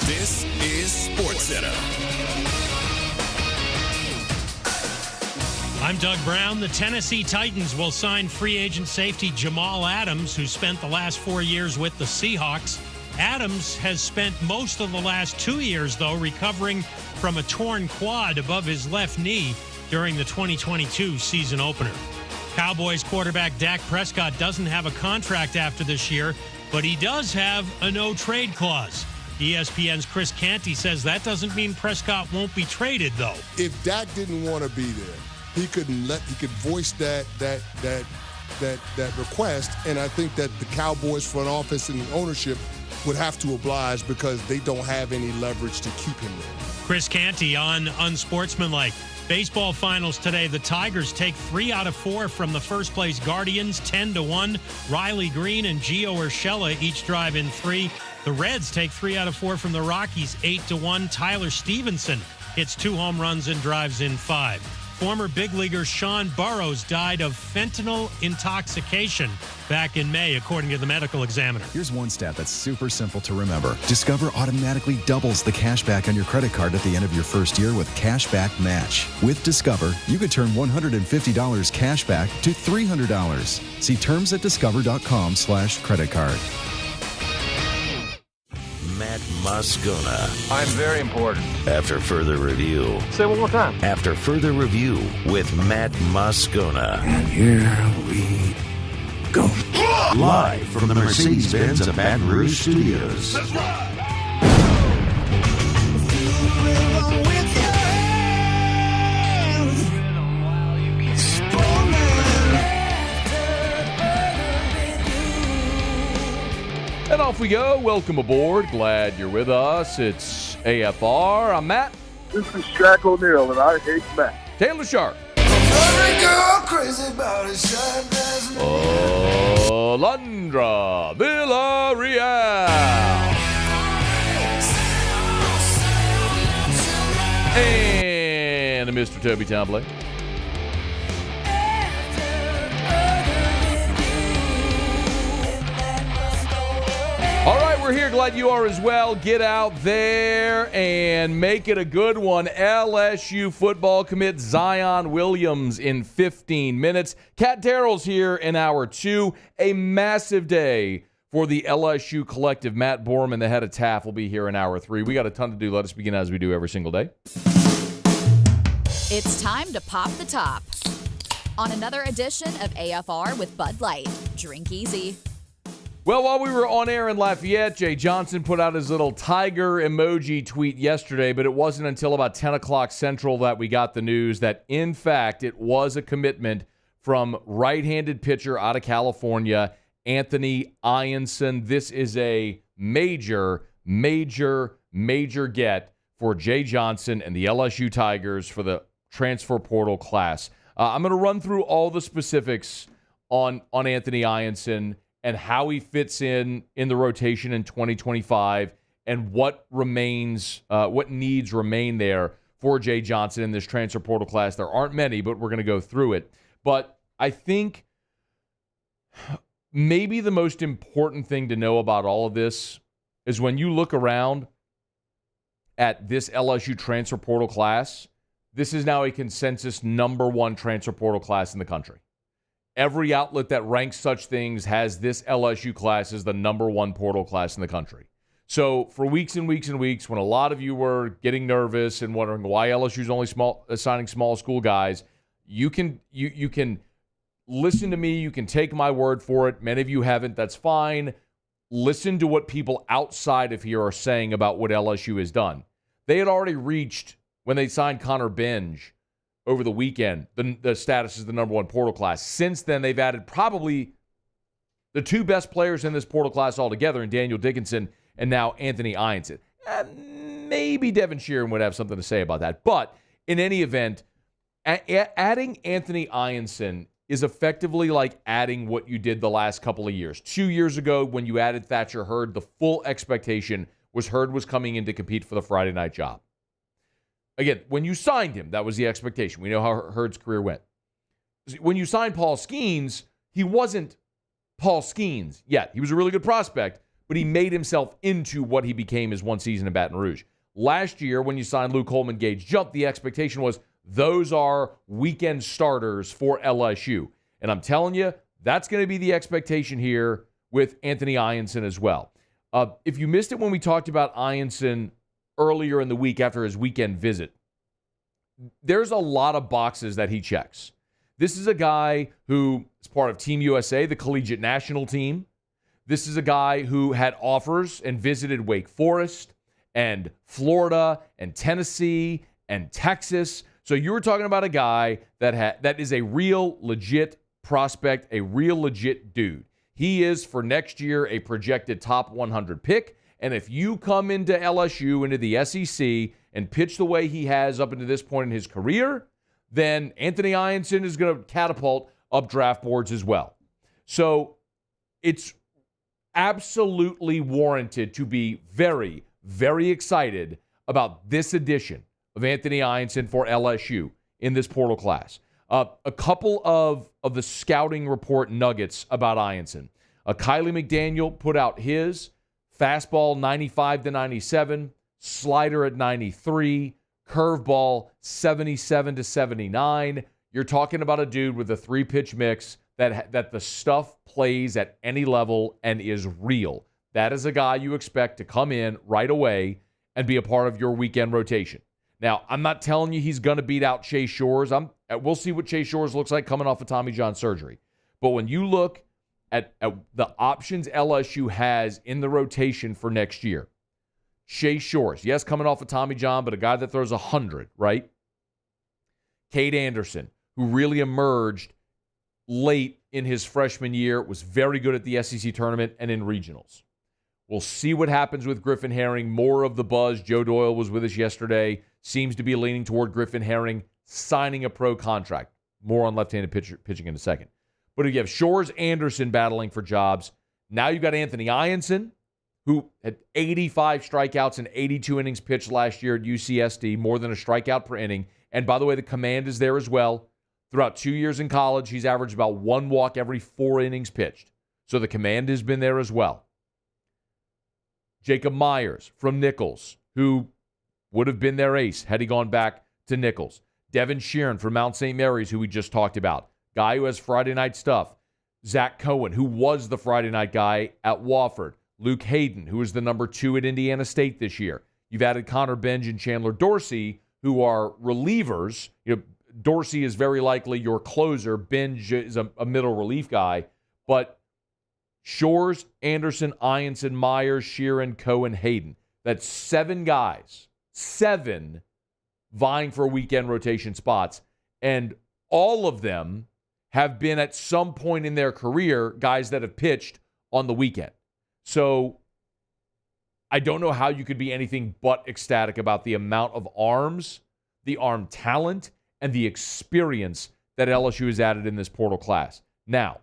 This is SportsCenter. I'm Doug Brown. The Tennessee Titans will sign free agent safety Jamal Adams, who spent the last 4 years with the Seahawks. Adams has spent most of the last 2 years, though, recovering from a torn quad above his left knee during the 2022 season opener. Cowboys quarterback Dak Prescott doesn't have a contract after this year, but he does have a no-trade clause. ESPN's Chris Canty says that doesn't mean Prescott won't be traded, though. If Dak didn't want to be there, he could voice that request, and I think that the Cowboys front office and ownership would have to oblige because they don't have any leverage to keep him there. Chris Canty on Unsportsmanlike. Baseball finals today. The Tigers take 3 out of 4 from the first-place Guardians, 10-1. Riley Green and Gio Urshela each drive in 3. The Reds take 3 out of 4 from the Rockies, 8-1. Tyler Stevenson hits 2 home runs and drives in 5. Former big leaguer Sean Burrows died of fentanyl intoxication back in May, according to the medical examiner. Here's one stat that's super simple to remember. Discover automatically doubles the cash back on your credit card at the end of your first year with Cashback Match. With Discover, you could turn $150 cash back to $300. See terms at discover.com/credit card. Matt Moscona. I'm very important. After further review. Say it one more time. After further review with Matt Moscona. And here we go. Live from the Mercedes-Benz of Baton Rouge Studios. Let's ride! And off we go. Welcome aboard. Glad you're with us. It's AFR. I'm Matt. This is Shaq O'Neal, and I hate Matt. Taylor Sharp. Alondra Villarreal. And Mr. Toby Tomplay. All right, we're here. Glad you are as well. Get out there and make it a good one. LSU football commit Zion Williams in 15 minutes. Kat Darrell's here in hour 2. A massive day for the LSU collective. Matt Borman, the head of TAF, will be here in hour 3. We got a ton to do. Let us begin as we do every single day. It's time to pop the top on another edition of AFR with Bud Light. Drink easy. Well, while we were on air in Lafayette, Jay Johnson put out his little tiger emoji tweet yesterday, but it wasn't until about 10 o'clock Central that we got the news that, in fact, it was a commitment from right-handed pitcher out of California, Anthony Ianson. This is a major get for Jay Johnson and the LSU Tigers for the transfer portal class. I'm going to run through all the specifics on Anthony Ianson and how he fits in the rotation in 2025 and what needs remain there for Jay Johnson in this transfer portal class. There aren't many, but we're going to go through it. But I think maybe the most important thing to know about all of this is when you look around at this LSU transfer portal class, this is now a consensus number 1 transfer portal class in the country. Every outlet that ranks such things has this LSU class as the number 1 portal class in the country. So for weeks and weeks and weeks, when a lot of you were getting nervous and wondering why LSU's only signing small school guys, you can listen to me. You can take my word for it. Many of you haven't. That's fine. Listen to what people outside of here are saying about what LSU has done. They had already reached, when they signed Connor Benj over the weekend, the status is the number 1 portal class. Since then, they've added probably the 2 best players in this portal class altogether, in Daniel Dickinson and now Anthony Ianson. Maybe Devin Sheeran would have something to say about that. But in any event, adding Anthony Ianson is effectively like adding what you did the last couple of years. 2 years ago, when you added Thatcher Hurd, the full expectation was Hurd was coming in to compete for the Friday night job. Again, when you signed him, that was the expectation. We know how Hurd's career went. When you signed Paul Skenes, he wasn't Paul Skenes yet. He was a really good prospect, but he made himself into what he became his one season in Baton Rouge. Last year, when you signed Luke Coleman, Gage Jump, the expectation was those are weekend starters for LSU. And I'm telling you, that's going to be the expectation here with Anthony Ianson as well. If you missed it when we talked about Ianson earlier in the week after his weekend visit, there's a lot of boxes that he checks. This is a guy who is part of Team USA, the collegiate national team. This is a guy who had offers and visited Wake Forest and Florida and Tennessee and Texas. So you were talking about a guy that is a real legit prospect, a real legit dude. He is, for next year, a projected top 100 pick. And if you come into LSU, into the SEC, and pitch the way he has up into this point in his career, then Anthony Ianson is going to catapult up draft boards as well. So it's absolutely warranted to be very, very excited about this edition of Anthony Ianson for LSU in this portal class. A couple of the scouting report nuggets about Ianson. Kylie McDaniel put out his fastball 95 to 97, slider at 93, curveball 77 to 79. You're talking about a dude with a 3-pitch mix that the stuff plays at any level and is real. That is a guy you expect to come in right away and be a part of your weekend rotation. Now, I'm not telling you he's going to beat out Chase Shores. We'll see what Chase Shores looks like coming off of Tommy John surgery. But when you look at the options LSU has in the rotation for next year, Chase Shores, yes, coming off of Tommy John, but a guy that throws 100, right? Cade Anderson, who really emerged late in his freshman year, was very good at the SEC tournament and in regionals. We'll see what happens with Griffin Herring. More of the buzz. Joe Doyle was with us yesterday. Seems to be leaning toward Griffin Herring signing a pro contract. More on left-handed pitching in a second. But if you have Shores, Anderson battling for jobs, now you've got Anthony Ianson, who had 85 strikeouts and 82 innings pitched last year at UCSD, more than a strikeout per inning. And by the way, the command is there as well. Throughout 2 years in college, he's averaged about 1 walk every 4 innings pitched. So the command has been there as well. Jacob Myers from Nichols, who would have been their ace had he gone back to Nichols. Devin Sheeran from Mount St. Mary's, who we just talked about. Guy who has Friday night stuff. Zach Cohen, who was the Friday night guy at Wofford. Luke Hayden, who is the number 2 at Indiana State this year. You've added Connor Benj and Chandler Dorsey, who are relievers. Dorsey is very likely your closer. Benj is a middle relief guy. But Shores, Anderson, Ianson, Myers, Sheeran, Cohen, Hayden. That's 7 guys. 7 vying for weekend rotation spots. And all of them have been at some point in their career guys that have pitched on the weekend. So I don't know how you could be anything but ecstatic about the amount of arms, the arm talent, and the experience that LSU has added in this portal class. Now,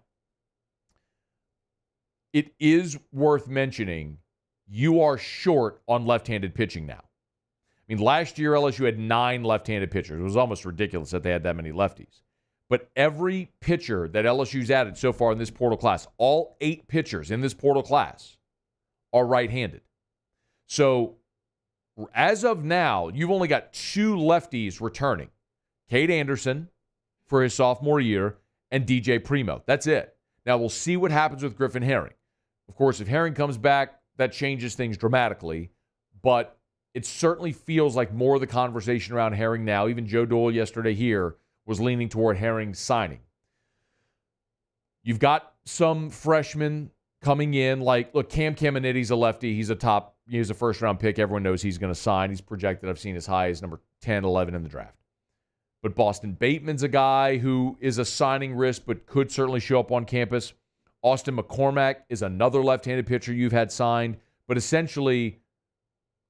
it is worth mentioning you are short on left-handed pitching now. I mean, last year LSU had 9 left-handed pitchers. It was almost ridiculous that they had that many lefties. But every pitcher that LSU's added so far in this portal class, all 8 pitchers in this portal class are right-handed. So as of now, you've only got 2 lefties returning. Cade Anderson for his sophomore year and DJ Primo. That's it. Now we'll see what happens with Griffin Herring. Of course, if Herring comes back, that changes things dramatically. But it certainly feels like more of the conversation around Herring now. Even Joe Doyle yesterday here was leaning toward Herring signing. You've got some freshmen coming in. Look, Cam Caminiti's a lefty. He's a first-round pick. Everyone knows he's going to sign. He's projected, I've seen as high as number 10, 11 in the draft. But Boston Bateman's a guy who is a signing risk but could certainly show up on campus. Austin McCormack is another left-handed pitcher you've had signed. But essentially,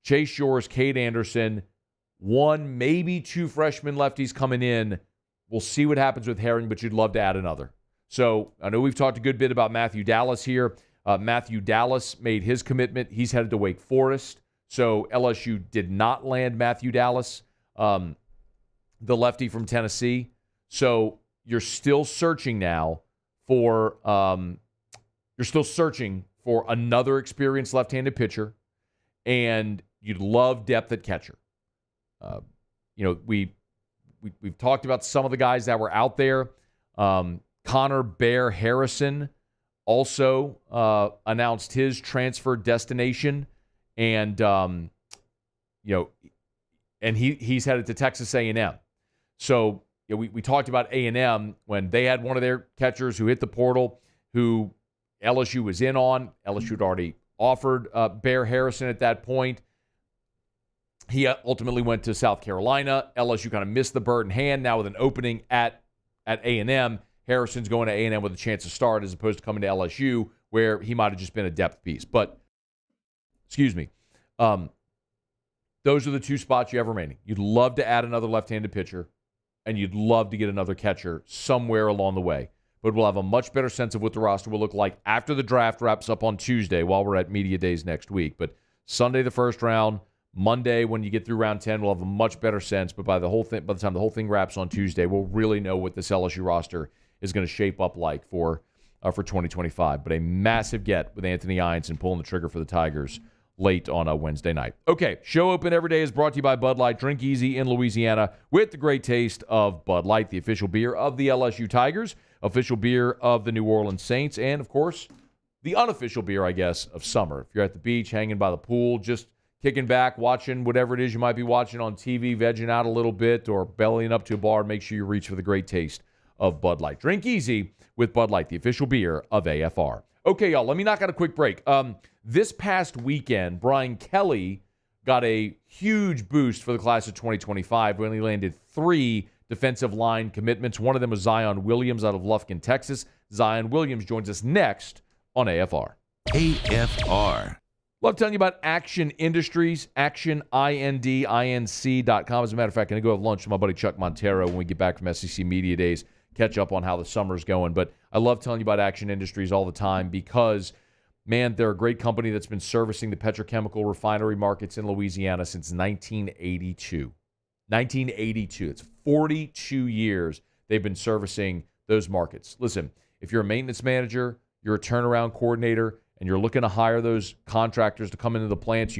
Chase Shores, Cade Anderson, 1, maybe 2 freshman lefties coming in. We'll see what happens with Herring, but you'd love to add another. So I know we've talked a good bit about Matthew Dallas here. Matthew Dallas made his commitment. He's headed to Wake Forest. So LSU did not land Matthew Dallas, the lefty from Tennessee. So you're still searching now for for another experienced left-handed pitcher, and you'd love depth at catcher. We've talked about some of the guys that were out there. Connor Bear Harrison also announced his transfer destination, and he's headed to Texas A&M. So we talked about A&M when they had one of their catchers who hit the portal, who LSU was in on. LSU had already offered Bear Harrison at that point. He ultimately went to South Carolina. LSU kind of missed the bird in hand. Now with an opening at A&M, Harrison's going to A&M with a chance to start as opposed to coming to LSU where he might have just been a depth piece. But, excuse me, those are the two spots you have remaining. You'd love to add another left-handed pitcher, and you'd love to get another catcher somewhere along the way. But we'll have a much better sense of what the roster will look like after the draft wraps up on Tuesday while we're at Media Days next week. But Sunday, the first round. Monday, when you get through round 10, we'll have a much better sense. But by the time the whole thing wraps on Tuesday, we'll really know what this LSU roster is going to shape up like for 2025. But a massive get with Anthony Ianson pulling the trigger for the Tigers late on a Wednesday night. Okay, show open every day is brought to you by Bud Light. Drink easy in Louisiana with the great taste of Bud Light, the official beer of the LSU Tigers, official beer of the New Orleans Saints, and, of course, the unofficial beer, I guess, of summer. If you're at the beach, hanging by the pool, just kicking back, watching whatever it is you might be watching on TV, vegging out a little bit, or bellying up to a bar, make sure you reach for the great taste of Bud Light. Drink easy with Bud Light, the official beer of AFR. Okay, y'all, let me knock out a quick break. This past weekend, Brian Kelly got a huge boost for the class of 2025 when he landed 3 defensive line commitments. One of them was Zion Williams out of Lufkin, Texas. Zion Williams joins us next on AFR. AFR. Love telling you about Action Industries, actioninc.com. As a matter of fact, I'm going to go have lunch with my buddy Chuck Montero when we get back from SEC Media Days, catch up on how the summer's going. But I love telling you about Action Industries all the time because, man, they're a great company that's been servicing the petrochemical refinery markets in Louisiana since 1982. 1982. It's 42 years they've been servicing those markets. Listen, if you're a maintenance manager, you're a turnaround coordinator, and you're looking to hire those contractors to come into the plants,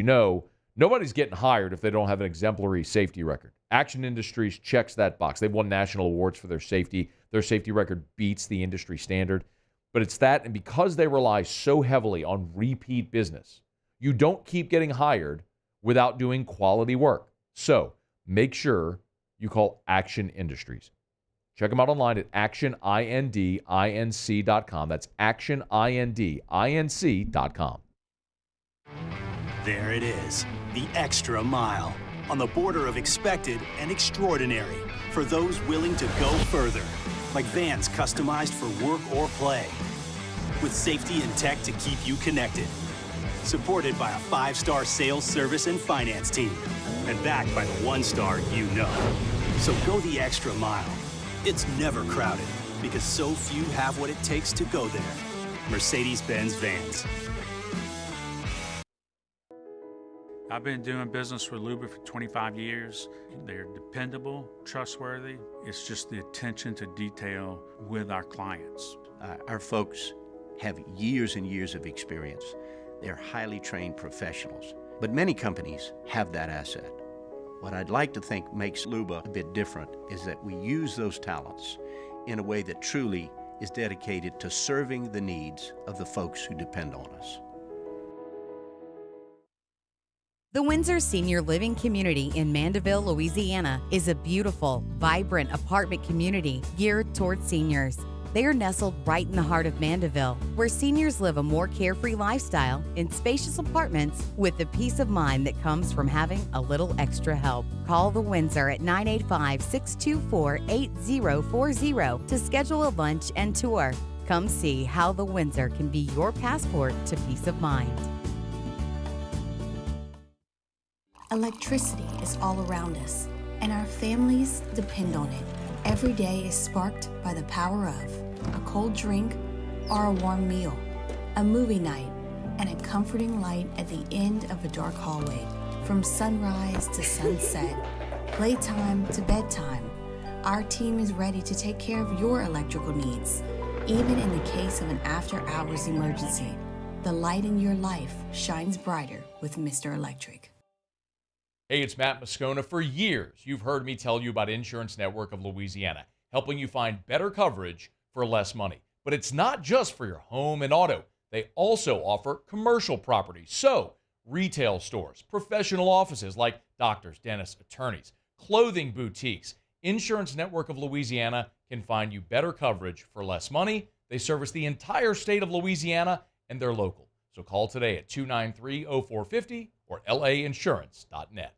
nobody's getting hired if they don't have an exemplary safety record. Action Industries checks that box. They've won national awards for their safety. Their safety record beats the industry standard. But it's that, and because they rely so heavily on repeat business, you don't keep getting hired without doing quality work. So make sure you call Action Industries. Check them out online at actioninc.com. That's actioninc.com. There it is, the extra mile, on the border of expected and extraordinary for those willing to go further, like vans customized for work or play, with safety and tech to keep you connected, supported by a 5-star sales, service, and finance team, and backed by the 1-star you know. So go the extra mile. It's never crowded because so few have what it takes to go there. Mercedes-Benz Vans. I've been doing business with Luba for 25 years. They're dependable, trustworthy. It's just the attention to detail with our clients. Our folks have years and years of experience. They're highly trained professionals, but many companies have that asset. What I'd like to think makes Luba a bit different is that we use those talents in a way that truly is dedicated to serving the needs of the folks who depend on us. The Windsor Senior Living Community in Mandeville, Louisiana is a beautiful, vibrant apartment community geared towards seniors. They are nestled right in the heart of Mandeville, where seniors live a more carefree lifestyle in spacious apartments with the peace of mind that comes from having a little extra help. Call the Windsor at 985-624-8040 to schedule a lunch and tour. Come see how the Windsor can be your passport to peace of mind. Electricity is all around us, and our families depend on it. Every day is sparked by the power of a cold drink or a warm meal, a movie night, and a comforting light at the end of a dark hallway. From sunrise to sunset, playtime to bedtime, our team is ready to take care of your electrical needs, even in the case of an after-hours emergency. The light in your life shines brighter with Mr. Electric. Hey, it's Matt Moscona. For years, you've heard me tell you about Insurance Network of Louisiana, helping you find better coverage for less money. But it's not just for your home and auto. They also offer commercial properties. So, retail stores, professional offices like doctors, dentists, attorneys, clothing boutiques. Insurance Network of Louisiana can find you better coverage for less money. They service the entire state of Louisiana, and they're local. So call today at 293-0450 or lainsurance.net.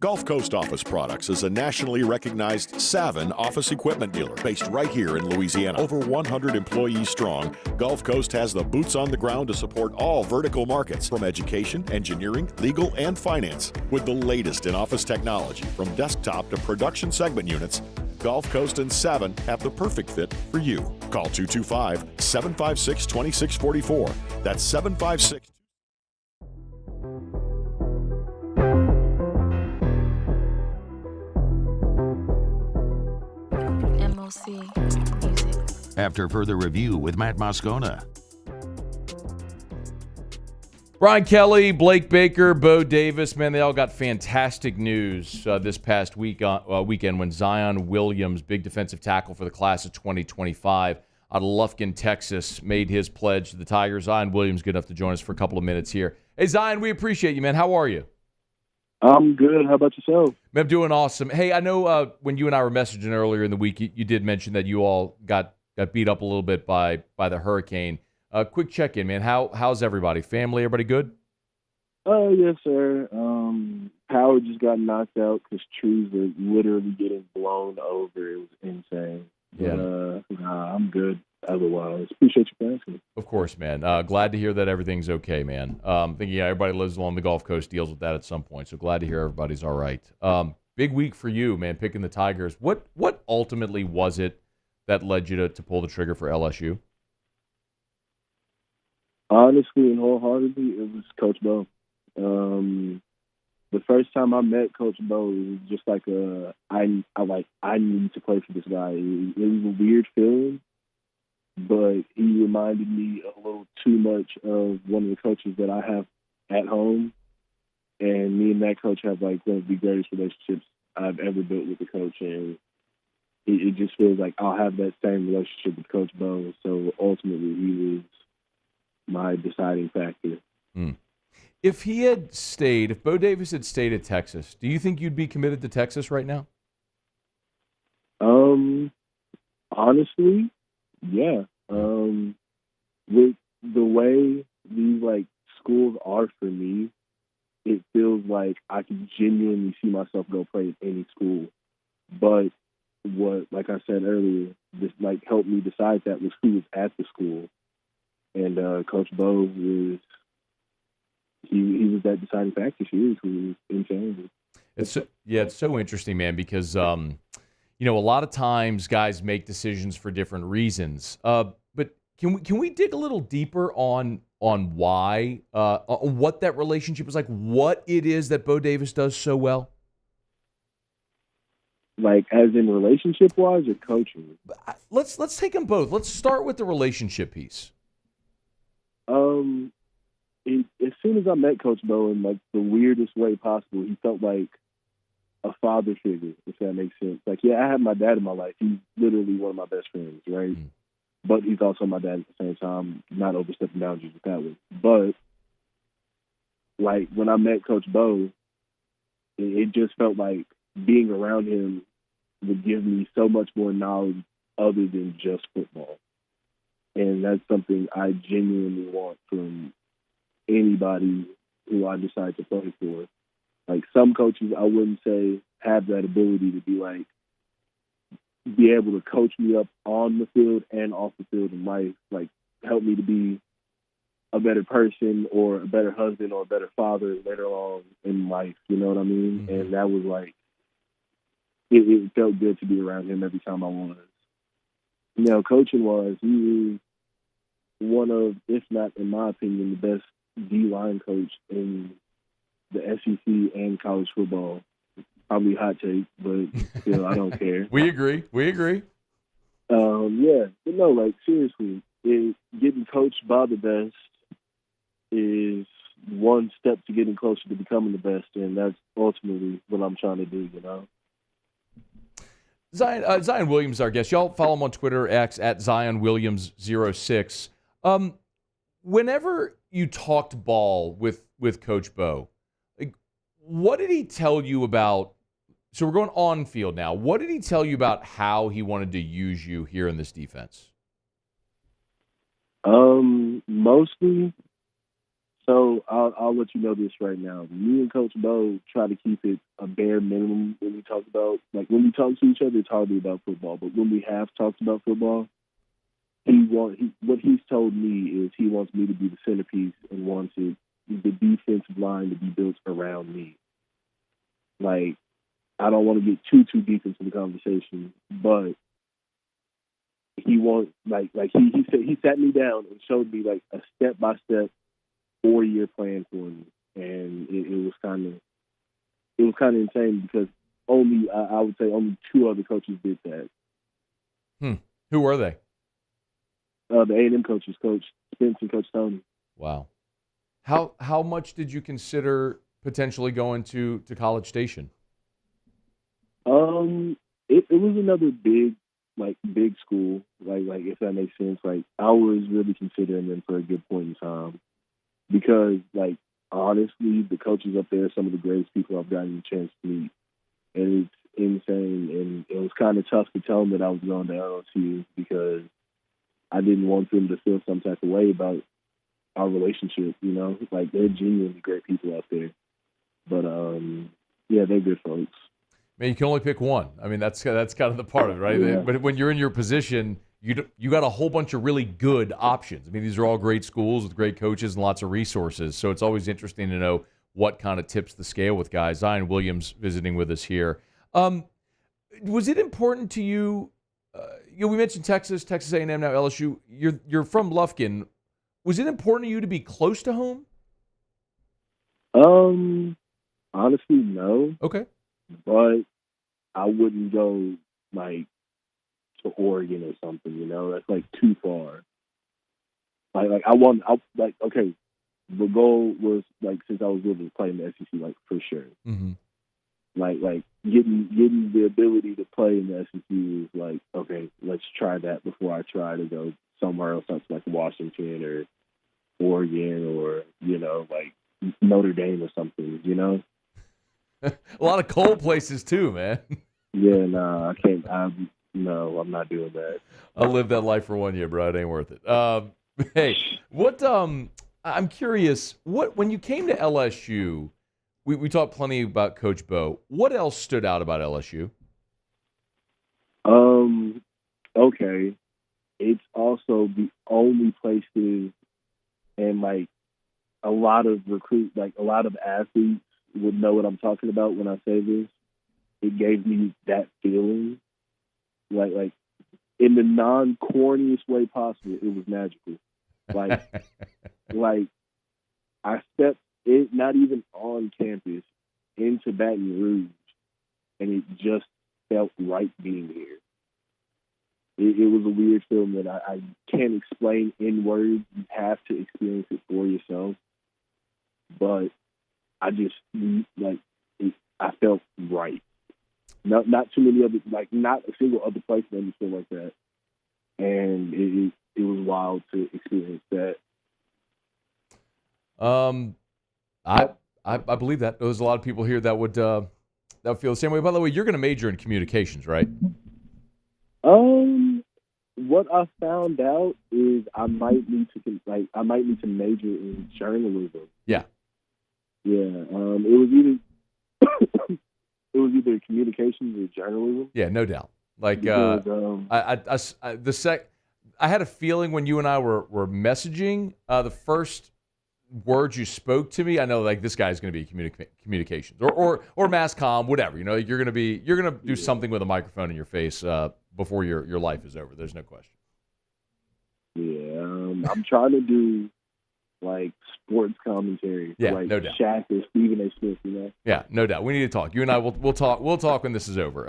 Gulf Coast Office Products is a nationally recognized Saban office equipment dealer based right here in Louisiana. Over 100 employees strong, Gulf Coast has the boots on the ground to support all vertical markets from education, engineering, legal, and finance. With the latest in office technology from desktop to production segment units, Gulf Coast and Saban have the perfect fit for you. Call 225-756-2644. That's 756. Music. After further review with Matt Moscona. Brian Kelly, Blake Baker, Bo Davis, man, they all got fantastic news this past weekend when Zion Williams, big defensive tackle for the class of 2025, out of Lufkin, Texas, made his pledge to the Tigers. Zion Williams good enough to join us for a couple of minutes here. Hey, Zion, we appreciate you, man. How are you? I'm good. How about yourself? Man, I'm doing awesome. Hey, I know when you and I were messaging earlier in the week, you did mention that you all got beat up a little bit by the hurricane. Quick check-in, man. How's everybody? Family, everybody good? Yes, sir. Power just got knocked out because trees were literally getting blown over. It was insane. Yeah. But, I'm good otherwise. Appreciate you for asking. Of course, man. Glad to hear that everything's okay, man. Thinking, everybody lives along the Gulf Coast, deals with that at some point. So glad to hear everybody's all right. Big week for you, man, picking the Tigers. What ultimately was it that led you to pull the trigger for LSU? Honestly and wholeheartedly, it was Coach Bo. The first time I met Coach Bo, it was just like I need to play for this guy. It was a weird feeling, but he reminded me a little too much of one of the coaches that I have at home, and me and that coach have like one of the greatest relationships I've ever built with the coach, and it just feels like I'll have that same relationship with Coach Bo. So ultimately, he was my deciding factor. If Bo Davis had stayed at Texas, do you think you'd be committed to Texas right now? Honestly, yeah. With the way these like schools are for me, it feels like I can genuinely see myself go play at any school. But what, like I said earlier, this like helped me decide that was who was at the school. And Coach Bo was he was that deciding factor. He was insane. It's so interesting, man, because a lot of times guys make decisions for different reasons. But can we dig a little deeper on why, on what that relationship is like, what it is that Bo Davis does so well? Like as in relationship wise or coaching? Let's take them both. Let's start with the relationship piece. As soon as I met Coach Bo in like the weirdest way possible, he felt like a father figure, if that makes sense. Like, I have my dad in my life. He's literally one of my best friends, right? But he's also my dad at the same time, not overstepping boundaries with that one. But like when I met Coach Bo, it just felt like being around him would give me so much more knowledge other than just football. And that's something I genuinely want from anybody who I decide to play for. Like some coaches, I wouldn't say have that ability to be able to coach me up on the field and off the field in life, like help me to be a better person or a better husband or a better father later on in life. You know what I mean? Mm-hmm. And that was like, it felt good to be around him every time I was. Coaching-wise, he was one of, if not, in my opinion, the best D-line coach in the SEC and college football. Probably hot take, but still, I don't care. We agree. Yeah, but no, like seriously, getting coached by the best is one step to getting closer to becoming the best, and that's ultimately what I'm trying to do, you know? Zion Williams is our guest. Y'all follow him on Twitter, X, at ZionWilliams06. Whenever you talked ball with Coach Bo, like, what did he tell you about? So we're going on field now. What did he tell you about how he wanted to use you here in this defense? Mostly. So I'll let you know this right now. Me and Coach Bo try to keep it a bare minimum when we talk about, like, when we talk to each other, it's hardly about football. But when we have talked about football, what he's told me is he wants me to be the centerpiece and wants the defensive line to be built around me. Like, I don't want to get too deep into the conversation, but he wants, like he said, he sat me down and showed me like a step-by-step 4-year plan for me, and it was kind of insane because I would say only 2 other coaches did that. Who were they? The A&M coaches, Coach Spence and Coach Tony. Wow. How much did you consider potentially going to College Station? It was another big school, like if that makes sense. Like, I was really considering them for a good point in time because, like, honestly, the coaches up there are some of the greatest people I've gotten a chance to meet, and it's insane. And it was kind of tough to tell them that I was going to LSU because I didn't want them to feel some type of way about our relationship. You know, like, they're genuinely great people out there, but yeah, they're good folks. Man, you can only pick one. I mean, that's kind of the part of it, right? Yeah. But when you're in your position, you got a whole bunch of really good options. I mean, these are all great schools with great coaches and lots of resources. So it's always interesting to know what kind of tips the scale with guys. Zion Williams visiting with us here. Was it important to you? We mentioned Texas A&M, now LSU. You're from Lufkin. Was it important to you to be close to home? Honestly, no. Okay. But I wouldn't go, like, to Oregon or something, you know? That's, like, too far. Okay, the goal was, like, since I was little, to play in the SEC, like, for sure. Mm-hmm. Like getting the ability to play in the SEC is, like, okay, let's try that before I try to go somewhere else, like Washington or Oregon or, you know, like Notre Dame or something, you know? A lot of cold places too, man. Yeah, nah, I can't. I'm not doing that. I'll live that life for 1 year, bro. It ain't worth it. Hey, what? I'm curious. When you came to LSU, we talked plenty about Coach Bo. What else stood out about LSU? Okay, it's also the only places, and like a lot of athletes would know what I'm talking about when I say this. It gave me that feeling, like in the non-corniest way possible. It was magical. Like I stepped in, not even on campus, into Baton Rouge, and it just felt right being here. It was a weird feeling that I can't explain in words. You have to experience it for yourself. But I just, I felt right. Not too many other, not a single other place made me feel like that. And it was wild to experience that. I believe that. There's a lot of people here that would feel the same way. By the way, you're going to major in communications, right? What I found out is I might need to major in journalism. Yeah. Yeah. It was either communications or journalism. Yeah, no doubt. I had a feeling when you and I were messaging, the first words you spoke to me, I know this guy's going to be communications or mass comm, whatever. You know, you're going to do something with a microphone in your face before your life is over. There's no question. Yeah, I'm trying to do sports commentary. Yeah, no doubt. Shaq or Stephen A. Smith, you know. Yeah, no doubt. We need to talk. You and I we'll talk. We'll talk when this is over.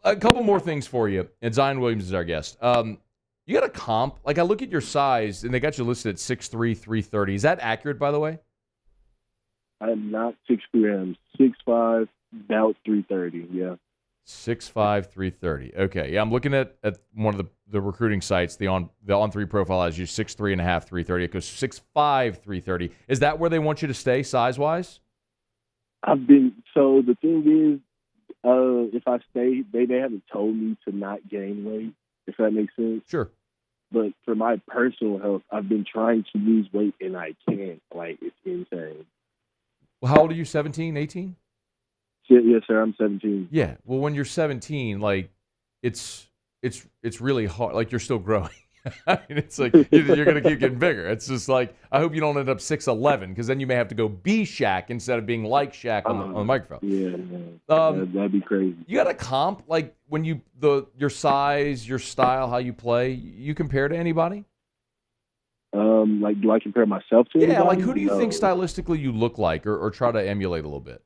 A couple more things for you. And Zion Williams is our guest. You got a comp? Like, I look at your size, and they got you listed at 6'3", 330. Is that accurate, by the way? I'm not 6'3". I'm 6'5", about 330. Yeah. 6'5", 330. Okay. Yeah, I'm looking at one of the recruiting sites. The on3 profile has you 6'3 and a half, 330. It goes 6'5", 330. Is that where they want you to stay size-wise? So the thing is, if I stay, they haven't told me to not gain weight, if that makes sense. Sure. But for my personal health, I've been trying to lose weight and I can't. Like, it's insane. Well, how old are you, 17, 18? Yes, sir, I'm 17. Yeah. Well, when you're 17, like, it's really hard. Like, you're still growing. I mean, it's like you're going to keep getting bigger. It's just like, I hope you don't end up 6'11", because then you may have to go be Shaq instead of being like Shaq on the microphone. Yeah, that'd be crazy. You got a comp, like, when your size, your style, how you play, you compare to anybody? Like, do I compare myself to anybody? Yeah, like, who do you think stylistically you look like, or try to emulate a little bit?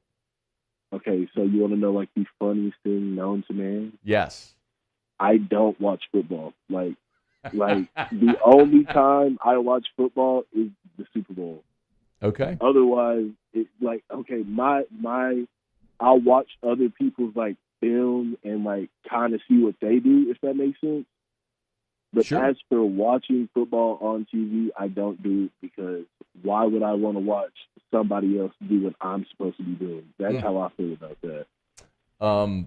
Okay, so you want to know, like, the funniest thing known to man? Yes. I don't watch football. Like the only time I watch football is the Super Bowl. Okay. Otherwise, it's like, okay, I'll watch other people's, like, film and, like, kind of see what they do, if that makes sense. But sure. As for watching football on TV, I don't do it, because why would I want to watch somebody else do what I'm supposed to be doing? That's how I feel about that.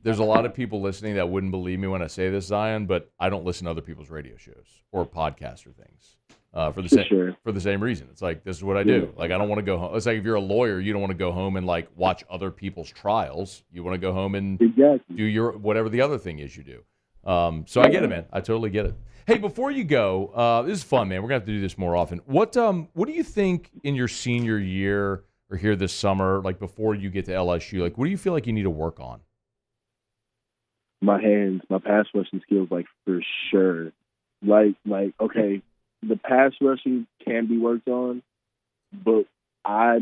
There's a lot of people listening that wouldn't believe me when I say this, Zion, but I don't listen to other people's radio shows or podcasts or things for the same reason. It's like, this is what I do. Like, I don't want to go home. It's like, if you're a lawyer, you don't want to go home and, like, watch other people's trials. You want to go home and do your whatever the other thing is you do. So I get it, man. I totally get it. Hey, before you go, this is fun, man. We're going to have to do this more often. What do you think in your senior year or here this summer, like, before you get to LSU, like, what do you feel like you need to work on? My hands, my pass rushing skills, like, for sure. Like, okay, the pass rushing can be worked on, but my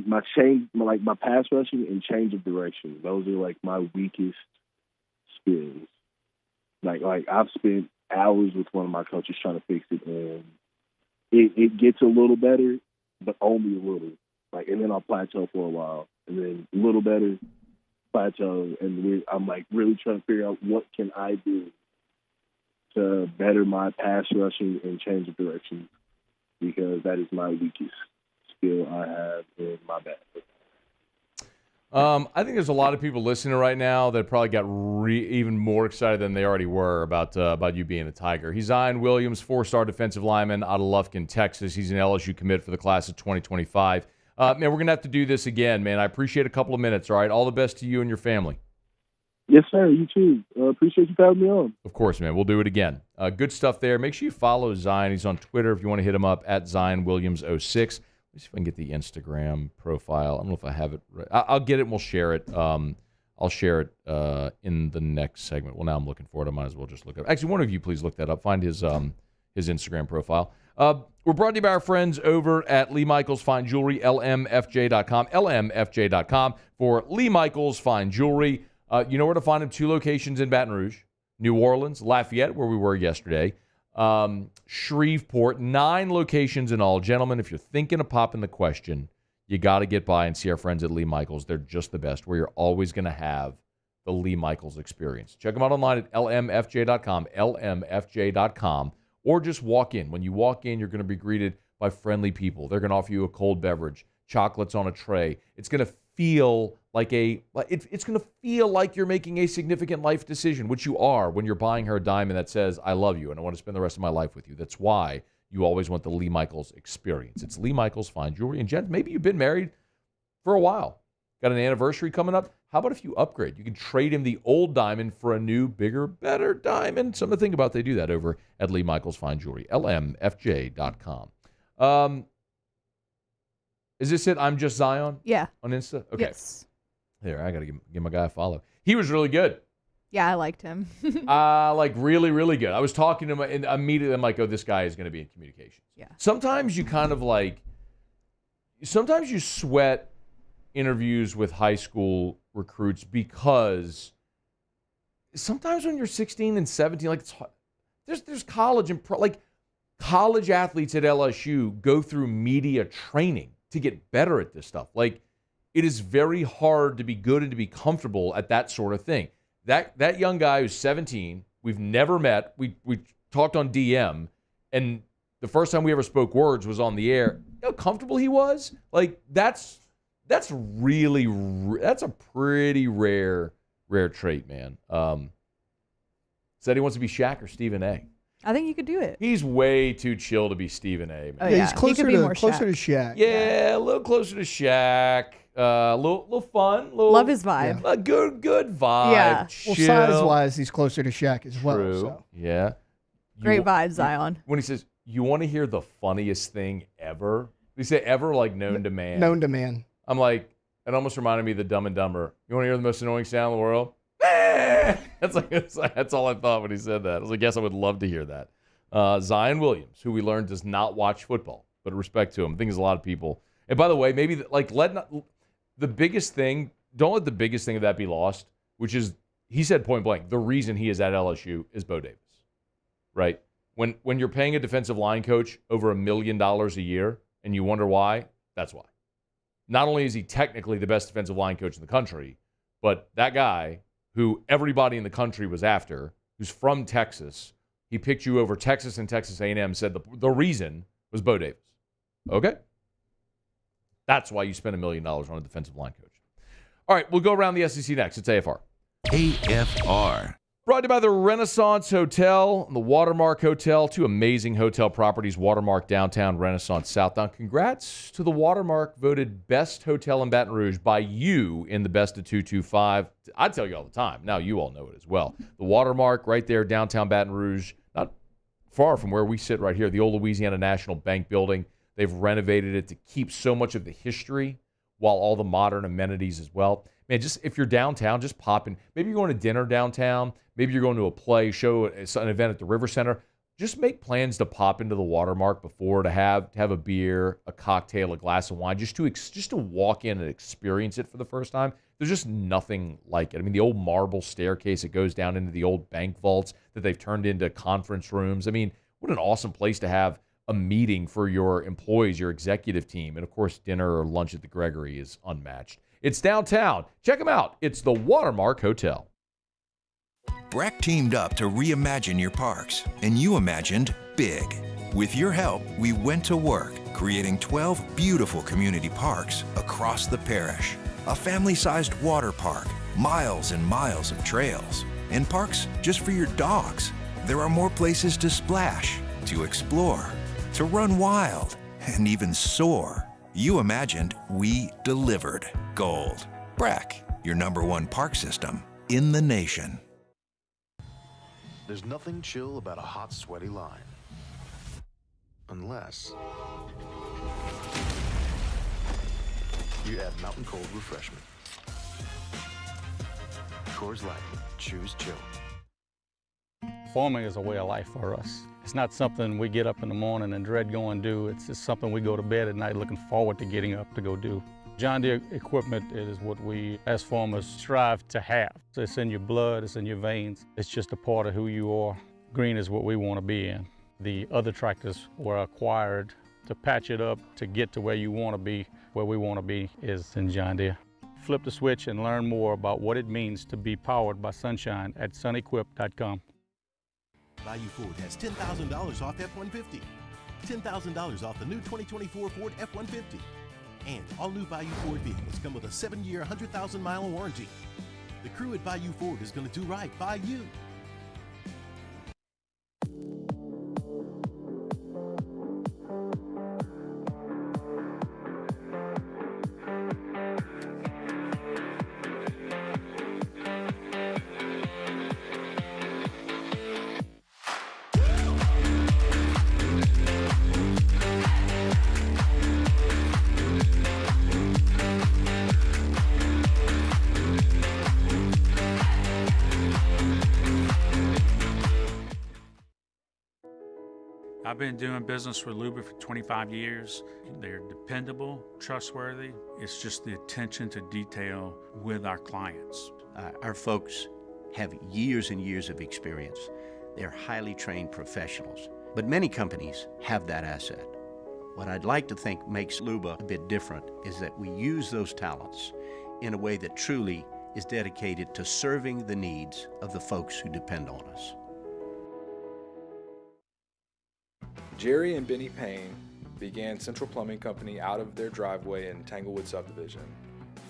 pass rushing and change of direction, those are, like, my weakest skills. Like I've spent hours with one of my coaches trying to fix it, and it gets a little better, but only a little. Like, and then I'll plateau for a while, and then a little better, plateau, and I'm, like, really trying to figure out what can I do to better my pass rushing and change of direction, because that is my weakest skill I have in my bag. I think there's a lot of people listening right now that probably got even more excited than they already were about you being a Tiger. He's Zion Williams, 4-star defensive lineman out of Lufkin, Texas. He's an LSU commit for the class of 2025. Man, we're going to have to do this again, man. I appreciate a couple of minutes, all right? All the best to you and your family. Yes, sir. You too. Appreciate you having me on. Of course, man. We'll do it again. Good stuff there. Make sure you follow Zion. He's on Twitter if you want to hit him up, at ZionWilliams06. Let me see if I can get the Instagram profile. I don't know if I have it right. I'll get it and we'll share it. I'll share it in the next segment. Well, now I'm looking for it. I might as well just look up. Actually, one of you please look that up. Find his Instagram profile. We're brought to you by our friends over at Lee Michaels Fine Jewelry, lmfj.com. lmfj.com for Lee Michaels Fine Jewelry. You know where to find them. 2 locations in Baton Rouge, New Orleans, Lafayette, where we were yesterday, Shreveport, 9 locations in all. Gentlemen, if you're thinking of popping the question, you got to get by and see our friends at Lee Michaels. They're just the best, where you're always going to have the Lee Michaels experience. Check them out online at lmfj.com, lmfj.com, or just walk in. When you walk in, you're going to be greeted by friendly people. They're going to offer you a cold beverage, chocolates on a tray. It's going to feel like it's going to feel like you're making a significant life decision, which you are when you're buying her a diamond that says, I love you and I want to spend the rest of my life with you. That's why you always want the Lee Michaels experience. It's Lee Michaels Fine Jewelry. And gents, maybe you've been married for a while. Got an anniversary coming up? How about if you upgrade? You can trade in the old diamond for a new, bigger, better diamond. Something to think about. They do that over at Lee Michaels Fine Jewelry, lmfj.com. Is this it? I'm Just Zion? Yeah. On Insta? Okay. Yes. There, I got to give my guy a follow. He was really good. Yeah, I liked him. Really, really good. I was talking to him, and immediately I'm like, oh, this guy is going to be in communications. Yeah. Sometimes you kind of sometimes you sweat interviews with high school recruits because sometimes when you're 16 and 17, like, it's There's college and college athletes at LSU go through media training to get better at this stuff. Like, it is very hard to be good and to be comfortable at that sort of thing. That young guy who's 17, we've never met. We talked on DM, and the first time we ever spoke words was on the air. You know how comfortable he was? Like, that's a pretty rare trait, man. Said he wants to be Shaq or Stephen A. I think you could do it. He's way too chill to be Stephen A. Man. Oh, yeah. He's closer to Shaq. Yeah, a little closer to Shaq. A little fun. Love his vibe. A good vibe. Yeah. Chill. Well, size-wise, he's closer to Shaq as well. True. So. Yeah. Great vibe, Zion. When he says, you want to hear the funniest thing ever? Did he say ever, like known to man? Known to man. I'm like, it almost reminded me of the Dumb and Dumber. You want to hear the most annoying sound in the world? That's all I thought when he said that. I was like, yes, I would love to hear that. Zion Williams, who we learned does not watch football, but respect to him. I think there's a lot of people. And by the way, maybe the biggest thing, don't let the biggest thing of that be lost, which is, he said point blank, the reason he is at LSU is Bo Davis, right? When you're paying a defensive line coach over $1 million a year and you wonder why, that's why. Not only is he technically the best defensive line coach in the country, but that guy who everybody in the country was after, who's from Texas, he picked you over Texas and Texas A&M, said the reason was Bo Davis. Okay? That's why you spend $1 million on a defensive line coach. All right, we'll go around the SEC next. It's AFR. AFR. Brought to you by the Renaissance Hotel and the Watermark Hotel, two amazing hotel properties, Watermark Downtown, Renaissance Southtown. Congrats to the Watermark, voted best hotel in Baton Rouge by you in the Best of 225. I tell you all the time. Now you all know it as well. The Watermark right there, downtown Baton Rouge, not far from where we sit right here, the old Louisiana National Bank building. They've renovated it to keep so much of the history while all the modern amenities as well. Man, just if you're downtown, just pop in. Maybe you're going to dinner downtown. Maybe you're going to a play, show, an event at the River Center. Just make plans to pop into the Watermark before to have a beer, a cocktail, a glass of wine, just to walk in and experience it for the first time. There's just nothing like it. I mean, the old marble staircase that goes down into the old bank vaults that they've turned into conference rooms. I mean, what an awesome place to have a meeting for your employees, your executive team. And, of course, dinner or lunch at the Gregory is unmatched. It's downtown. Check them out. It's the Watermark Hotel. Breck teamed up to reimagine your parks, and you imagined big. With your help, we went to work, creating 12 beautiful community parks across the parish. A family-sized water park, miles and miles of trails, and parks just for your dogs. There are more places to splash, to explore, to run wild, and even soar. You imagined, we delivered. Gold. Breck, your #1 park system in the nation. There's nothing chill about a hot, sweaty line. Unless you add Mountain Cold Refreshment. Coors Light. Choose chill. Farming is a way of life for us. It's not something we get up in the morning and dread going do. It's just something we go to bed at night looking forward to getting up to go do. John Deere equipment is what we as farmers strive to have. It's in your blood, it's in your veins. It's just a part of who you are. Green is what we want to be in. The other tractors were acquired to patch it up to get to where you want to be. Where we want to be is in John Deere. Flip the switch and learn more about what it means to be powered by sunshine at sunequip.com. Bayou Ford has $10,000 off F-150. $10,000 off the new 2024 Ford F-150. And all new Bayou Ford vehicles come with a 7-year, 100,000-mile warranty. The crew at Bayou Ford is going to do right by you. I've been doing business with Luba for 25 years. They're dependable, trustworthy. It's just the attention to detail with our clients. Our folks have years and years of experience. They're highly trained professionals, but many companies have that asset. What I'd like to think makes Luba a bit different is that we use those talents in a way that truly is dedicated to serving the needs of the folks who depend on us. Jerry and Benny Payne began Central Plumbing Company out of their driveway in Tanglewood subdivision.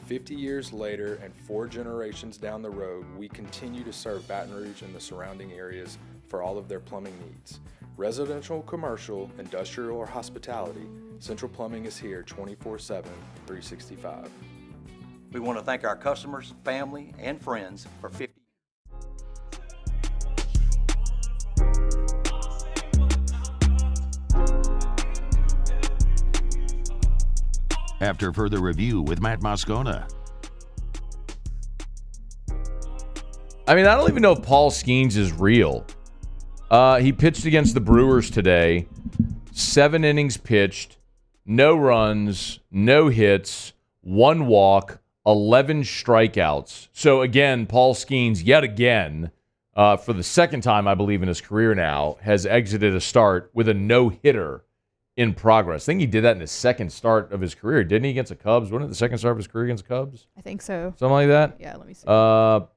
50 years later and 4 generations down the road, we continue to serve Baton Rouge and the surrounding areas for all of their plumbing needs. Residential, commercial, industrial, or hospitality, Central Plumbing is here 24/7, 365. We want to thank our customers, family, and friends for 50 years. After further review with Matt Moscona. I mean, I don't even know if Paul Skenes is real. He pitched against the Brewers today. 7 innings pitched, no runs, no hits, 1 walk, 11 strikeouts. So again, Paul Skenes, yet again, for the second time, I believe, in his career now, has exited a start with a no-hitter in progress. I think he did that in his second start of his career, didn't he, against the Cubs? Wasn't it the second start of his career against the Cubs? I think so. Something like that? Yeah, let me see.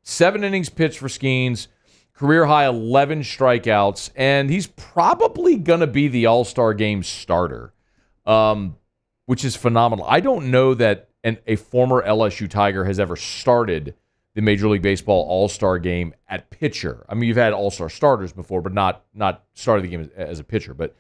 7 innings pitched for Skenes, career high 11 strikeouts, and he's probably going to be the All-Star Game starter, which is phenomenal. I don't know that a former LSU Tiger has ever started the Major League Baseball All-Star Game at pitcher. I mean, you've had All-Star starters before, but not started the game as a pitcher. But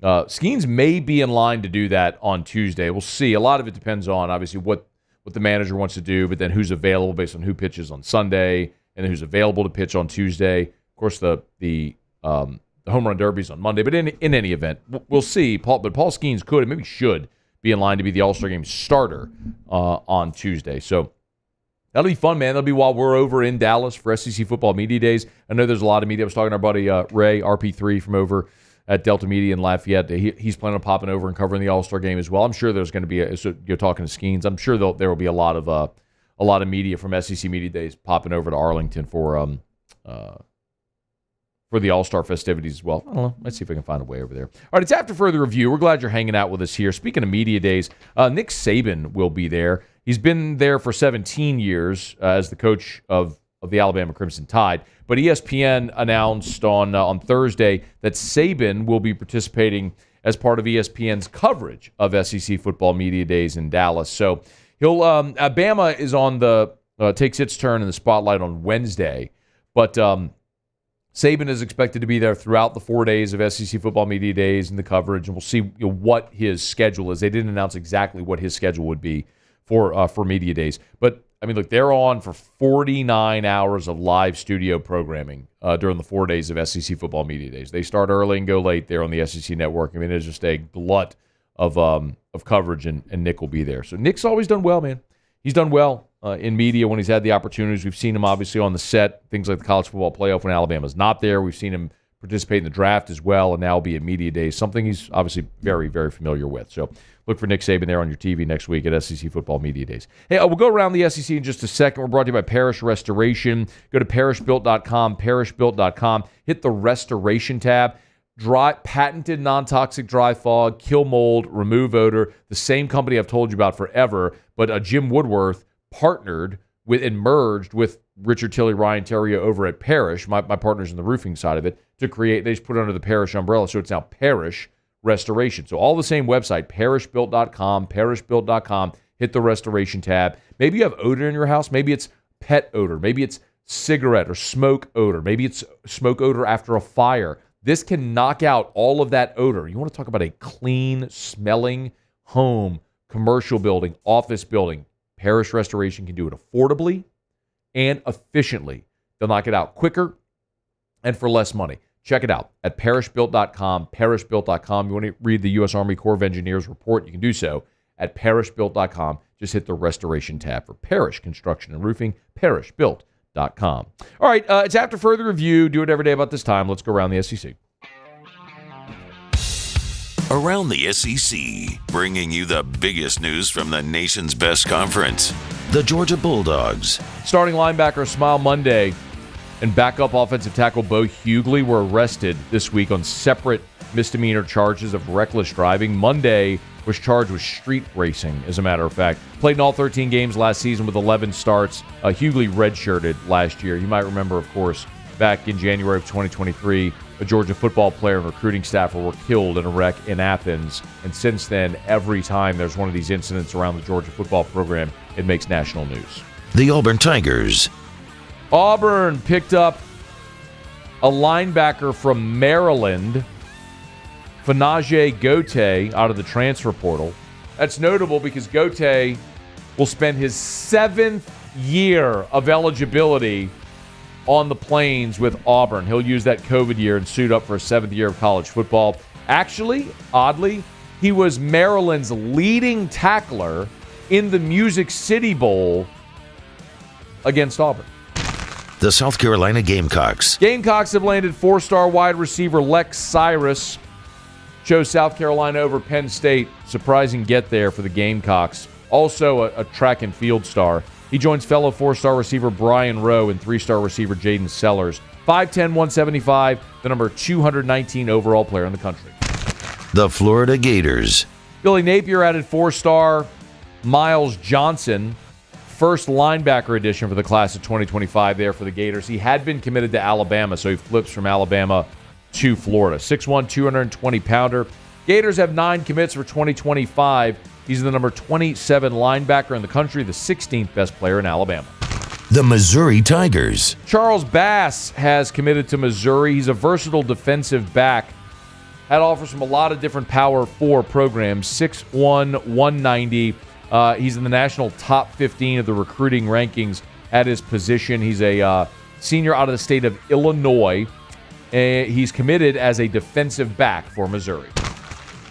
Skenes may be in line to do that on Tuesday. We'll see. A lot of it depends on, obviously, what the manager wants to do, but then who's available based on who pitches on Sunday and then who's available to pitch on Tuesday. Of course, the home run derby's on Monday. But in any event, we'll see. But Paul Skenes could and maybe should be in line to be the All-Star Game starter on Tuesday. So that'll be fun, man. That'll be while we're over in Dallas for SEC Football Media Days. I know there's a lot of media. I was talking to our buddy Ray, RP3, from over at Delta Media in Lafayette. He's planning on popping over and covering the All-Star Game as well. I'm sure there's going to be so you're talking to Skenes. I'm sure there will be a lot of media from SEC Media Days popping over to Arlington for the All-Star festivities as well. I don't know. Let's see if I can find a way over there. All right, it's after further review. We're glad you're hanging out with us here. Speaking of Media Days, Nick Saban will be there. He's been there for 17 years as the coach of the Alabama Crimson Tide. But ESPN announced on Thursday that Saban will be participating as part of ESPN's coverage of SEC Football Media Days in Dallas. So he'll Alabama is on takes its turn in the spotlight on Wednesday, but Saban is expected to be there throughout the 4 days of SEC Football Media Days and the coverage, and we'll see what his schedule is. They didn't announce exactly what his schedule would be for Media Days. But, I mean, look, they're on for 49 hours of live studio programming during the 4 days of SEC Football Media Days. They start early and go late there on the SEC Network. I mean, it's just a glut of coverage, and Nick will be there. So Nick's always done well, man. He's done well in media when he's had the opportunities. We've seen him, obviously, on the set, things like the College Football Playoff when Alabama's not there. We've seen him participate in the draft as well, and now be at Media Days, something he's obviously very, very familiar with. So look for Nick Saban there on your TV next week at SEC Football Media Days. Hey, we'll go around the SEC in just a second. We're brought to you by Parish Restoration. Go to parishbuilt.com, parishbuilt.com. Hit the Restoration tab. Patented non-toxic dry fog, kill mold, remove odor. The same company I've told you about forever, but Jim Woodworth partnered with and merged with Richard Tilley, Ryan Terrio over at Parish, my partners in the roofing side of it, to create, they just put it under the Parish umbrella, so it's now Parish Restoration. So all the same website, parishbuilt.com, parishbuilt.com. Hit the Restoration tab. Maybe you have odor in your house. Maybe it's pet odor. Maybe it's cigarette or smoke odor. Maybe it's smoke odor after a fire. This can knock out all of that odor. You want to talk about a clean smelling home, commercial building, office building. Parish Restoration can do it affordably and efficiently. They'll knock it out quicker and for less money. Check it out at parishbuilt.com, parishbuilt.com. You want to read the U.S. Army Corps of Engineers report, you can do so at parishbuilt.com. Just hit the Restoration tab for Parish Construction and Roofing, parishbuilt.com. All right, it's after further review. Do it every day about this time. Let's go around the SEC. Around the SEC, bringing you the biggest news from the nation's best conference, the Georgia Bulldogs. Starting linebacker Smile Monday and backup offensive tackle Bo Hughley were arrested this week on separate misdemeanor charges of reckless driving. Monday was charged with street racing, as a matter of fact. Played in all 13 games last season with 11 starts. Hughley redshirted last year. You might remember, of course, back in January of 2023, a Georgia football player and recruiting staffer were killed in a wreck in Athens. And since then, every time there's one of these incidents around the Georgia football program, it makes national news. The Auburn Tigers. Auburn picked up a linebacker from Maryland, Fanaje Gote, out of the transfer portal. That's notable because Gote will spend his 7th year of eligibility on the Plains with Auburn. He'll use that COVID year and suit up for a 7th year of college football. Actually, oddly, he was Maryland's leading tackler in the Music City Bowl against Auburn. The South Carolina Gamecocks. Gamecocks have landed 4-star wide receiver Lex Cyrus. Chose South Carolina over Penn State. Surprising get there for the Gamecocks. Also a track and field star. He joins fellow 4-star receiver Brian Rowe and 3-star receiver Jaden Sellers. 5'10", 175, the number 219 overall player in the country. The Florida Gators. Billy Napier added 4-star Miles Johnson, first linebacker addition for the class of 2025 there for the Gators. He had been committed to Alabama, so he flips from Alabama to Florida. 6'1", 220-pounder. Gators have 9 commits for 2025. He's the number 27 linebacker in the country, the 16th best player in Alabama. The Missouri Tigers. Charles Bass has committed to Missouri. He's a versatile defensive back. Had offers from a lot of different Power 4 programs. 6'1", 190. He's in the national top 15 of the recruiting rankings at his position. He's a senior out of the state of Illinois. He's committed as a defensive back for Missouri.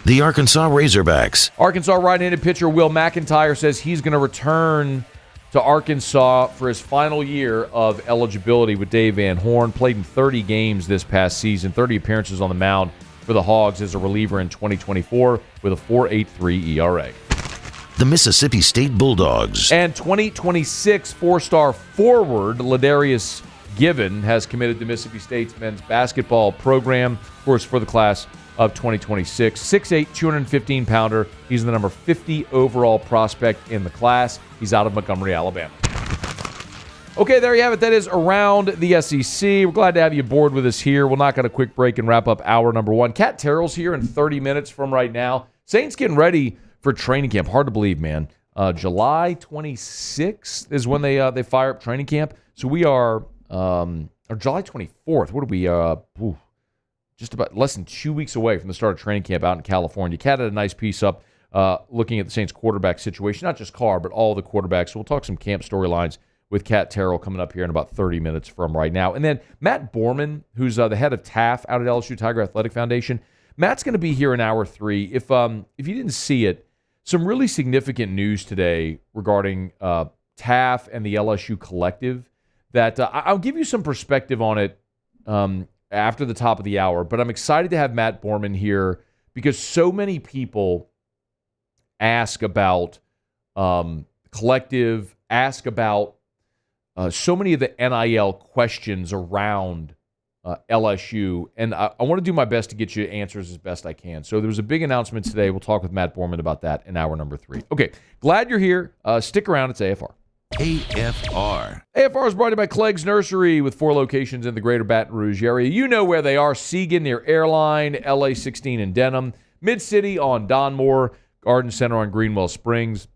The Arkansas Razorbacks. Arkansas right-handed pitcher Will McIntyre says he's going to return to Arkansas for his final year of eligibility with Dave Van Horn. Played in 30 games this past season, 30 appearances on the mound for the Hogs as a reliever in 2024 with a 4.83 ERA. The Mississippi State Bulldogs. And 2026 4-star forward Ladarius Given has committed to Mississippi State's men's basketball program, of course, for the class of 2026. 6'8", 215-pounder. He's the number 50 overall prospect in the class. He's out of Montgomery, Alabama. Okay, there you have it. That is Around the SEC. We're glad to have you aboard with us here. We'll knock out a quick break and wrap up hour number 1. Kat Terrell's here in 30 minutes from right now. Saints getting ready for training camp. Hard to believe, man. July 26th is when they fire up training camp. So we are, or July 24th. What are we, just about less than 2 weeks away from the start of training camp out in California. Kat had a nice piece up looking at the Saints quarterback situation, not just Carr, but all the quarterbacks. So we'll talk some camp storylines with Kat Terrell coming up here in about 30 minutes from right now. And then Matt Borman, who's the head of TAF out at LSU Tiger Athletic Foundation. Matt's going to be here in hour 3. If you didn't see it, some really significant news today regarding TAF and the LSU collective that I'll give you some perspective on it after the top of the hour, but I'm excited to have Matt Borman here because so many people ask about collective, ask about so many of the NIL questions around LSU, and I want to do my best to get you answers as best I can. So there was a big announcement today. We'll talk with Matt Borman about that in hour number 3. Okay, glad you're here. Stick around. It's AFR. AFR. AFR is brought to you by Clegg's Nursery with 4 locations in the greater Baton Rouge area. You know where they are. Seagan near Airline, LA 16 in Denham, Mid-City on Donmore, Garden Center on Greenwell Springs.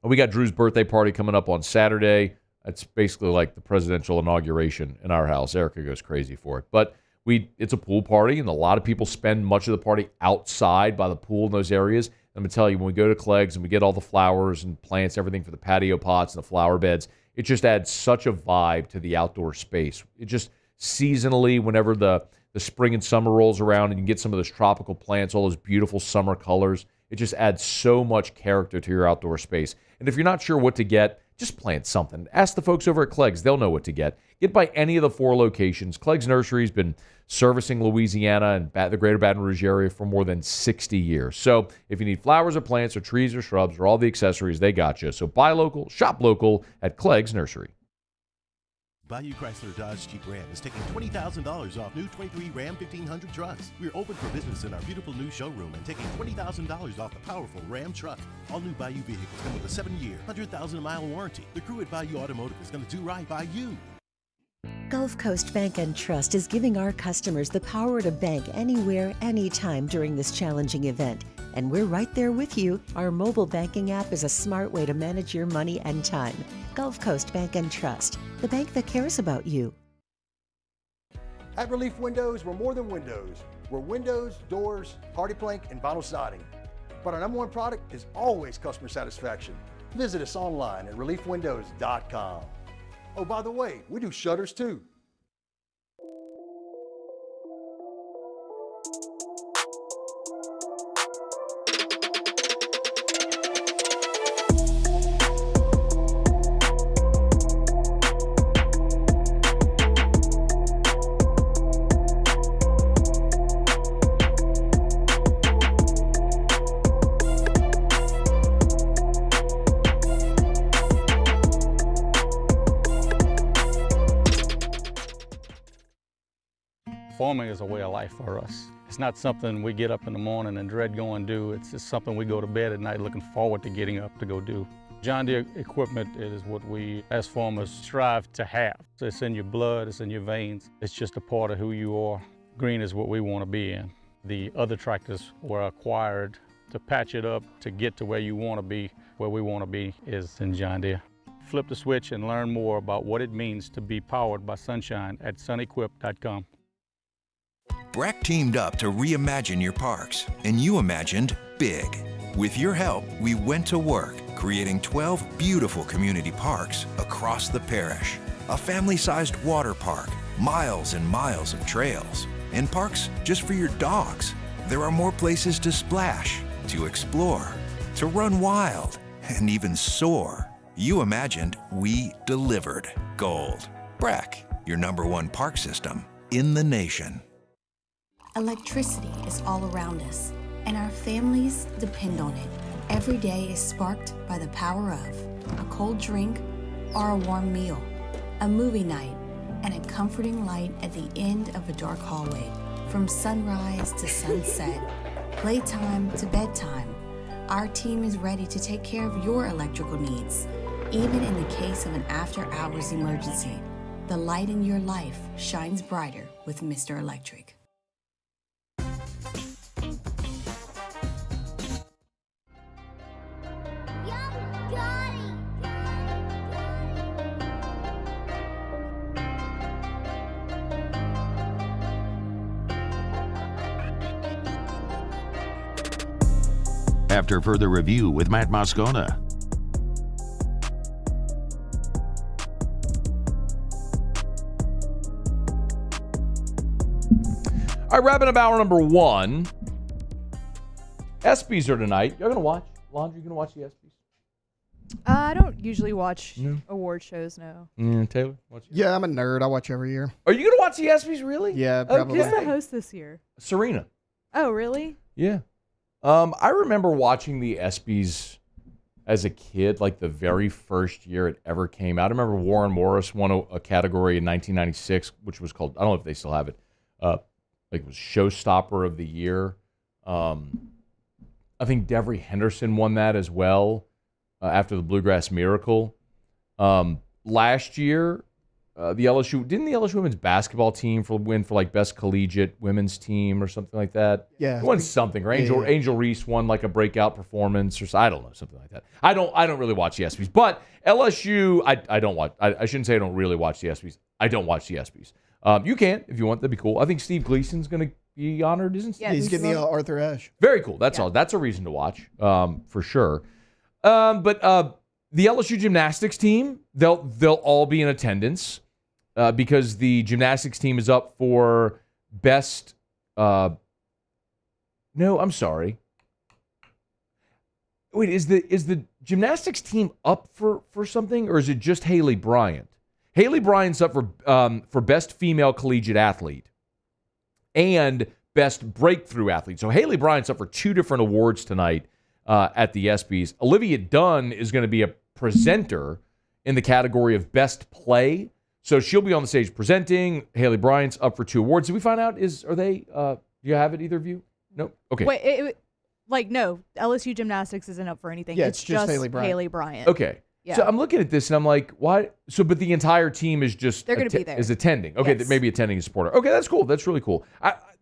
We got Drew's birthday party coming up on Saturday. That's basically like the presidential inauguration in our house. Erica goes crazy for it. But it's a pool party, and a lot of people spend much of the party outside by the pool in those areas. I'm going to tell you, when we go to Clegg's and we get all the flowers and plants, everything for the patio pots and the flower beds, it just adds such a vibe to the outdoor space. It just seasonally, whenever the spring and summer rolls around and you can get some of those tropical plants, all those beautiful summer colors, it just adds so much character to your outdoor space. And if you're not sure what to get, just plant something. Ask the folks over at Clegg's. They'll know what to get. Get by any of the 4 locations. Clegg's Nursery has been servicing Louisiana and the greater Baton Rouge area for more than 60 years. So if you need flowers or plants or trees or shrubs or all the accessories, they got you. So buy local, shop local at Clegg's Nursery. Bayou Chrysler Dodge Jeep Ram is taking $20,000 off new 23 Ram 1500 trucks. We're open for business in our beautiful new showroom and taking $20,000 off the powerful Ram truck. All new Bayou vehicles come with a 7-year, 100,000-mile warranty. The crew at Bayou Automotive is going to do right by you. Gulf Coast Bank and Trust is giving our customers the power to bank anywhere, anytime during this challenging event. And we're right there with you. Our mobile banking app is a smart way to manage your money and time. Gulf Coast Bank and Trust, the bank that cares about you. At Relief Windows, we're more than windows. We're windows, doors, hardy plank, and vinyl siding. But our number one product is always customer satisfaction. Visit us online at reliefwindows.com. Oh, by the way, we do shutters too. Farming is a way of life for us. It's not something we get up in the morning and dread going do. It's just something we go to bed at night looking forward to getting up to go do. John Deere equipment is what we as farmers strive to have. So it's in your blood, it's in your veins. It's just a part of who you are. Green is what we want to be in. The other tractors were acquired to patch it up to get to where you want to be. Where we want to be is in John Deere. Flip the switch and learn more about what it means to be powered by sunshine at sunequip.com. Brack teamed up to reimagine your parks, and you imagined big. With your help, we went to work, creating 12 beautiful community parks across the parish. A family-sized water park, miles and miles of trails, and parks just for your dogs. There are more places to splash, to explore, to run wild, and even soar. You imagined, we delivered. Gold. Brack, your #1 park system in the nation. Electricity is all around us, and our families depend on it. Every day is sparked by the power of a cold drink or a warm meal, a movie night, and a comforting light at the end of a dark hallway. From sunrise to sunset, playtime to bedtime, our team is ready to take care of your electrical needs. Even in the case of an after-hours emergency, the light in your life shines brighter with Mr. Electric. After further review with Matt Moscona. All right, wrapping up hour number 1. ESPYs are tonight. You're going to watch? Laundry, you going to watch the ESPYs? I don't usually watch award shows, no. Taylor? Yeah, I'm a nerd. I watch every year. Are you going to watch the ESPYs, really? Yeah, probably. Who's the host this year? Serena. Oh, really? Yeah. I remember watching the ESPYs as a kid, like the very first year it ever came out. I remember Warren Morris won a category in 1996, which was called, I don't know if they still have it, it was Showstopper of the Year. I think Devery Henderson won that as well after the Bluegrass Miracle. Last year, the LSU women's basketball team win for like best collegiate women's team or something like that? Yeah, it won something. Or Angel Reese won like a breakout performance or I don't know, something like that. I don't really watch the ESPYs, but LSU I don't watch. I shouldn't say I don't really watch the ESPYs. I don't watch the ESPYs. You can if you want. That'd be cool. I think Steve Gleason's going to be honored, isn't he? Yeah, he's getting the Arthur Ashe. Very cool. That's all. That's a reason to watch for sure. But the LSU gymnastics team, they'll all be in attendance. Because the gymnastics team is up for best. No, I'm sorry. Wait, is the gymnastics team up for something, or is it just Haley Bryant? Haley Bryant's up for best female collegiate athlete and best breakthrough athlete. So Haley Bryant's up for 2 different awards tonight at the ESPYs. Olivia Dunn is going to be a presenter in the category of best play. So she'll be on the stage presenting. Haley Bryant's up for 2 awards. Did we find out? Do you have it, either of you? No? Okay. Wait, no, LSU gymnastics isn't up for anything. Yeah, it's just Haley Bryant. Okay. Yeah. So I'm looking at this and I'm like, why? So, but the entire team is just They're going to be there. Is attending. Okay, Yes. maybe attending as a supporter. Okay, that's cool. That's really cool.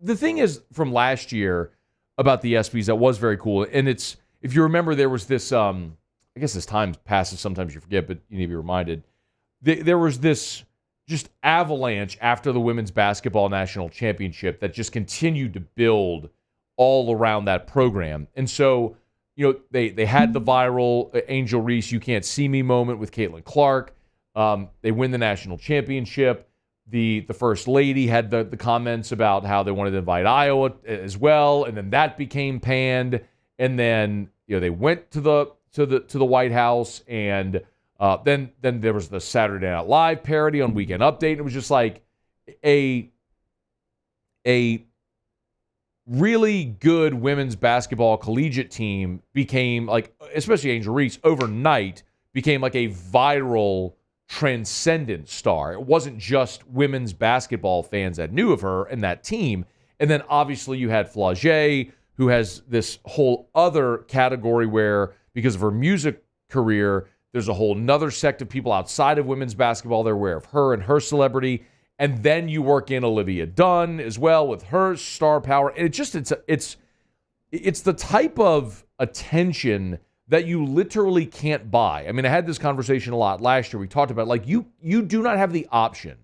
The thing is from last year about the ESPYs that was very cool, and it's, if you remember, there was this. I guess as time passes, sometimes you forget, but you need to be reminded. There was this just avalanche after the women's basketball national championship that just continued to build all around that program. And so, they had the viral Angel Reese "You Can't See Me" moment with Caitlin Clark. They win the national championship. The first lady had the comments about how they wanted to invite Iowa as well, and then that became panned. And then they went to the White House, and then there was the Saturday Night Live parody on Weekend Update. And it was just like a really good women's basketball collegiate team became, like, especially Angel Reese, overnight became like a viral, transcendent star. It wasn't just women's basketball fans that knew of her and that team. And then obviously you had Flau'jae, who has this whole other category where, because of her music career, there's a whole nother sect of people outside of women's basketball. They're aware of her and her celebrity. And then you work in Olivia Dunn as well with her star power. And it's the type of attention that you literally can't buy. I mean, I had this conversation a lot last year. We talked about, like, you do not have the option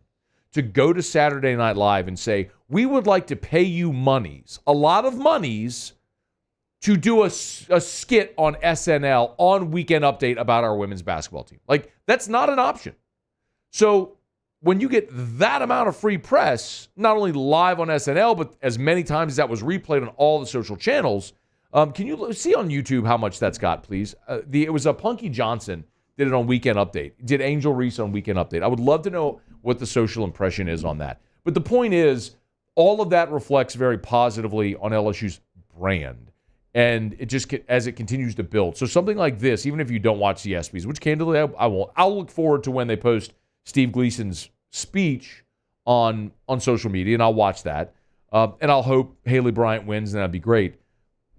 to go to Saturday Night Live and say, we would like to pay you monies, a lot of monies, to do a skit on SNL on Weekend Update about our women's basketball team. Like, that's not an option. So when you get that amount of free press, not only live on SNL, but as many times as that was replayed on all the social channels, can you see on YouTube how much that's got, please? It was Punky Johnson did it on Weekend Update. Did Angel Reese on Weekend Update. I would love to know what the social impression is on that. But the point is, all of that reflects very positively on LSU's brand. And it just, as it continues to build. So something like this, even if you don't watch the ESPYs, which candidly I won't, I'll look forward to when they post Steve Gleason's speech on social media, and I'll watch that. And I'll hope Haley Bryant wins, and that'd be great.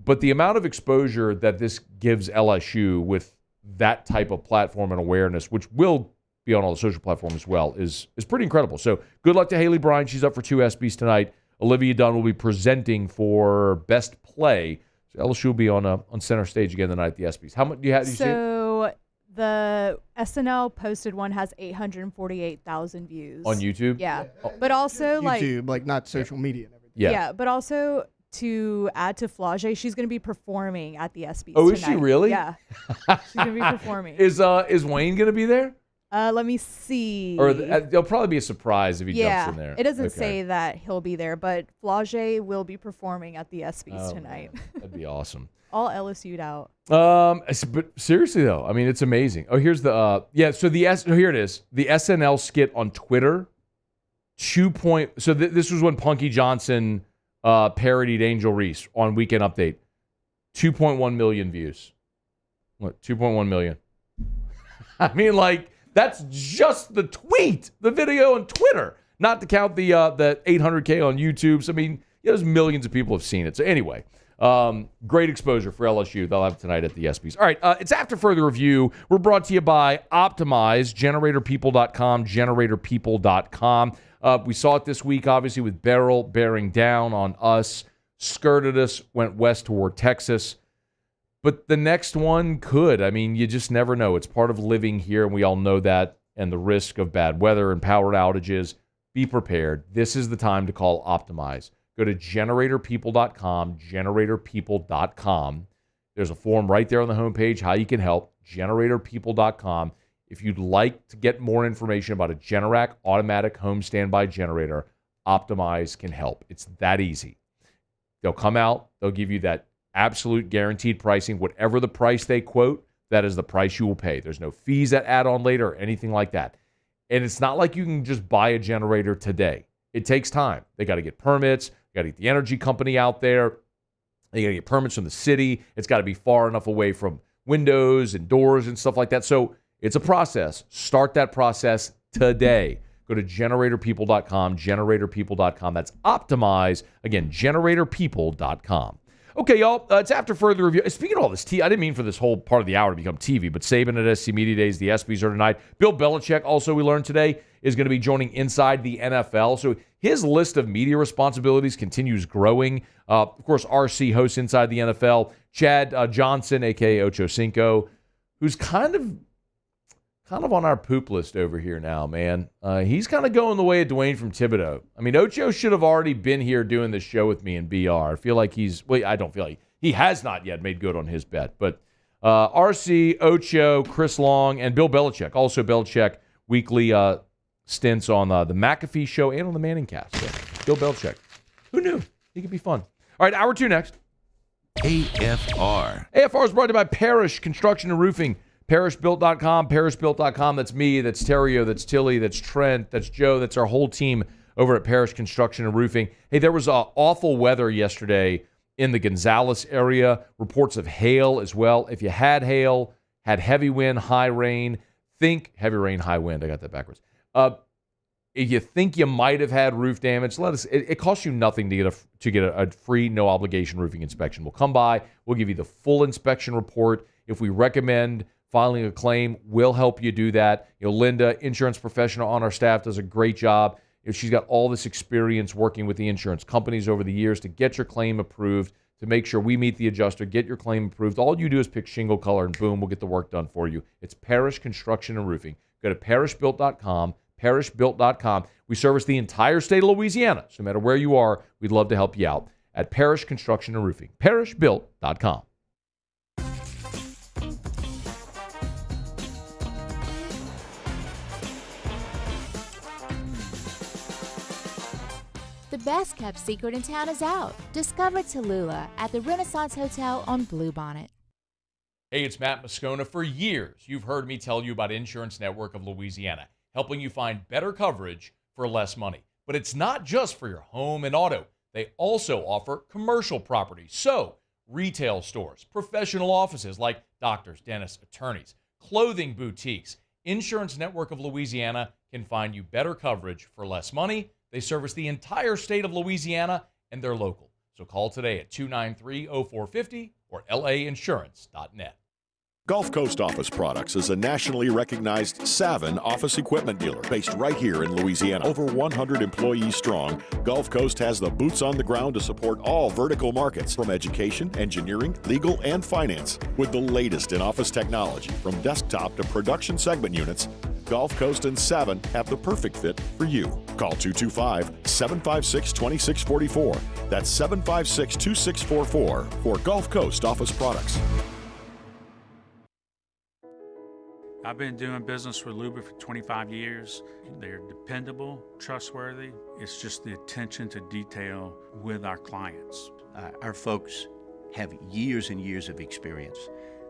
But the amount of exposure that this gives LSU with that type of platform and awareness, which will be on all the social platforms as well, is pretty incredible. So good luck to Haley Bryant. She's up for 2 ESPYs tonight. Olivia Dunn will be presenting for Best Play. So LSU will be on center stage again tonight at the ESPYs. How much do you have? So the SNL posted one has 848,000 views on YouTube. Yeah, but also YouTube, like not social media and everything. Yeah, but also to add to Flau'jae, she's going to be performing at the ESPYs Oh, tonight. is she really? Yeah, she's going to be performing. Is Wayne going to be there? Let me see. Or there'll probably be a surprise if he jumps in there. It doesn't say that he'll be there, but Flau'jae will be performing at the ESPYs tonight. Man, that'd be awesome. All LSU'd out. But seriously though, I mean, it's amazing. Oh, here's the So here it is. The SNL skit on Twitter. So this was when Punky Johnson parodied Angel Reese on Weekend Update. 2.1 million views. What? 2.1 million. I mean, like, that's just the tweet, the video on Twitter, not to count the 800K on YouTube. So, I mean, there's millions of people have seen it. So anyway, great exposure for LSU. They'll have it tonight at the ESPYs. All right, it's After Further Review. We're brought to you by Optimize, GeneratorPeople.com, GeneratorPeople.com. We saw it this week, obviously, with Beryl bearing down on us, skirted us, went west toward Texas. But the next one could. I mean, you just never know. It's part of living here, and we all know that, and the risk of bad weather and power outages. Be prepared. This is the time to call Optimize. Go to GeneratorPeople.com, GeneratorPeople.com. There's a form right there on the homepage, how you can help, GeneratorPeople.com. If you'd like to get more information about a Generac automatic home standby generator, Optimize can help. It's that easy. They'll come out. They'll give you that absolute guaranteed pricing. Whatever the price they quote, that is the price you will pay. There's no fees that add on later or anything like that. And it's not like you can just buy a generator today. It takes time. They got to get permits. Got to get the energy company out there. They got to get permits from the city. It's got to be far enough away from windows and doors and stuff like that. So it's a process. Start that process today. Go to generatorpeople.com, generatorpeople.com. That's optimize. Again, generatorpeople.com. Okay, y'all, it's after further review. Speaking of all this, I didn't mean for this whole part of the hour to become TV, but Saban at SC Media Days, the ESPYs are tonight. Bill Belichick, also we learned today, is going to be joining Inside the NFL. So his list of media responsibilities continues growing. Of course, RC hosts Inside the NFL. Chad Johnson, a.k.a. Ocho Cinco, who's kind of on our poop list over here now, man. He's kind of going the way of Dwayne from Thibodeau. I mean, Ocho should have already been here doing this show with me in BR. I feel like I don't feel like he has not yet made good on his bet. But RC, Ocho, Chris Long, and Bill Belichick. Also Belichick weekly stints on the McAfee show and on the Manning Cast. So, Bill Belichick. Who knew? He could be fun. All right, hour 2 next. AFR. AFR is brought to you by Parrish Construction and Roofing. ParrishBuilt.com, ParrishBuilt.com. That's me, that's Terrio, that's Tilly, that's Trent, that's Joe, that's our whole team over at Parrish Construction and Roofing. Hey, there was awful weather yesterday in the Gonzales area. Reports of hail as well. If you had hail, had heavy wind, high rain, think heavy rain, high wind. I got that backwards. If you think you might have had roof damage, let us. It costs you nothing to get a free, no obligation roofing inspection. We'll come by. We'll give you the full inspection report. If we recommend filing a claim, we'll help you do that. Linda, insurance professional on our staff, does a great job. She's got all this experience working with the insurance companies over the years to get your claim approved, to make sure we meet the adjuster, get your claim approved. All you do is pick shingle color, and boom, we'll get the work done for you. It's Parrish Construction and Roofing. Go to ParrishBuilt.com, ParrishBuilt.com. We service the entire state of Louisiana, so no matter where you are, we'd love to help you out at Parrish Construction and Roofing. ParrishBuilt.com. The best kept secret in town is out. Discover Tallulah at the Renaissance Hotel on Bluebonnet. Hey, it's Matt Moscona. For years, you've heard me tell you about Insurance Network of Louisiana, helping you find better coverage for less money. But it's not just for your home and auto. They also offer commercial property. So, retail stores, professional offices like doctors, dentists, attorneys, clothing boutiques. Insurance Network of Louisiana can find you better coverage for less money. They service the entire state of Louisiana, and they're local. So call today at 293-0450 or lainsurance.net. Gulf Coast Office Products is a nationally recognized Saban office equipment dealer based right here in Louisiana. Over 100 employees strong, Gulf Coast has the boots on the ground to support all vertical markets, from education, engineering, legal, and finance. With the latest in office technology, from desktop to production segment units, Gulf Coast and Saban have the perfect fit for you. Call 225-756-2644. That's 756-2644 for Gulf Coast Office Products. I've been doing business with Luba for 25 years. They're dependable, trustworthy. It's just the attention to detail with our clients. Our folks have years and years of experience.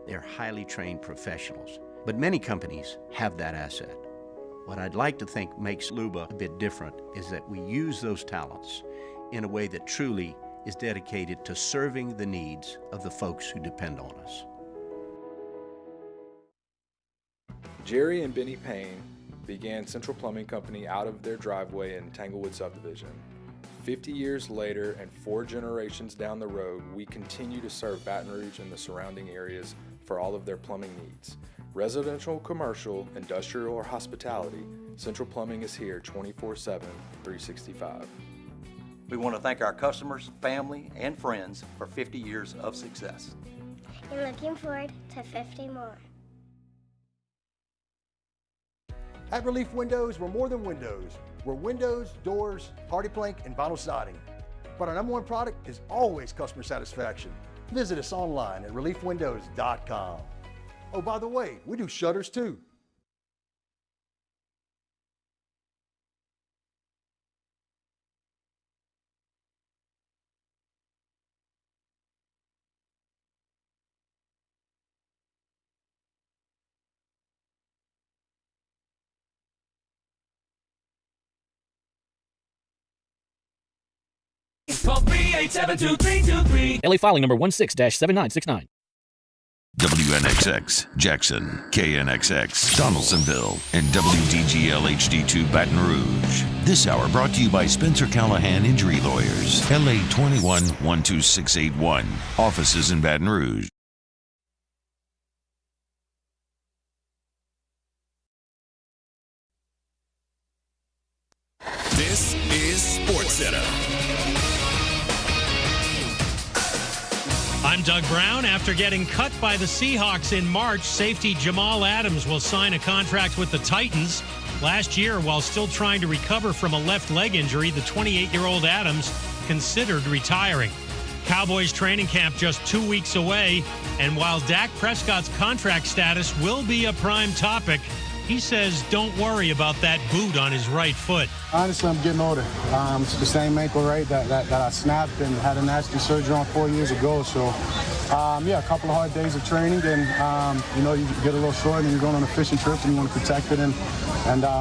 They're highly trained professionals. But many companies have that asset. What I'd like to think makes Luba a bit different is that we use those talents in a way that truly is dedicated to serving the needs of the folks who depend on us. Jerry and Benny Payne began Central Plumbing Company out of their driveway in Tanglewood subdivision. 50 years later and 4 generations down the road, we continue to serve Baton Rouge and the surrounding areas for all of their plumbing needs. Residential, commercial, industrial, or hospitality, Central Plumbing is here 24/7, 365. We want to thank our customers, family, and friends for 50 years of success. And looking forward to 50 more. At Relief Windows, we're more than windows. We're windows, doors, hardy plank, and vinyl siding. But our #1 product is always customer satisfaction. Visit us online at reliefwindows.com. Oh, by the way, we do shutters too. Call 387-2323. LA filing number 16-7969. WNXX, Jackson, KNXX, Donaldsonville, and WDGL HD2 Baton Rouge. This hour brought to you by Spencer Callahan Injury Lawyers, LA 21-12681, offices in Baton Rouge. This is SportsCenter. I'm Doug Brown. After getting cut by the Seahawks in March, safety Jamal Adams will sign a contract with the Titans. Last year, while still trying to recover from a left leg injury, the 28-year-old Adams considered retiring. Cowboys training camp just 2 weeks away, and while Dak Prescott's contract status will be a prime topic, he says don't worry about that boot on his right foot. Honestly, I'm getting older. It's the same ankle, right, that I snapped and had a nasty surgery on 4 years ago. So, a couple of hard days of training, and, you get a little sore, and you're going on a fishing trip, and you want to protect it and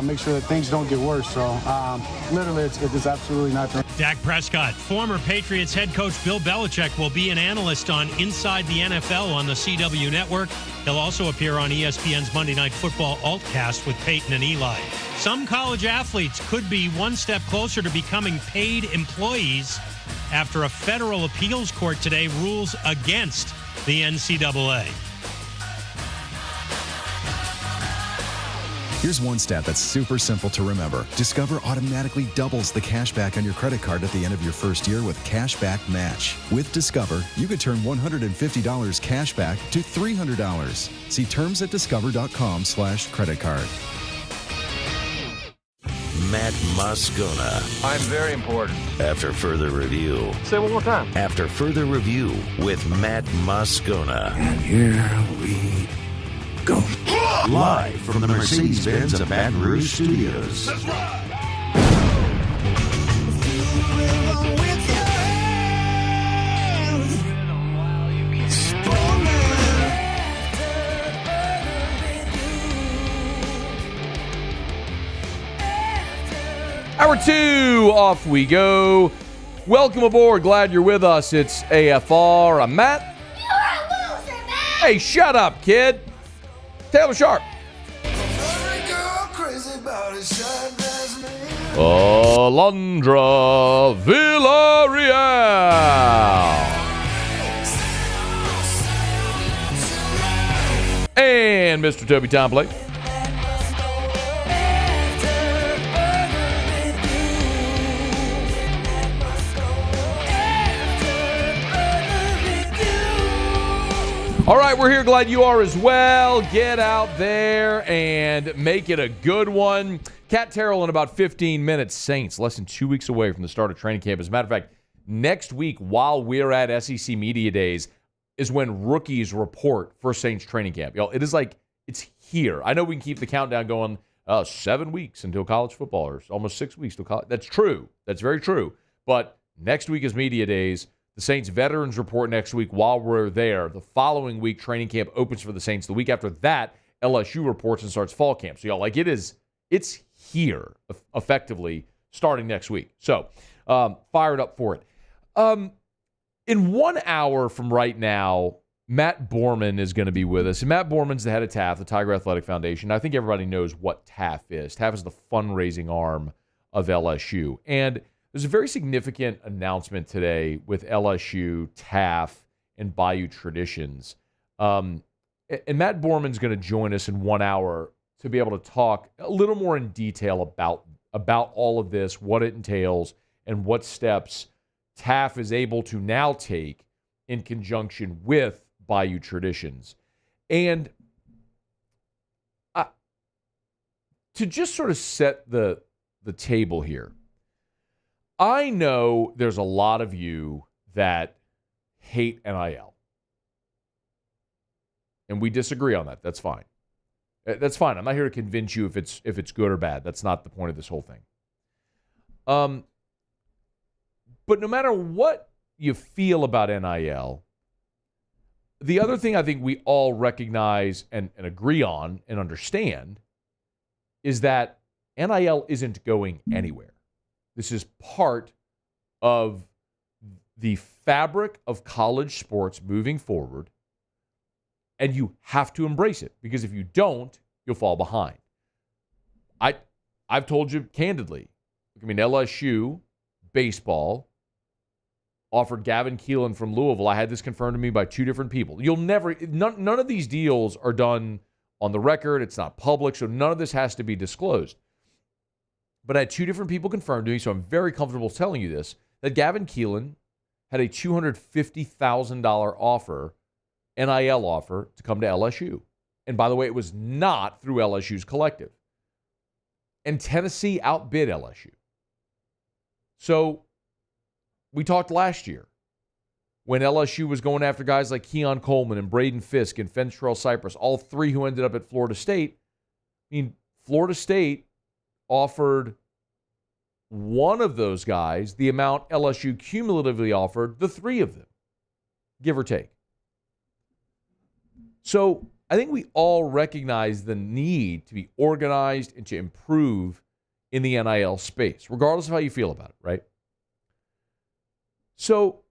make sure that things don't get worse. So, literally, it's absolutely nothing. Dak Prescott, former Patriots head coach Bill Belichick, will be an analyst on Inside the NFL on the CW network. He'll also appear on ESPN's Monday Night Football Altcast with Peyton and Eli. Some college athletes could be one step closer to becoming paid employees after a federal appeals court today rules against the NCAA. Here's one stat that's super simple to remember. Discover automatically doubles the cash back on your credit card at the end of your first year with Cashback Match. With Discover, you could turn $150 cash back to $300. See terms at discover.com/credit card. Matt Moscona. I'm very important. After further review. Say it one more time. After further review with Matt Moscona. And here we go. Live from the Mercedes-Benz of Baton Rouge Studios. That's right. Hour 2, off we go. Welcome aboard. Glad you're with us. It's AFR. I'm Matt. You're a loser, man. Hey, shut up, kid. Taylor Sharp. Alondra Villarreal. And Mr. Toby Tomplay. All right, we're here. Glad you are as well. Get out there and make it a good one. Cat Terrell in about 15 minutes. Saints, less than 2 weeks away from the start of training camp. As a matter of fact, next week, while we're at SEC Media Days, is when rookies report for Saints training camp. Y'all, it is like, it's here. I know we can keep the countdown going 7 weeks until college football, or almost 6 weeks till college. That's true. That's very true. But next week is Media Days. The Saints veterans report next week while we're there. The following week, training camp opens for the Saints. The week after that, LSU reports and starts fall camp. So, y'all, like, it's here, effectively, starting next week. So, fired up for it. In 1 hour from right now, Matt Borman is going to be with us. And Matt Borman's the head of TAF, the Tiger Athletic Foundation. I think everybody knows what TAF is. TAF is the fundraising arm of LSU. And there's a very significant announcement today with LSU, TAF, and Bayou Traditions. And Matt Borman's going to join us in 1 hour to be able to talk a little more in detail about all of this, what it entails, and what steps TAF is able to now take in conjunction with Bayou Traditions. And to just sort of set the table here, I know there's a lot of you that hate NIL. And we disagree on that. That's fine. That's fine. I'm not here to convince you if it's good or bad. That's not the point of this whole thing. But no matter what you feel about NIL, the other thing I think we all recognize and agree on and understand is that NIL isn't going anywhere. This is part of the fabric of college sports moving forward. And you have to embrace it, because if you don't, you'll fall behind. I've told you candidly, LSU baseball offered Gavin Keelan from Louisville. I had this confirmed to me by two different people. None of these deals are done on the record. It's not public, so none of this has to be disclosed. But I had two different people confirm to me, so I'm very comfortable telling you this, that Gavin Keelan had a $250,000 offer, NIL offer, to come to LSU. And by the way, it was not through LSU's collective. And Tennessee outbid LSU. So we talked last year when LSU was going after guys like Keon Coleman and Braden Fisk and Fentrell Cypress, all three who ended up at Florida State. Florida State offered one of those guys the amount LSU cumulatively offered the three of them, give or take. So I think we all recognize the need to be organized and to improve in the NIL space, regardless of how you feel about it, right? So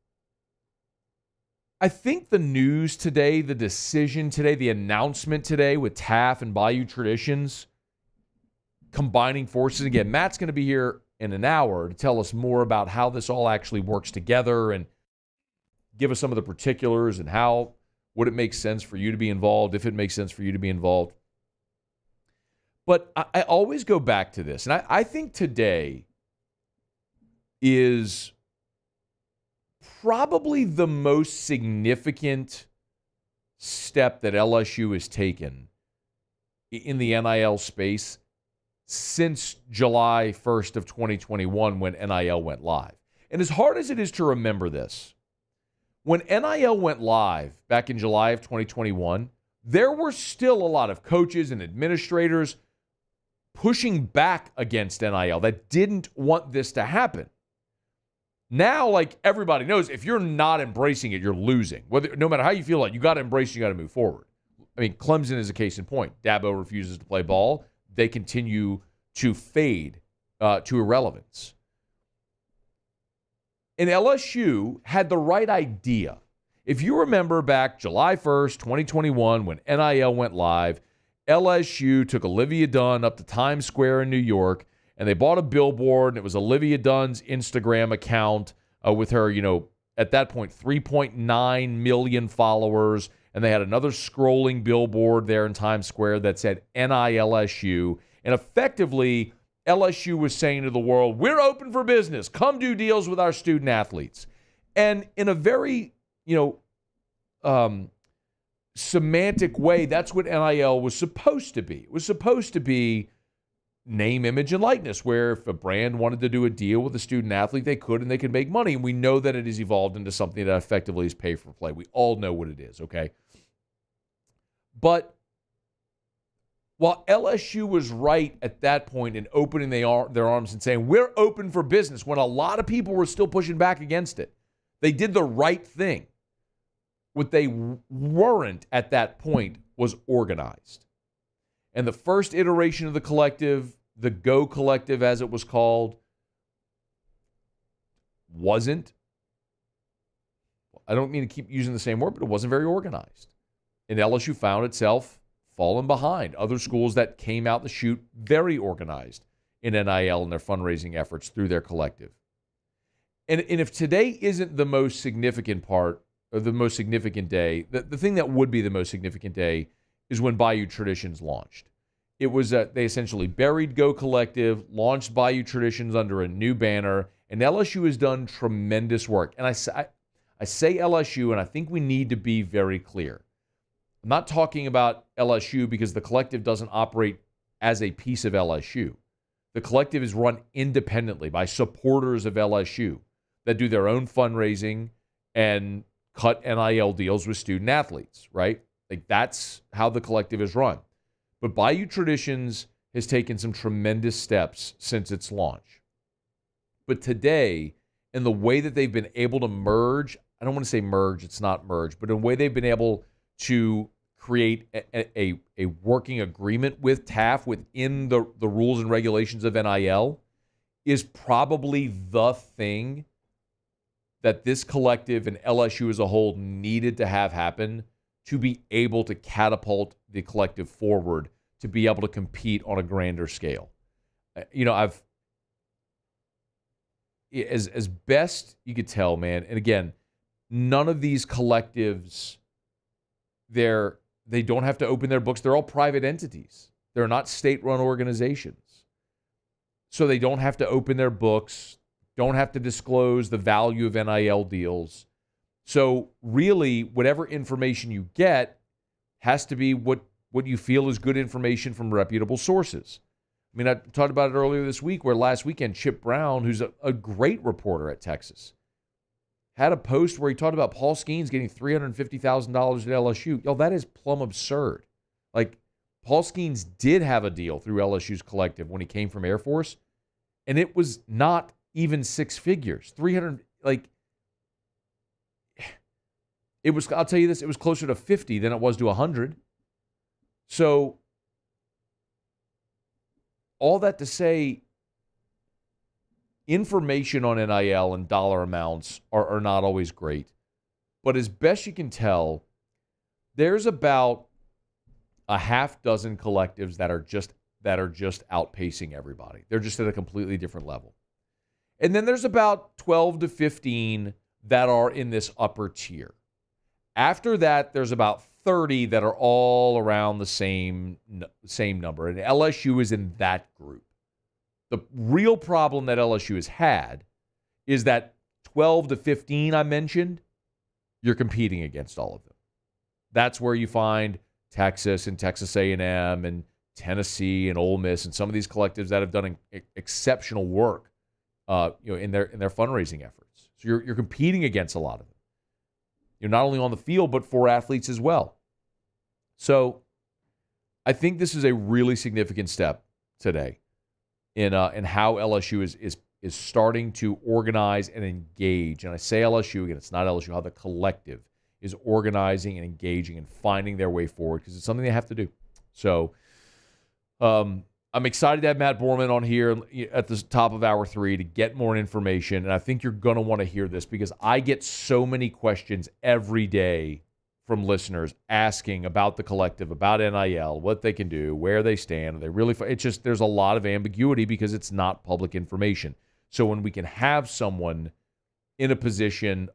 I think the news today, the decision today, the announcement today with TAF and Bayou Traditions combining forces. Again, Matt's going to be here in an hour to tell us more about how this all actually works together and give us some of the particulars and how would it make sense for you to be involved, if it makes sense for you to be involved. But I always go back to this, and I think today is probably the most significant step that LSU has taken in the NIL space since July 1st of 2021 when NIL went live. And as hard as it is to remember this, when NIL went live back in July of 2021, there were still a lot of coaches and administrators pushing back against NIL that didn't want this to happen. Now, like everybody knows, if you're not embracing it, you're losing. No matter how you feel, like you got to embrace it, you got to move forward. Clemson is a case in point. Dabo refuses to play ball. They continue to fade to irrelevance. And LSU had the right idea. If you remember back July 1st, 2021, when NIL went live, LSU took Olivia Dunn up to Times Square in New York, and they bought a billboard, and it was Olivia Dunn's Instagram account with her, at that point, 3.9 million followers, and they had another scrolling billboard there in Times Square that said NILSU, and effectively, LSU was saying to the world, we're open for business. Come do deals with our student athletes. And in a very, semantic way, that's what NIL was supposed to be. It was supposed to be name, image, and likeness, where if a brand wanted to do a deal with a student athlete, they could, and they could make money. And we know that it has evolved into something that effectively is pay for play. We all know what it is, okay? But while LSU was right at that point in opening their arms and saying, we're open for business, when a lot of people were still pushing back against it, they did the right thing. What they weren't at that point was organized. And the first iteration of the collective, the Go Collective as it was called, wasn't, I don't mean to keep using the same word, but it wasn't very organized. And LSU found itself fallen behind other schools that came out the chute very organized in NIL and their fundraising efforts through their collective. And if today isn't the most significant part, or the most significant day, the thing that would be the most significant day is when Bayou Traditions launched. It was they essentially buried Go Collective, launched Bayou Traditions under a new banner, and LSU has done tremendous work. And I say LSU, and I think we need to be very clear. I'm not talking about LSU because the collective doesn't operate as a piece of LSU. The collective is run independently by supporters of LSU that do their own fundraising and cut NIL deals with student athletes, right? Like that's how the collective is run. But Bayou Traditions has taken some tremendous steps since its launch. But today, in the way that they've been able to merge, I don't want to say merge, it's not merge, but in the way they've been able to create a working agreement with TAF within the rules and regulations of NIL is probably the thing that this collective and LSU as a whole needed to have happen to be able to catapult the collective forward, to be able to compete on a grander scale. As best you could tell, man, and again, none of these collectives, they don't have to open their books. They're all private entities. They're not state-run organizations. So they don't have to open their books, don't have to disclose the value of NIL deals. So really, whatever information you get has to be what you feel is good information from reputable sources. I mean, I talked about it earlier this week where last weekend, Chip Brown, who's a great reporter at Texas, had a post where he talked about Paul Skenes getting $350,000 at LSU. Yo, that is plumb absurd. Like, Paul Skenes did have a deal through LSU's collective when he came from Air Force, and it was not even six figures. 300, like, it was, I'll tell you this, it was closer to 50 than it was to 100. So, all that to say, information on NIL and dollar amounts are not always great. But as best you can tell, there's about a half dozen collectives that are just outpacing everybody. They're just at a completely different level. And then there's about 12 to 15 that are in this upper tier. After that, there's about 30 that are all around the same number, and LSU is in that group. The real problem that LSU has had is that 12 to 15 I mentioned, you're competing against all of them. That's where you find Texas and Texas A&M and Tennessee and Ole Miss and some of these collectives that have done exceptional work, in their fundraising efforts. So you're competing against a lot of them. You're not only on the field, but for athletes as well. So I think this is a really significant step today in how LSU is starting to organize and engage. And I say LSU, again, it's not LSU, how the collective is organizing and engaging and finding their way forward, because it's something they have to do. So I'm excited to have Matt Borman on here at the top of hour 3 to get more information. And I think you're going to want to hear this because I get so many questions every day from listeners asking about the collective, about NIL, what they can do, where they stand. It's just, there's a lot of ambiguity because it's not public information. So when we can have someone in a position,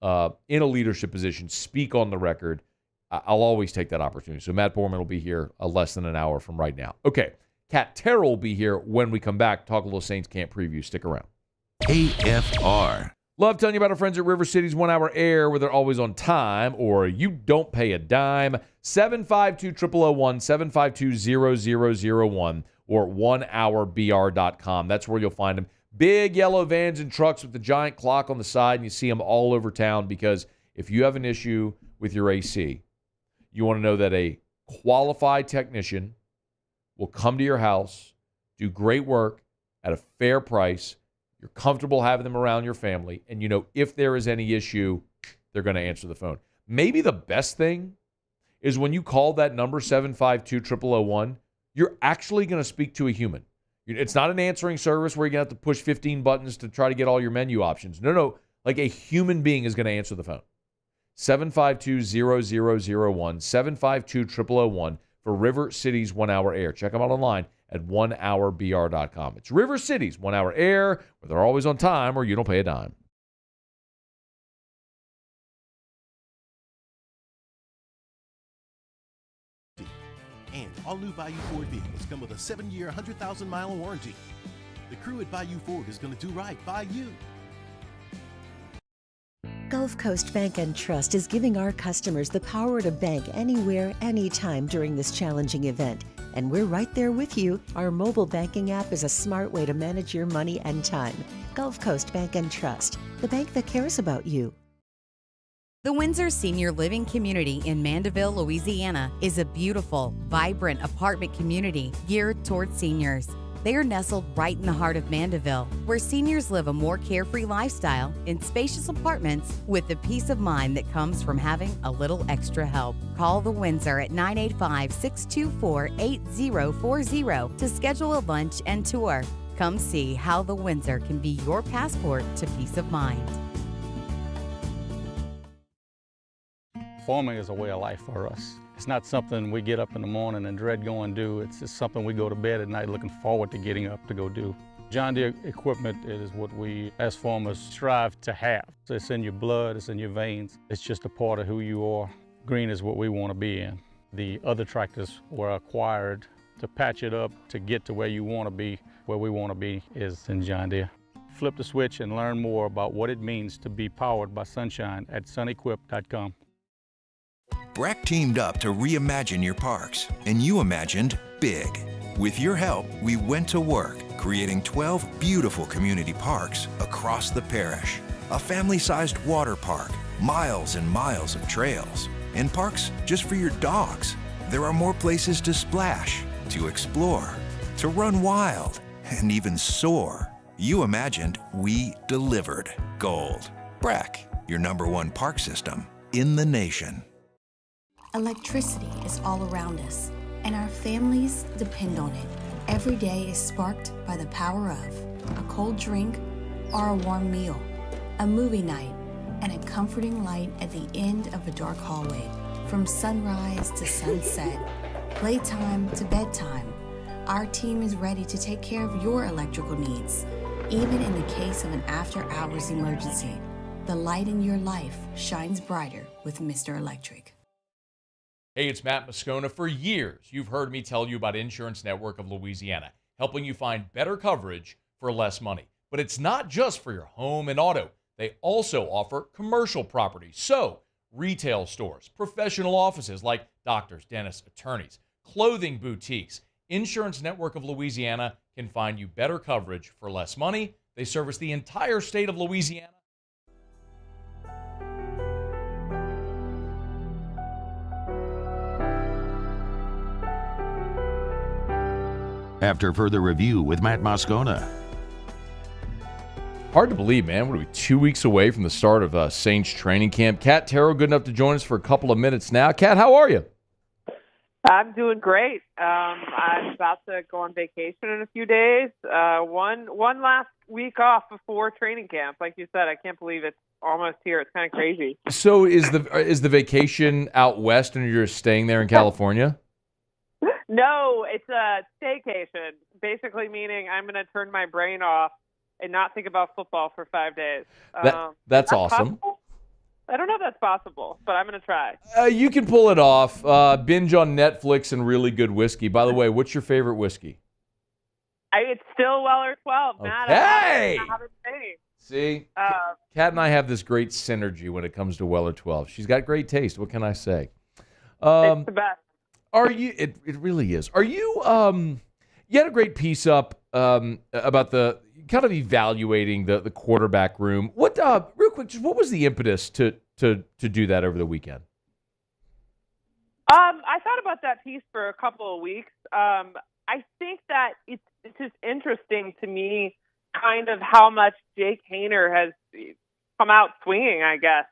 in a leadership position, speak on the record, I'll always take that opportunity. So Matt Borman will be here less than an hour from right now. Okay. Kat Terrell will be here when we come back. Talk a little Saints camp preview. Stick around. AFR. Love telling you about our friends at River City's 1 Hour Air, where they're always on time or you don't pay a dime. 752-0001, 752-0001, or 1hourbr.com. That's where you'll find them. Big yellow vans and trucks with the giant clock on the side, and you see them all over town because if you have an issue with your AC, you want to know that a qualified technician will come to your house, do great work at a fair price. You're comfortable having them around your family, and you know if there is any issue, they're going to answer the phone. Maybe the best thing is when you call that number 752-0001, you're actually going to speak to a human. It's not an answering service where you're going to have to push 15 buttons to try to get all your menu options. No. Like a human being is going to answer the phone. 752-0001, 752-0001 for River City's 1 Hour Air. Check them out online at 1hourbr.com. It's River City's 1 Hour Air, where they're always on time or you don't pay a dime. And all new Bayou Ford vehicles come with a 7-year, 100,000-mile warranty. The crew at Bayou Ford is going to do right by you. Gulf Coast Bank and Trust is giving our customers the power to bank anywhere, anytime during this challenging event. And we're right there with you. Our mobile banking app is a smart way to manage your money and time. Gulf Coast Bank and Trust, the bank that cares about you. The Windsor Senior Living Community in Mandeville, Louisiana is a beautiful, vibrant apartment community geared towards seniors. They are nestled right in the heart of Mandeville, where seniors live a more carefree lifestyle in spacious apartments with the peace of mind that comes from having a little extra help. Call the Windsor at 985-624-8040 to schedule a lunch and tour. Come see how the Windsor can be your passport to peace of mind. Performing is a way of life for us. It's not something we get up in the morning and dread going do. It's just something we go to bed at night looking forward to getting up to go do. John Deere equipment is what we as farmers strive to have. It's in your blood, it's in your veins. It's just a part of who you are. Green is what we want to be in. The other tractors were acquired to patch it up to get to where you want to be. Where we want to be is in John Deere. Flip the switch and learn more about what it means to be powered by sunshine at sunequip.com. BRAC teamed up to reimagine your parks, and you imagined big. With your help, we went to work, creating 12 beautiful community parks across the parish. A family-sized water park, miles and miles of trails, and parks just for your dogs. There are more places to splash, to explore, to run wild, and even soar. You imagined, we delivered gold. BRAC, your #1 park system in the nation. Electricity is all around us, and our families depend on it. Every day is sparked by the power of a cold drink or a warm meal, a movie night, and a comforting light at the end of a dark hallway. From sunrise to sunset, playtime to bedtime, our team is ready to take care of your electrical needs. Even in the case of an after-hours emergency, the light in your life shines brighter with Mr. Electric. Hey, it's Matt Moscona. For years, you've heard me tell you about Insurance Network of Louisiana, helping you find better coverage for less money. But it's not just for your home and auto. They also offer commercial property. So, retail stores, professional offices like doctors, dentists, attorneys, clothing boutiques. Insurance Network of Louisiana can find you better coverage for less money. They service the entire state of Louisiana. After further review with Matt Moscona. Hard to believe, man. What are we, 2 weeks away from the start of Saints training camp? Kat Terrell, good enough to join us for a couple of minutes now. Kat, how are you? I'm doing great. I'm about to go on vacation in a few days. One last week off before training camp. Like you said, I can't believe it's almost here. It's kind of crazy. So is the vacation out west and you're just staying there in California? No, it's a staycation, basically meaning I'm going to turn my brain off and not think about football for 5 days. That's awesome. Possible? I don't know if that's possible, but I'm going to try. You can pull it off. Binge on Netflix and really good whiskey. By the way, what's your favorite whiskey? It's still Weller 12, Matt. Hey! I haven't changed. See, Kat and I have this great synergy when it comes to Weller 12. She's got great taste. What can I say? It's the best. Are you? It really is. Are you? You had a great piece up about the kind of evaluating the quarterback room. What? Real quick, just what was the impetus to do that over the weekend? I thought about that piece for a couple of weeks. I think that it's just interesting to me, kind of how much Jake Haener has come out swinging, I guess.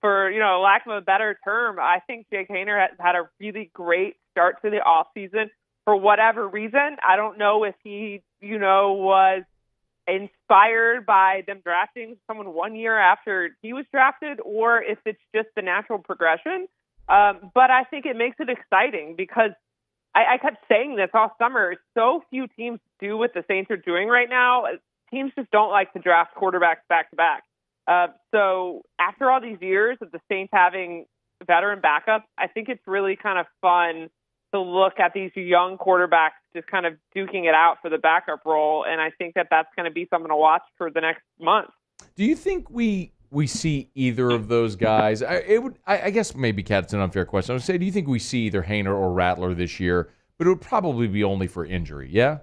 For lack of a better term, I think Jake Haener has had a really great start to the offseason. For whatever reason, I don't know if he, was inspired by them drafting someone 1 year after he was drafted, or if it's just the natural progression. But I think it makes it exciting because I kept saying this all summer. So few teams do what the Saints are doing right now. Teams just don't like to draft quarterbacks back to back. So after all these years of the Saints having veteran backups, I think it's really kind of fun to look at these young quarterbacks just kind of duking it out for the backup role. And I think that that's going to be something to watch for the next month. Do you think we see either of those guys? I guess maybe Kat's an unfair question. I would say, do you think we see either Haener or Rattler this year? But it would probably be only for injury, yeah?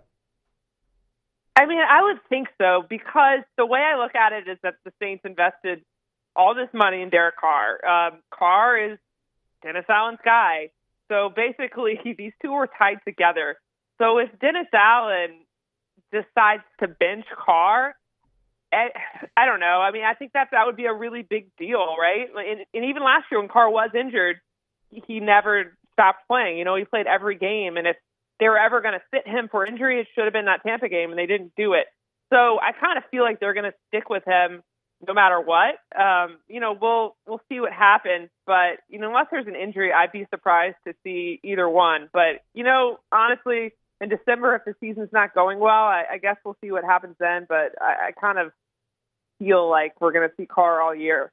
I mean, I would think so, because the way I look at it is that the Saints invested all this money in Derek Carr. Carr is Dennis Allen's guy. So basically, these two are tied together. So if Dennis Allen decides to bench Carr, I don't know. I mean, I think that would be a really big deal, right? And even last year when Carr was injured, he never stopped playing. He played every game. And if they were ever going to sit him for injury, it should have been that Tampa game, and they didn't do it. So I kind of feel like they're going to stick with him no matter what. We'll see what happens. But, unless there's an injury, I'd be surprised to see either one. But, honestly, in December, if the season's not going well, I guess we'll see what happens then. But I kind of feel like we're going to see Carr all year.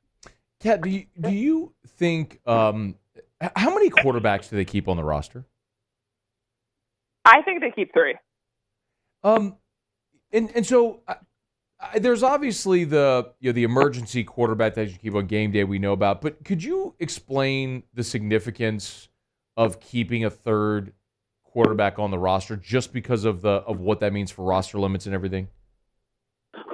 Kat, do you think how many quarterbacks do they keep on the roster? I think they keep 3. And so there's obviously the emergency quarterback that you keep on game day we know about, but could you explain the significance of keeping a third quarterback on the roster just because of what that means for roster limits and everything?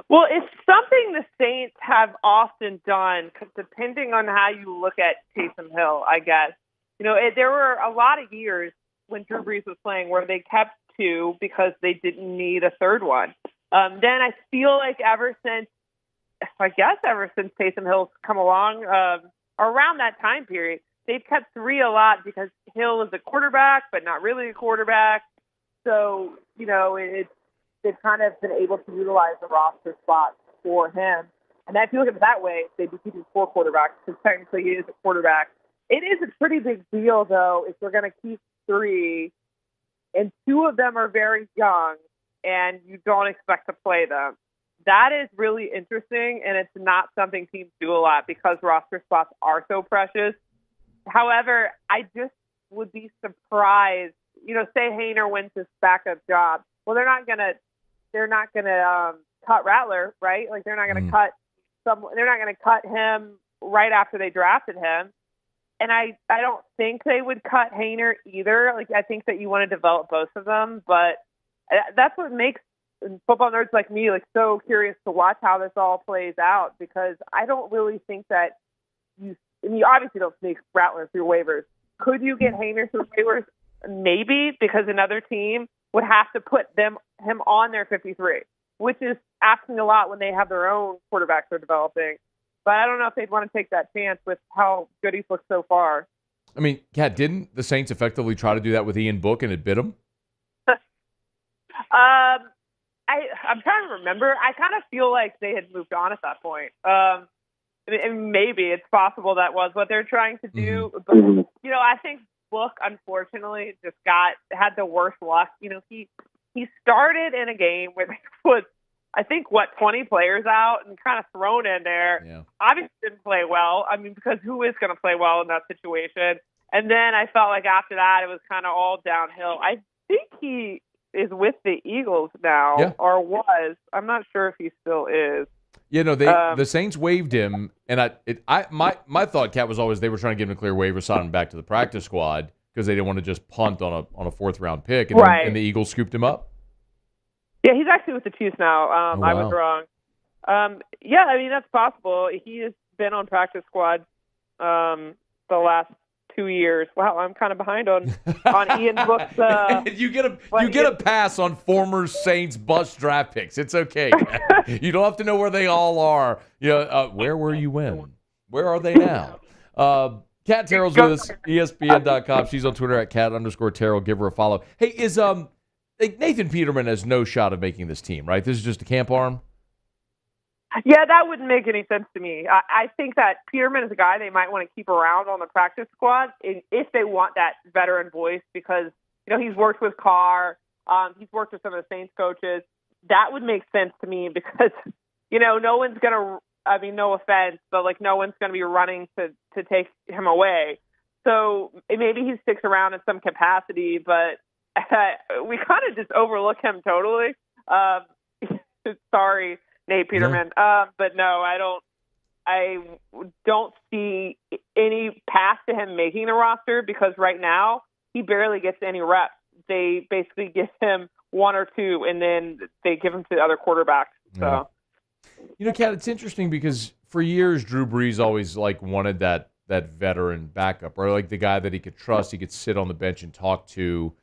Well, it's something the Saints have often done, depending on how you look at Taysom Hill, I guess. There were a lot of years when Drew Brees was playing where they kept 2 because they didn't need a third one. Then I feel like ever since Taysom Hill's come along, around that time period, they've kept 3 a lot because Hill is a quarterback, but not really a quarterback. So, they've kind of been able to utilize the roster spot for him. And if you look at it that way, they'd be keeping 4 quarterbacks because technically he is a quarterback. It is a pretty big deal, though, if we're going to keep 3, and 2 of them are very young, and you don't expect to play them. That is really interesting, and it's not something teams do a lot because roster spots are so precious. However, I just would be surprised. Say Haener wins his backup job. Well, they're not gonna cut Rattler, right? Like they're not gonna they're not gonna cut him right after they drafted him. And I don't think they would cut Haener either. Like I think that you want to develop both of them, but that's what makes football nerds like me so curious to watch how this all plays out, because I don't really think that you obviously don't sneak Rattler through waivers. Could you get Haener through waivers? Maybe, because another team would have to put him on their 53, which is asking a lot when they have their own quarterbacks they're developing. But I don't know if they'd want to take that chance with how good he's looked so far. I mean, Kat, didn't the Saints effectively try to do that with Ian Book and it bit him? I'm trying to remember. I kind of feel like they had moved on at that point. And maybe it's possible that was what they're trying to do. But, I think Book, unfortunately, just had the worst luck. He started in a game where there was, I think, 20 players out and kind of thrown in there. Yeah. Obviously didn't play well. I mean, because who is going to play well in that situation? And then I felt like after that, it was kind of all downhill. I think he is with the Eagles now, or was. I'm not sure if he still is. Yeah, no, the Saints waived him, and my thought, Kat, was always they were trying to get him a clear waiver, sign him back to the practice squad because they didn't want to just punt on a 4th round pick, and, right. And the Eagles scooped him up. Yeah, he's actually with the Chiefs now. Wow. I was wrong. Yeah, I mean that's possible. He has been on practice squad the last 2 years. Wow, I'm kind of behind on Ian Book's. You get a pass on former Saints bust draft picks. It's okay. You don't have to know where they all are. Where were you when? Where are they now? Kat Terrell's with us, ESPN.com. She's on Twitter at @Kat_Terrell. Give her a follow. Hey, is Nathan Peterman has no shot of making this team, right? This is just a camp arm? Yeah, that wouldn't make any sense to me. I think that Peterman is a guy they might want to keep around on the practice squad if they want that veteran voice, because he's worked with Carr, he's worked with some of the Saints coaches. That would make sense to me because no one's gonna. I mean, no offense, but no one's gonna be running to take him away. So maybe he sticks around in some capacity, but we kind of just overlook him totally. Sorry, Nate Peterman. But no, I don't see any path to him making the roster because right now he barely gets any reps. They basically give him 1 or 2, and then they give him to the other quarterbacks. So, Kat, it's interesting because for years Drew Brees always wanted that veteran backup, or the guy that he could trust, he could sit on the bench and talk to.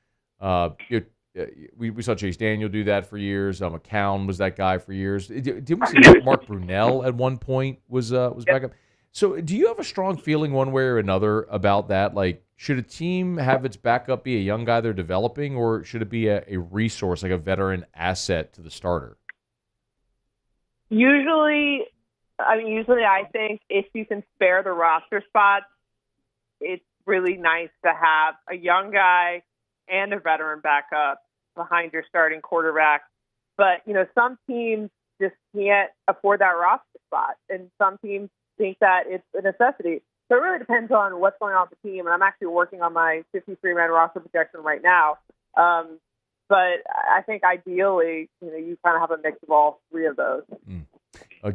We saw Chase Daniel do that for years. McCown was that guy for years. Didn't we see Mark Brunell at one point was backup? So do you have a strong feeling one way or another about that? Should a team have its backup be a young guy they're developing, or should it be a resource, like a veteran asset to the starter? Usually I mean, usually I think if you can spare the roster spots, it's really nice to have a young guy and a veteran backup behind your starting quarterback. But, some teams just can't afford that roster spot, and some teams think that it's a necessity. So it really depends on what's going on with the team, and I'm actually working on my 53-man roster projection right now. But I think ideally, you kind of have a mix of all three of those.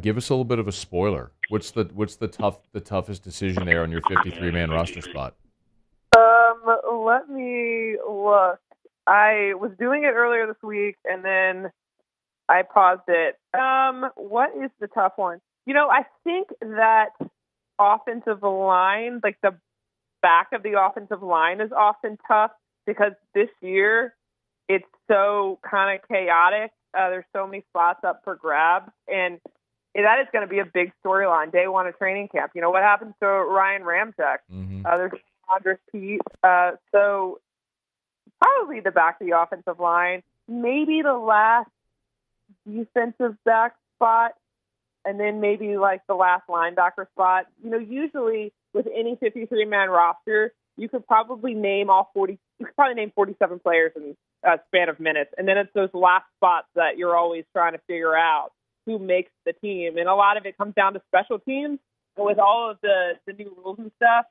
Give us a little bit of a spoiler. What's the toughest decision there on your 53-man roster spot? Let me look. I was doing it earlier this week, and then I paused it. What is the tough one? I think that offensive line, like the back of the offensive line, is often tough because this year it's so kind of chaotic. There's so many spots up for grabs, and that is going to be a big storyline day one of training camp. What happens to Ryan Ramczyk? There's Andres Pete. So probably the back of the offensive line, maybe the last defensive back spot, and then maybe like the last linebacker spot. Usually with any 53-man roster, you could probably name 47 players in a span of minutes. And then it's those last spots that you're always trying to figure out who makes the team. And a lot of it comes down to special teams. But with all of the new rules and stuff,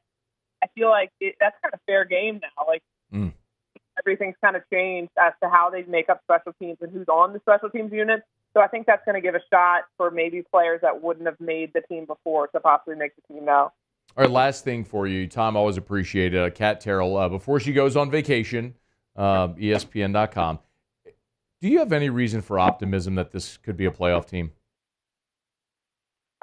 I feel like that's kind of fair game now. Like everything's kind of changed as to how they make up special teams and who's on the special teams units. So I think that's going to give a shot for maybe players that wouldn't have made the team before to possibly make the team now. All right, last thing for you. Tom, always appreciate it. Kat Terrell, before she goes on vacation, ESPN.com, do you have any reason for optimism that this could be a playoff team?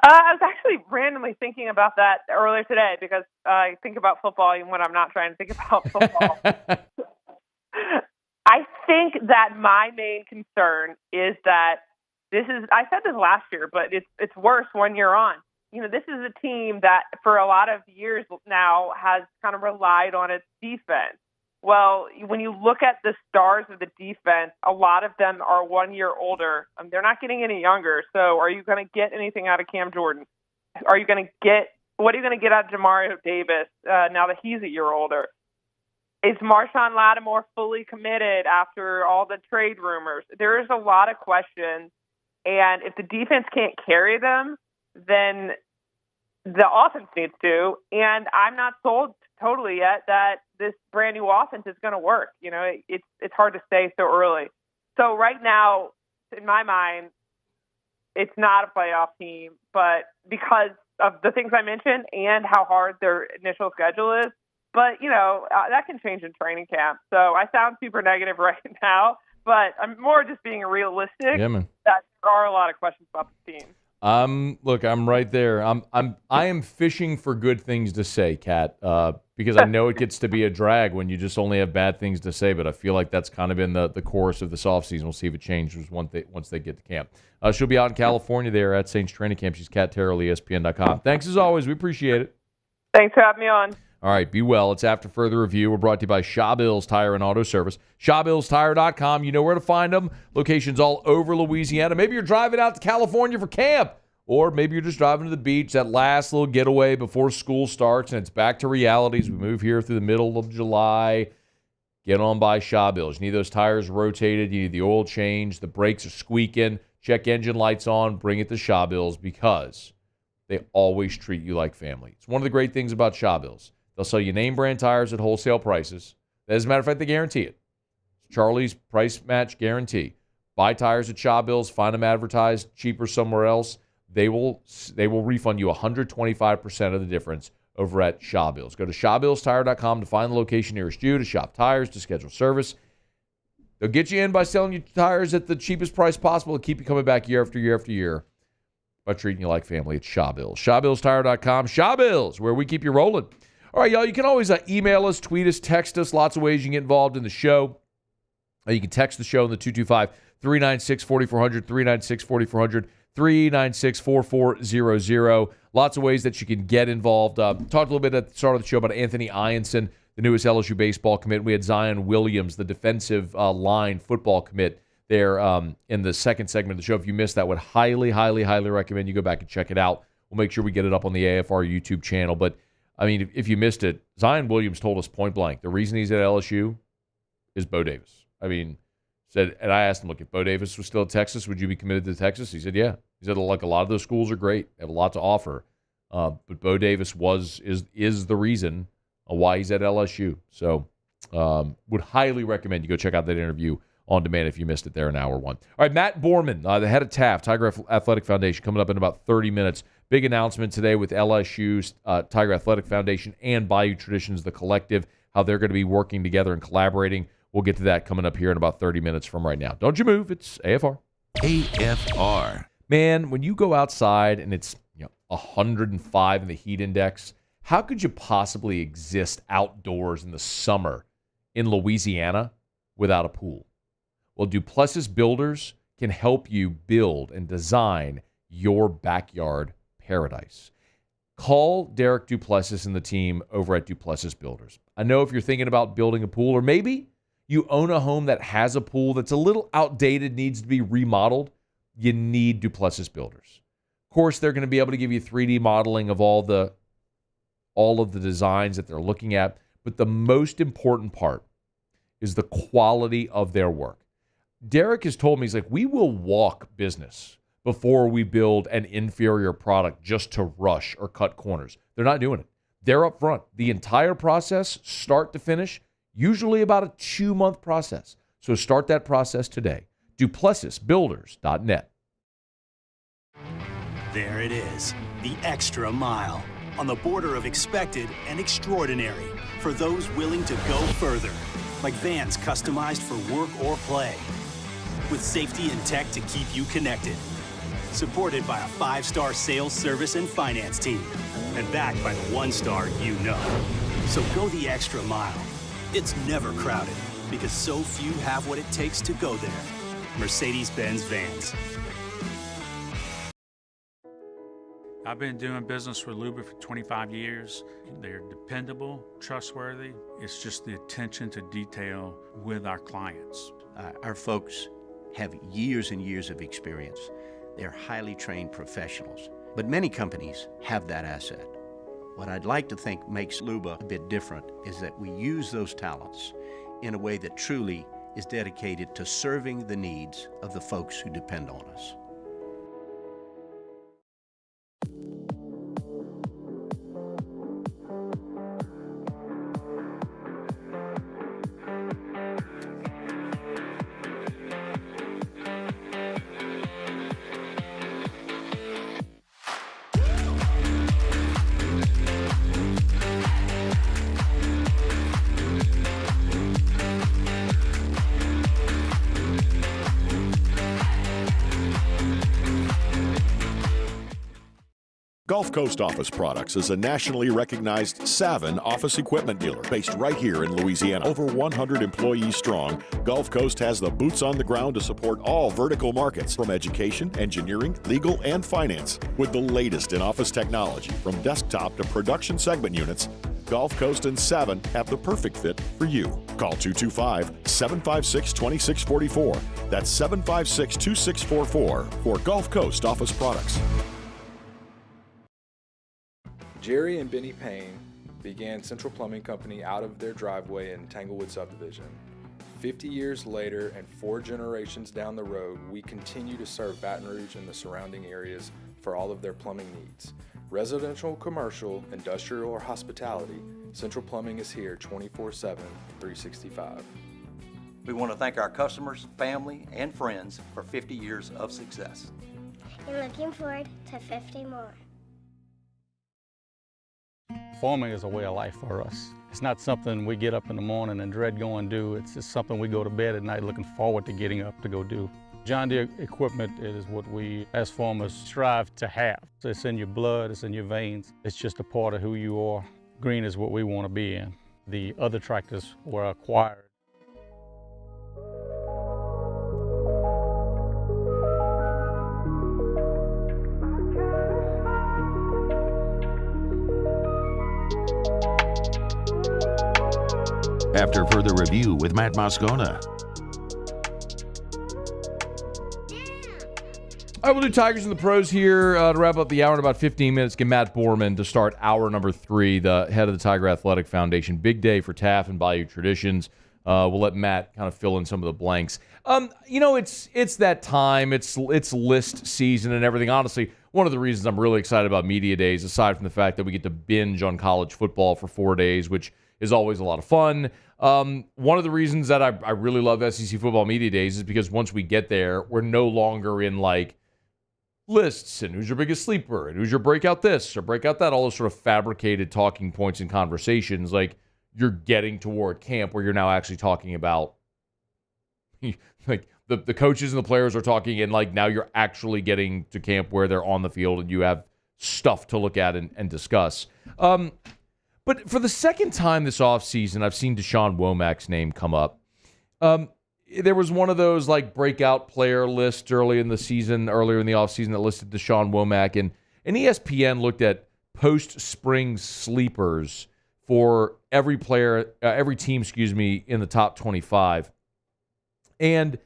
I was actually randomly thinking about that earlier today because I think about football even when I'm not trying to think about football. I think that my main concern is that I said this last year, but it's worse when you're on. This is a team that for a lot of years now has kind of relied on its defense. Well, when you look at the stars of the defense, a lot of them are 1 year older. They're not getting any younger. So are you going to get anything out of Cam Jordan? What are you going to get out of Jamario Davis now that he's a year older? Is Marshawn Lattimore fully committed after all the trade rumors? There is a lot of questions. And if the defense can't carry them, then the offense needs to. And I'm not sold totally yet that this brand new offense is going to work. It's hard to say so early. So right now, in my mind, it's not a playoff team, but because of the things I mentioned and how hard their initial schedule is. But, that can change in training camp. So I sound super negative right now, but I'm more just being realistic. Yeah, man. That there are a lot of questions about the team. Look, I'm right there. I am fishing for good things to say, Kat, because I know it gets to be a drag when you just only have bad things to say. But I feel like that's kind of been the course of this offseason. We'll see if it changes once they get to camp. She'll be out in California there at Saints training camp. She's Kat Terrell, ESPN.com. Thanks as always. We appreciate it. Thanks for having me on. All right, be well. It's After Further Review. We're brought to you by Shaw Bills Tire and Auto Service. ShawBillsTire.com. You know where to find them. Locations all over Louisiana. Maybe you're driving out to California for camp. Or maybe you're just driving to the beach, that last little getaway before school starts, and it's back to realities. We move here through the middle of July. Get on by Shaw Bills. You need those tires rotated. You need the oil change. The brakes are squeaking. Check engine lights on. Bring it to Shaw Bills because they always treat you like family. It's one of the great things about Shaw Bills. They'll sell you name brand tires at wholesale prices. As a matter of fact, they guarantee it. Charlie's price match guarantee. Buy tires at Shaw Bills. Find them advertised cheaper somewhere else. They will refund you 125% of the difference over at Shaw Bills. Go to ShawBillsTire.com to find the location nearest you, to shop tires, to schedule service. They'll get you in by selling you tires at the cheapest price possible to keep you coming back year after year after year by treating you like family. It's Shaw Bills. ShawBillsTire.com. Shaw Bills, where we keep you rolling. All right, y'all, you can always email us, tweet us, text us. Lots of ways you can get involved in the show. You can text the show in the 225-396-4400, 396-4400, 396-4400. Lots of ways that you can get involved. Talked a little bit at the start of the show about Anthony Ianson, the newest LSU baseball commit. We had Zion Williams, the defensive line football commit there in the second segment of the show. If you missed that, would highly, highly, highly recommend you go back and check it out. We'll make sure we get it up on the AFR YouTube channel. But, I mean, if you missed it, Zion Williams told us point blank, the reason he's at LSU is Bo Davis. I mean, said, and I asked him, look, if Bo Davis was still at Texas, would you be committed to Texas? He said, yeah. He said, like, a lot of those schools are great, have a lot to offer. But Bo Davis is the reason why he's at LSU. So would highly recommend you go check out that interview on demand if you missed it there in hour one. All right, Matt Borman, the head of TAF, Tiger Athletic Foundation, coming up in about 30 minutes. Big announcement today with LSU's Tiger Athletic Foundation and Bayou Traditions, the collective, how they're going to be working together and collaborating. We'll get to that coming up here in about 30 minutes from right now. Don't you move. It's AFR. AFR. Man, when you go outside and it's 105 in the heat index, how could you possibly exist outdoors in the summer in Louisiana without a pool? Well, Duplessis Builders can help you build and design your backyard paradise. Call Derek Duplessis and the team over at Duplessis Builders. I know if you're thinking about building a pool, or maybe you own a home that has a pool that's a little outdated, needs to be remodeled, you need Duplessis Builders. Of course, they're going to be able to give you 3D modeling of all of the designs that they're looking at, but the most important part is the quality of their work. Derek has told me, he's like, we will walk business before we build an inferior product just to rush or cut corners. They're not doing it. They're up front. The entire process, start to finish, usually about a 2-month process. So start that process today. DuplessisBuilders.net. There it is, the extra mile, on the border of expected and extraordinary, for those willing to go further, like vans customized for work or play, with safety and tech to keep you connected, supported by a 5-star sales, service, and finance team, and backed by the 1-star you know. So go the extra mile. It's never crowded, because so few have what it takes to go there. Mercedes-Benz Vans. I've been doing business with Luba for 25 years. They're dependable, trustworthy. It's just the attention to detail with our clients. Our folks have years and years of experience. They're highly trained professionals, but many companies have that asset. What I'd like to think makes Luba a bit different is that we use those talents in a way that truly is dedicated to serving the needs of the folks who depend on us. Gulf Coast Office Products is a nationally recognized Saban office equipment dealer based right here in Louisiana. Over 100 employees strong, Gulf Coast has the boots on the ground to support all vertical markets, from education, engineering, legal, and finance. With the latest in office technology, from desktop to production segment units, Gulf Coast and Saban have the perfect fit for you. Call 225-756-2644. That's 756-2644 for Gulf Coast Office Products. Jerry and Benny Payne began Central Plumbing Company out of their driveway in Tanglewood subdivision. 50 years later and 4 generations down the road, we continue to serve Baton Rouge and the surrounding areas for all of their plumbing needs. Residential, commercial, industrial, or hospitality, Central Plumbing is here 24/7, 365. We want to thank our customers, family, and friends for 50 years of success. And looking forward to 50 more. Farming is a way of life for us. It's not something we get up in the morning and dread going do. It's just something we go to bed at night looking forward to getting up to go do. John Deere equipment is what we as farmers strive to have. It's in your blood, it's in your veins. It's just a part of who you are. Green is what we want to be in. The other tractors were acquired. After further review with Matt Moscona. All right, we'll do Tigers and the Pros here to wrap up the hour in about 15 minutes. Get Matt Borman to start hour number 3, the head of the Tiger Athletic Foundation. Big day for TAF and Bayou Traditions. We'll let Matt kind of fill in some of the blanks. It's that time. It's list season and everything. Honestly, one of the reasons I'm really excited about Media Days, aside from the fact that we get to binge on college football for 4 days, which is always a lot of fun. One of the reasons that I really love SEC Football Media Days is because once we get there, we're no longer in like lists and who's your biggest sleeper and who's your breakout this or breakout that, all those sort of fabricated talking points and conversations. Like, you're getting toward camp where you're now actually talking about like the coaches and the players are talking, and like now you're actually getting to camp where they're on the field and you have stuff to look at and discuss. But for the second time this offseason, I've seen Deshaun Womack's name come up. There was one of those like breakout player lists earlier in the offseason that listed Deshaun Womack, and ESPN looked at post-spring sleepers for every team, in the top 25. And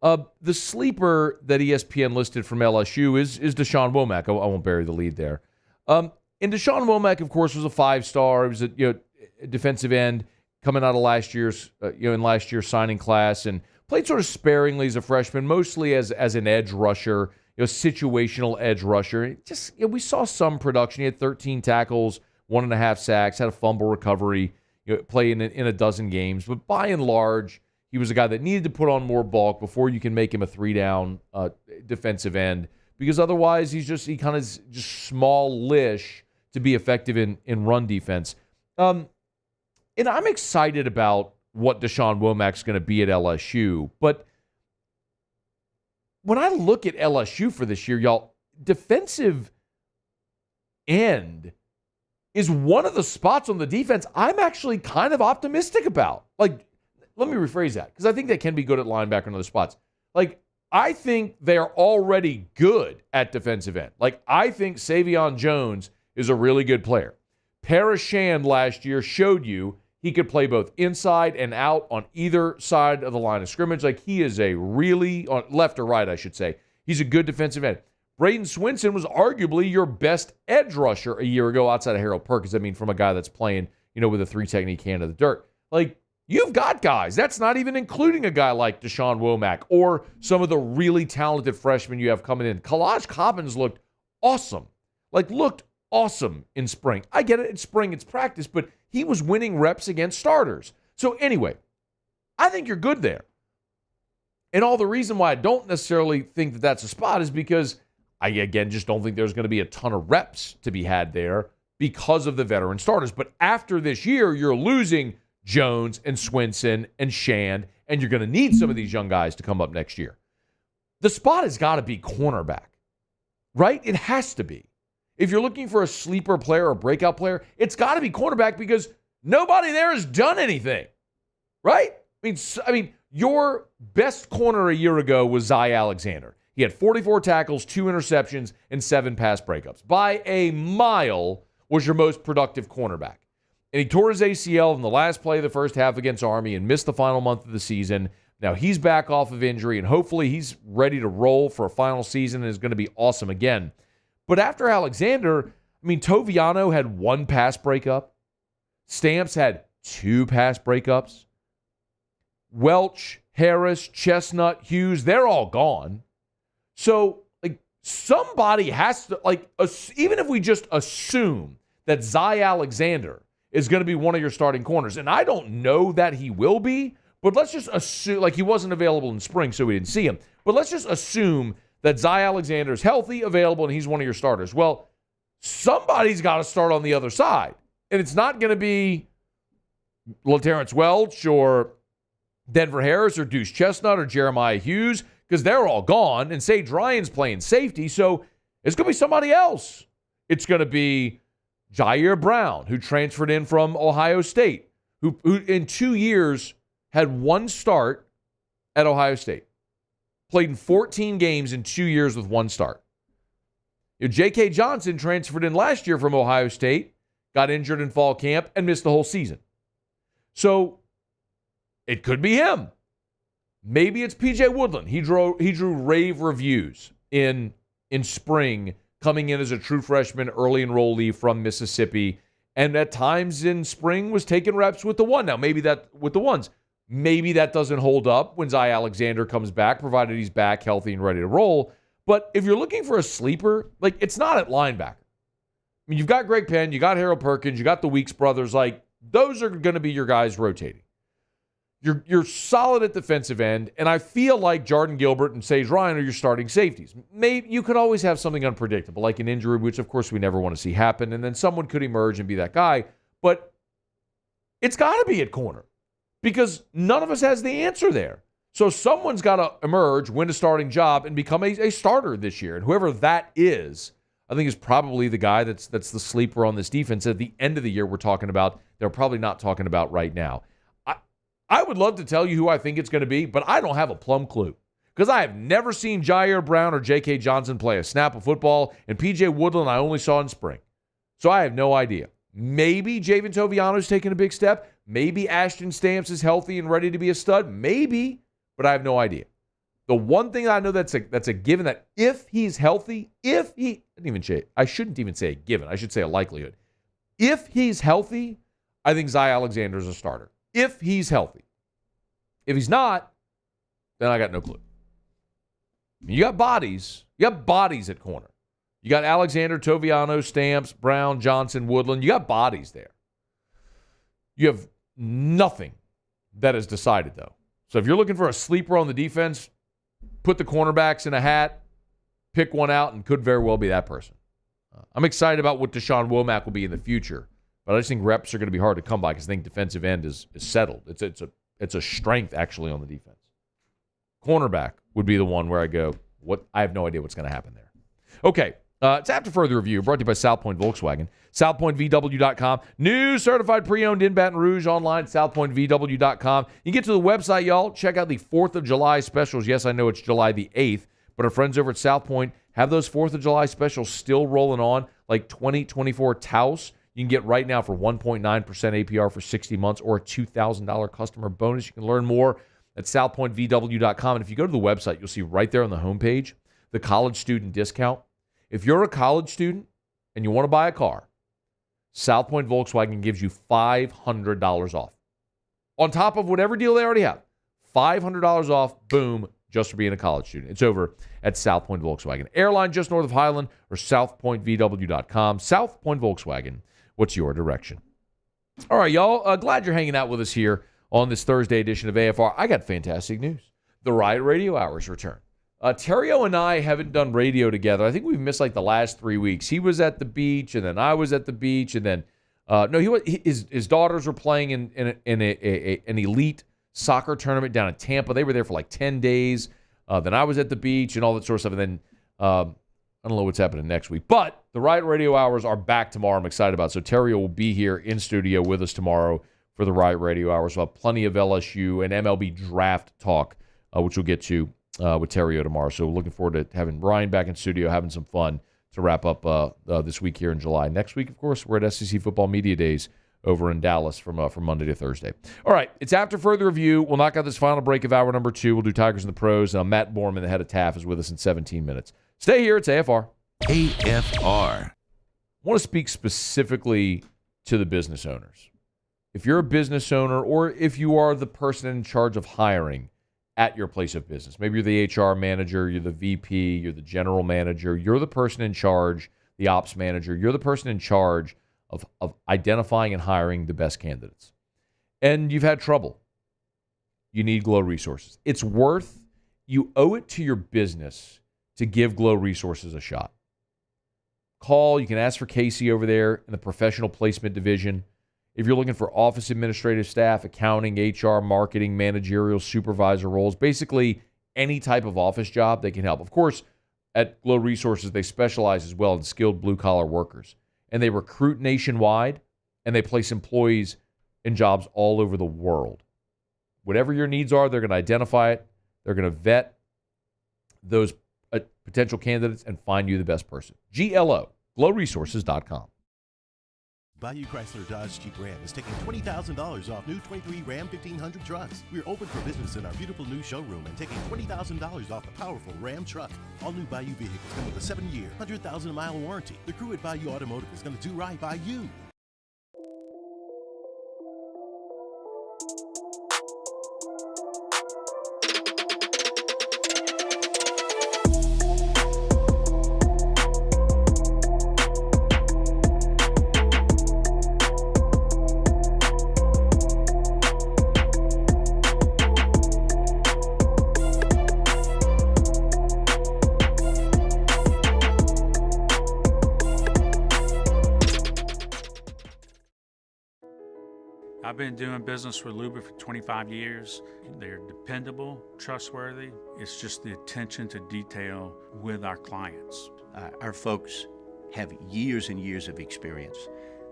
the sleeper that ESPN listed from LSU is Deshaun Womack. I won't bury the lead there. And Deshaun Womack, of course, was a 5-star. He was a defensive end coming out of last year's signing class, and played sort of sparingly as a freshman, mostly as an edge rusher, situational edge rusher. We saw some production. He had 13 tackles, 1.5 sacks, had a fumble recovery, play in a dozen games. But by and large, he was a guy that needed to put on more bulk before you can make him a 3-down defensive end, because otherwise he kind of just smallish to be effective in run defense. And I'm excited about what Deshaun Womack's going to be at LSU. But when I look at LSU for this year, y'all, defensive end is one of the spots on the defense I'm actually kind of optimistic about. Like, let me rephrase that, because I think they can be good at linebacker and other spots. Like, I think they're already good at defensive end. Like, I think Savion Jones is a really good player. Paris Shand last year showed you he could play both inside and out on either side of the line of scrimmage. Like, he is a really, on left or right, I should say, he's a good defensive end. Braden Swinson was arguably your best edge rusher a year ago outside of Harold Perkins. I mean, from a guy that's playing, with a 3-technique hand of the dirt. Like, you've got guys. That's not even including a guy like Deshaun Womack or some of the really talented freshmen you have coming in. Kalaj Cobbins looked awesome. Looked awesome in spring. I get it. It's spring. It's practice. But he was winning reps against starters. So anyway, I think you're good there. And all the reason why I don't necessarily think that that's a spot is because I, again, just don't think there's going to be a ton of reps to be had there because of the veteran starters. But after this year, you're losing Jones and Swinson and Shand, and you're going to need some of these young guys to come up next year. The spot has got to be cornerback, right? It has to be. If you're looking for a sleeper player or a breakout player, it's got to be cornerback because nobody there has done anything, right? I mean, your best corner a year ago was Zy Alexander. He had 44 tackles, 2 interceptions, and 7 pass breakups. By a mile was your most productive cornerback. And he tore his ACL in the last play of the first half against Army and missed the final month of the season. Now he's back off of injury, and hopefully he's ready to roll for a final season and is going to be awesome again. But after Alexander, Toviano had 1 pass breakup. Stamps had 2 pass breakups. Welch, Harris, Chestnut, Hughes, they're all gone. So, somebody has to, even if we just assume that Zy Alexander is going to be one of your starting corners, and I don't know that he will be, but let's just assume, he wasn't available in spring, so we didn't see him. But let's just assume that Zy Alexander is healthy, available, and he's one of your starters. Well, somebody's got to start on the other side. And it's not going to be LaTerrence Welch or Denver Harris or Deuce Chestnut or Jeremiah Hughes, because they're all gone, and Sage Ryan's playing safety, so it's going to be somebody else. It's going to be Jair Brown, who transferred in from Ohio State, who in 2 years had 1 start at Ohio State. Played in 14 games in 2 years with 1 start. J.K. Johnson transferred in last year from Ohio State, got injured in fall camp, and missed the whole season. So it could be him. Maybe it's P.J. Woodland. He drew rave reviews in spring, coming in as a true freshman, early enrollee from Mississippi, and at times in spring was taking reps with the one. Now, maybe that with the ones. Maybe that doesn't hold up when Zy Alexander comes back, provided he's back healthy and ready to roll. But if you're looking for a sleeper, like, it's not at linebacker. I mean, you've got Greg Penn, you got Harold Perkins, you got the Weeks brothers. Like, those are going to be your guys rotating. You're solid at defensive end, and I feel like Jordan Gilbert and Sage Ryan are your starting safeties. Maybe you could always have something unpredictable, like an injury, which of course we never want to see happen, and then someone could emerge and be that guy. But it's got to be at corner because none of us has the answer there. So someone's got to emerge, win a starting job, and become a starter this year. And whoever that is, I think is probably the guy that's the sleeper on this defense. At the end of the year, we're talking about, they're probably not talking about right now. I would love to tell you who I think it's going to be, but I don't have a plumb clue because I have never seen Jair Brown or J.K. Johnson play a snap of football, and P.J. Woodland I only saw in spring. So I have no idea. Maybe Javen Toviano's taking a big step. Maybe Ashton Stamps is healthy and ready to be a stud. Maybe, but I have no idea. The one thing I know that's a given, that if he's healthy, I shouldn't even say a given. I should say a likelihood. If he's healthy, I think Zy Alexander's a starter. If he's healthy. If he's not, then I got no clue. You got bodies. You got bodies at corner. You got Alexander, Toviano, Stamps, Brown, Johnson, Woodland. You got bodies there. You have nothing that is decided, though. So if you're looking for a sleeper on the defense, put the cornerbacks in a hat, pick one out, and could very well be that person. I'm excited about what Deshaun Womack will be in the future. But I just think reps are going to be hard to come by because I think defensive end is settled. It's a strength, actually, on the defense. Cornerback would be the one where I go, I have no idea what's going to happen there. Okay, it's After Further Review, brought to you by South Point Volkswagen. SouthPointVW.com. New certified pre-owned in Baton Rouge online, SouthPointVW.com. You get to the website, y'all. Check out the 4th of July specials. Yes, I know it's July the 8th, but our friends over at South Point have those 4th of July specials still rolling on, like 2024 Taos. You can get right now for 1.9% APR for 60 months or a $2,000 customer bonus. You can learn more at southpointvw.com. And if you go to the website, you'll see right there on the homepage the college student discount. If you're a college student and you want to buy a car, South Point Volkswagen gives you $500 off. On top of whatever deal they already have. $500 off, boom, just for being a college student. It's over at South Point Volkswagen. Airline just north of Highland or southpointvw.com. South Point Volkswagen. What's your direction? All right, y'all. Glad you're hanging out with us here on this Thursday edition of AFR. I got fantastic news. The Riot Radio Hours return. Terrio and I haven't done radio together. I think we've missed like the last 3 weeks. He was at the beach, and then I was at the beach, and then his daughters were playing in an elite soccer tournament down in Tampa. They were there for like 10 days. Then I was at the beach and all that sort of stuff. And then I don't know what's happening next week. But the Riot Radio Hours are back tomorrow. I'm excited about it. So Terrio will be here in studio with us tomorrow for the Riot Radio Hours. We'll have plenty of LSU and MLB draft talk, which we'll get to with Terrio tomorrow. So looking forward to having Brian back in studio, having some fun to wrap up this week here in July. Next week, of course, we're at SEC Football Media Days over in Dallas from Monday to Thursday. All right, it's After Further Review. We'll knock out this final break of hour number 2. We'll do Tigers and the Pros. Matt Borman, the head of TAF, is with us in 17 minutes. Stay here. It's AFR. AFR. I want to speak specifically to the business owners. If you're a business owner or if you are the person in charge of hiring at your place of business, maybe you're the HR manager, you're the VP, you're the general manager, you're the person in charge, the ops manager, you're the person in charge of identifying and hiring the best candidates. And you've had trouble. You need Glow Resources. You owe it to your business to give Glow Resources a shot. Call. You can ask for Casey over there in the professional placement division. If you're looking for office administrative staff, accounting, HR, marketing, managerial, supervisor roles, basically any type of office job, they can help. Of course, at Glow Resources, they specialize as well in skilled blue-collar workers. And they recruit nationwide, and they place employees in jobs all over the world. Whatever your needs are, they're going to identify it. They're going to vet those potential candidates and find you the best person. GLO, glowresources.com. Bayou Chrysler Dodge Jeep Ram is taking $20,000 off new 23 Ram 1500 trucks. We're open for business in our beautiful new showroom and taking $20,000 off the powerful Ram truck. All new Bayou vehicles come with a 7-year, 100,000-mile warranty. The crew at Bayou Automotive is going to do right by you. I've been doing business with Luba for 25 years. They're dependable, trustworthy. It's just the attention to detail with our clients. Our folks have years and years of experience.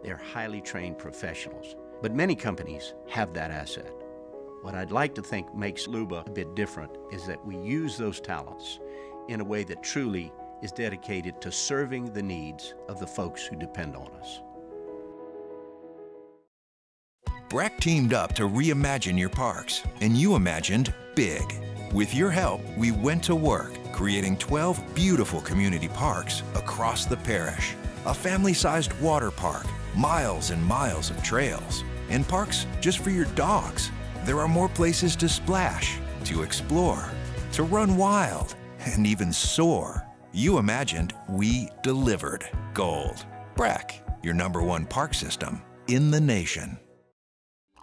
They're highly trained professionals, but many companies have that asset. What I'd like to think makes Luba a bit different is that we use those talents in a way that truly is dedicated to serving the needs of the folks who depend on us. Breck teamed up to reimagine your parks, and you imagined big. With your help, we went to work, creating 12 beautiful community parks across the parish. A family-sized water park, miles and miles of trails, and parks just for your dogs. There are more places to splash, to explore, to run wild, and even soar. You imagined, we delivered. Gold. Breck, your #1 park system in the nation.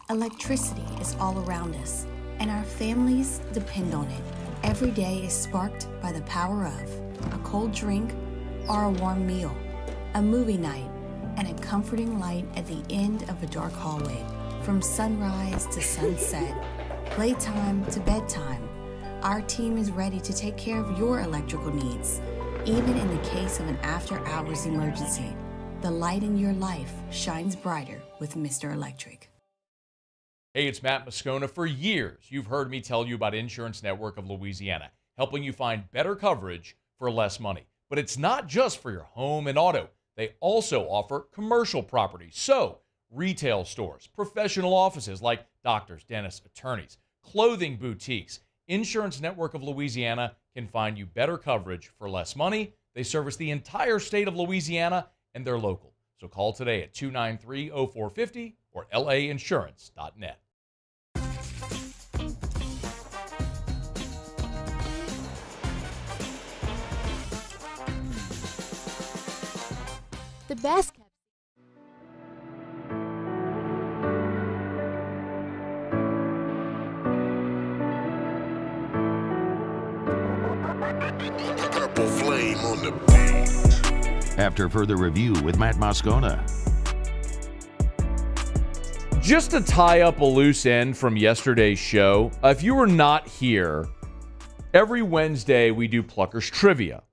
Electricity is all around us, and our families depend on it. Every day is sparked by the power of a cold drink or a warm meal, a movie night, and a comforting light at the end of a dark hallway. From sunrise to sunset, playtime to bedtime, our team is ready to take care of your electrical needs. Even in the case of an after-hours emergency, the light in your life shines brighter with Mr. Electric. Hey, it's Matt Moscona. For years, you've heard me tell you about Insurance Network of Louisiana, helping you find better coverage for less money. But it's not just for your home and auto. They also offer commercial property. So, retail stores, professional offices like doctors, dentists, attorneys, clothing boutiques. Insurance Network of Louisiana can find you better coverage for less money. They service the entire state of Louisiana, and they're local. So call today at 293-0450 or lainsurance.net. The best kept Purple flame on the beat. After further review with Matt Moscona. Just to tie up a loose end from yesterday's show, if you were not here, every Wednesday we do Pluckers Trivia.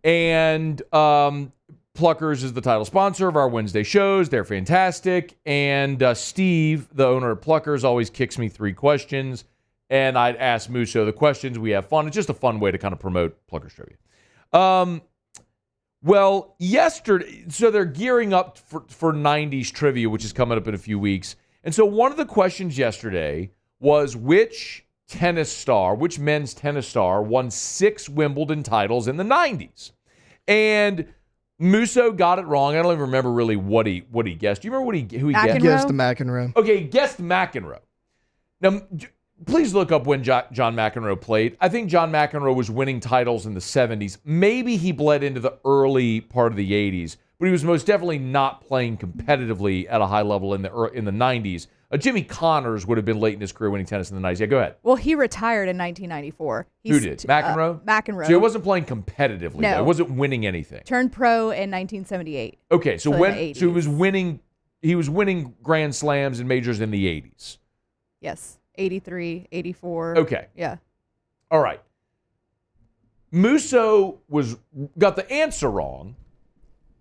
And Pluckers is the title sponsor of our Wednesday shows. They're fantastic. And Steve, the owner of Pluckers, always kicks me 3 questions. And I'd ask Musso the questions. We have fun. It's just a fun way to kind of promote Pluckers Trivia. Well, yesterday, so they're gearing up for 90s Trivia, which is coming up in a few weeks. And so one of the questions yesterday was which men's tennis star won 6 Wimbledon titles in the 90s? And Musso got it wrong. I don't even remember really what he guessed. Do you remember who he guessed? He guessed McEnroe. Okay, he guessed McEnroe. Now, please look up when John McEnroe played. I think John McEnroe was winning titles in the 70s. Maybe he bled into the early part of the 80s, but he was most definitely not playing competitively at a high level in the 90s. Jimmy Connors would have been late in his career winning tennis in the 90s. Yeah, go ahead. Well, he retired in 1994. Who did? McEnroe? McEnroe. So he wasn't playing competitively. No. Though. He wasn't winning anything. Turned pro in 1978. Okay, so he was winning Grand Slams and majors in the 80s. Yes. 83, 84. Okay. Yeah. All right. Musso got the answer wrong,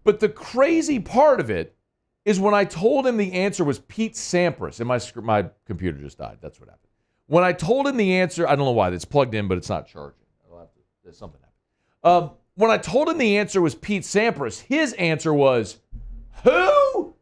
but the crazy part of it is when I told him the answer was Pete Sampras, and my computer just died. That's what happened. When I told him the answer, I don't know why, it's plugged in, but it's not charging. There's something happened. When I told him the answer was Pete Sampras, his answer was, who?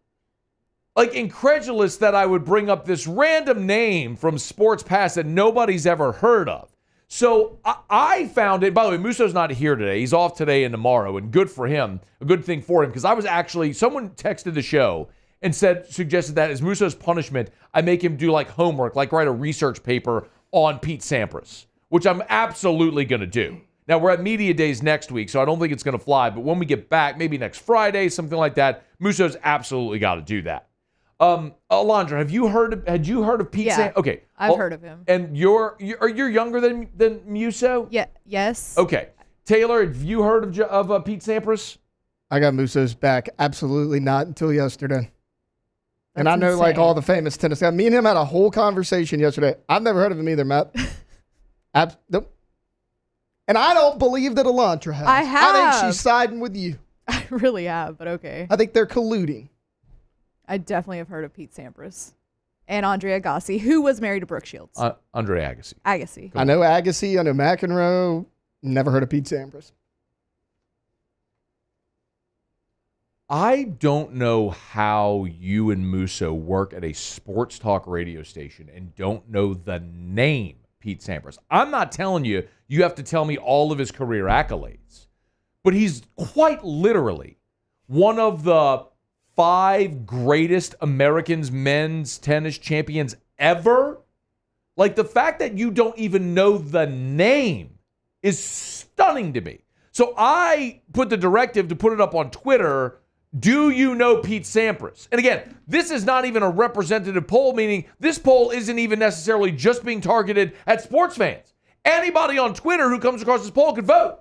like incredulous that I would bring up this random name from Sports Pass that nobody's ever heard of. So I found it. By the way, Musso's not here today. He's off today and tomorrow, and good for him. A good thing for him, because I was actually, someone texted the show and suggested that as Musso's punishment, I make him do like homework, like write a research paper on Pete Sampras, which I'm absolutely going to do. Now, we're at Media Days next week, so I don't think it's going to fly. But when we get back, maybe next Friday, something like that, Musso's absolutely got to do that. Alondra, had you heard of Pete Sampras? Okay. I've heard of him. And you're younger than Musso? Yeah. Yes. Okay. Taylor, have you heard of Pete Sampras? I got Musso's back. Absolutely not until yesterday. And I know insane. like all the famous tennis guys. Me and him had a whole conversation yesterday. I've never heard of him either, Matt. Nope. And I don't believe that Alondra has. I have. I think she's siding with you. I really have, but okay. I think they're colluding. I definitely have heard of Pete Sampras and Andre Agassi, who was married to Brooke Shields. Andre Agassi. Agassi. I know Agassi. I know McEnroe. Never heard of Pete Sampras. I don't know how you and Musso work at a sports talk radio station and don't know the name Pete Sampras. I'm not telling you have to tell me all of his career accolades, but he's quite literally one of the 5 greatest Americans men's tennis champions ever. Like, the fact that you don't even know the name is stunning to me. So I put the directive to put it up on Twitter. Do you know Pete Sampras? And again, this is not even a representative poll, meaning this poll isn't even necessarily just being targeted at sports fans. Anybody on Twitter who comes across this poll could vote.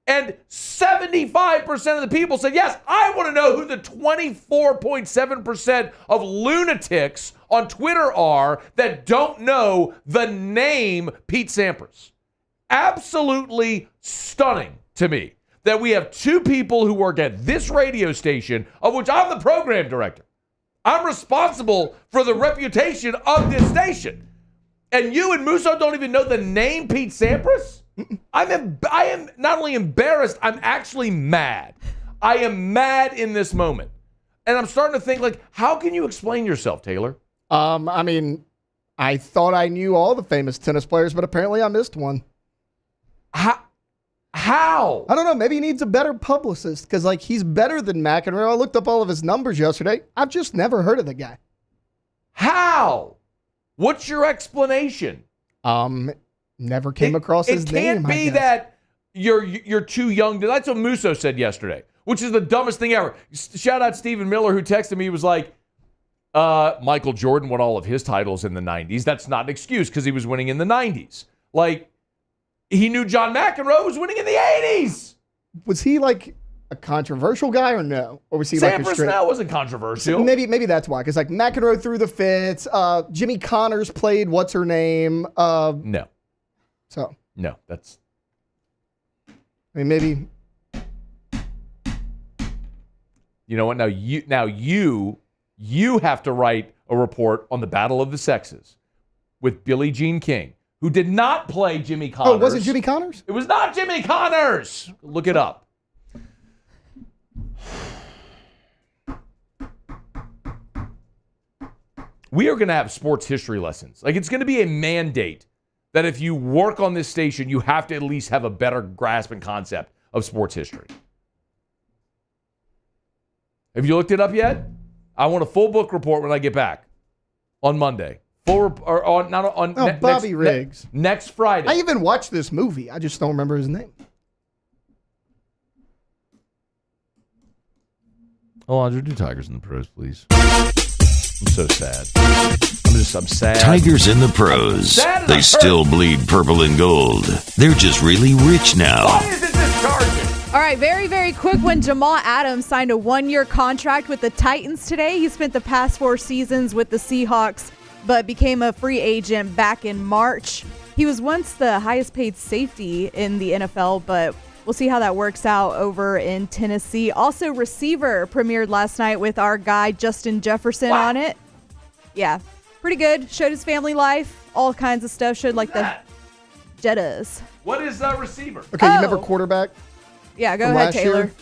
And 75% of the people said, yes, I want to know who the 24.7% of lunatics on Twitter are that don't know the name Pete Sampras. Absolutely stunning to me that we have 2 people who work at this radio station, of which I'm the program director. I'm responsible for the reputation of this station. And you and Musso don't even know the name Pete Sampras? I am not only embarrassed, I'm actually mad. I am mad in this moment. And I'm starting to think, like, how can you explain yourself, Taylor? I mean, I thought I knew all the famous tennis players, but apparently I missed one. How? I don't know. Maybe he needs a better publicist because, like, he's better than McEnroe. I looked up all of his numbers yesterday. I've just never heard of the guy. How? What's your explanation? Never came across his name. It can't be that you're too young. That's what Musso said yesterday, which is the dumbest thing ever. Shout out Stephen Miller, who texted me. He was like, Michael Jordan won all of his titles in the 90s. That's not an excuse because he was winning in the 90s. Like, he knew John McEnroe was winning in the 80s. Was he like a controversial guy or no? Or was he like a straight? Sampras wasn't controversial. Maybe that's why. Because like McEnroe threw the fits. Jimmy Connors played what's her name? No. So no, that's. I mean, maybe. You know what? Now you have to write a report on the Battle of the Sexes with Billie Jean King, who did not play Jimmy Connors. Oh, was it Jimmy Connors? It was not Jimmy Connors. Look it up. We are going to have sports history lessons. Like, it's going to be a mandate that if you work on this station, you have to at least have a better grasp and concept of sports history. Have you looked it up yet? I want a full book report when I get back on Monday. Bobby Riggs. Next Friday. I even watched this movie. I just don't remember his name. Alondra, do Tigers in the Pros, please. I'm so sad. I'm sad. Tigers in the Pros. They still bleed purple and gold. They're just really rich now. Why is it discharging? All right, very, very quick one. Jamal Adams signed a 1-year contract with the Titans today. He spent the past 4 seasons with the Seahawks, but became a free agent back in March. He was once the highest paid safety in the NFL, but we'll see how that works out over in Tennessee. Also, Receiver premiered last night with our guy Justin Jefferson on it. Yeah, pretty good. Showed his family life, all kinds of stuff. Showed like the Jettas. What is Receiver? Okay, you remember Quarterback? Yeah, go ahead, Taylor.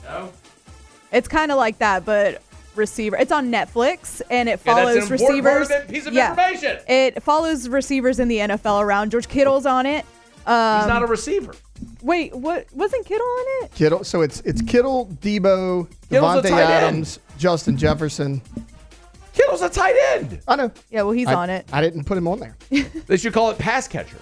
No. It's kind of like that, but receiver. It's on Netflix, and it Yeah, follows that's an important receivers. part of it, piece of information. It follows receivers in the NFL around. George Kittle's on it. He's not a receiver. Wait, what? Wasn't Kittle on it? Kittle. So it's Kittle, Debo, Kittle's a Devontae tight Adams, Justin Jefferson. Kittle's a tight end. I know. Yeah, well, he's on it. I didn't put him on there. They should call it pass catcher.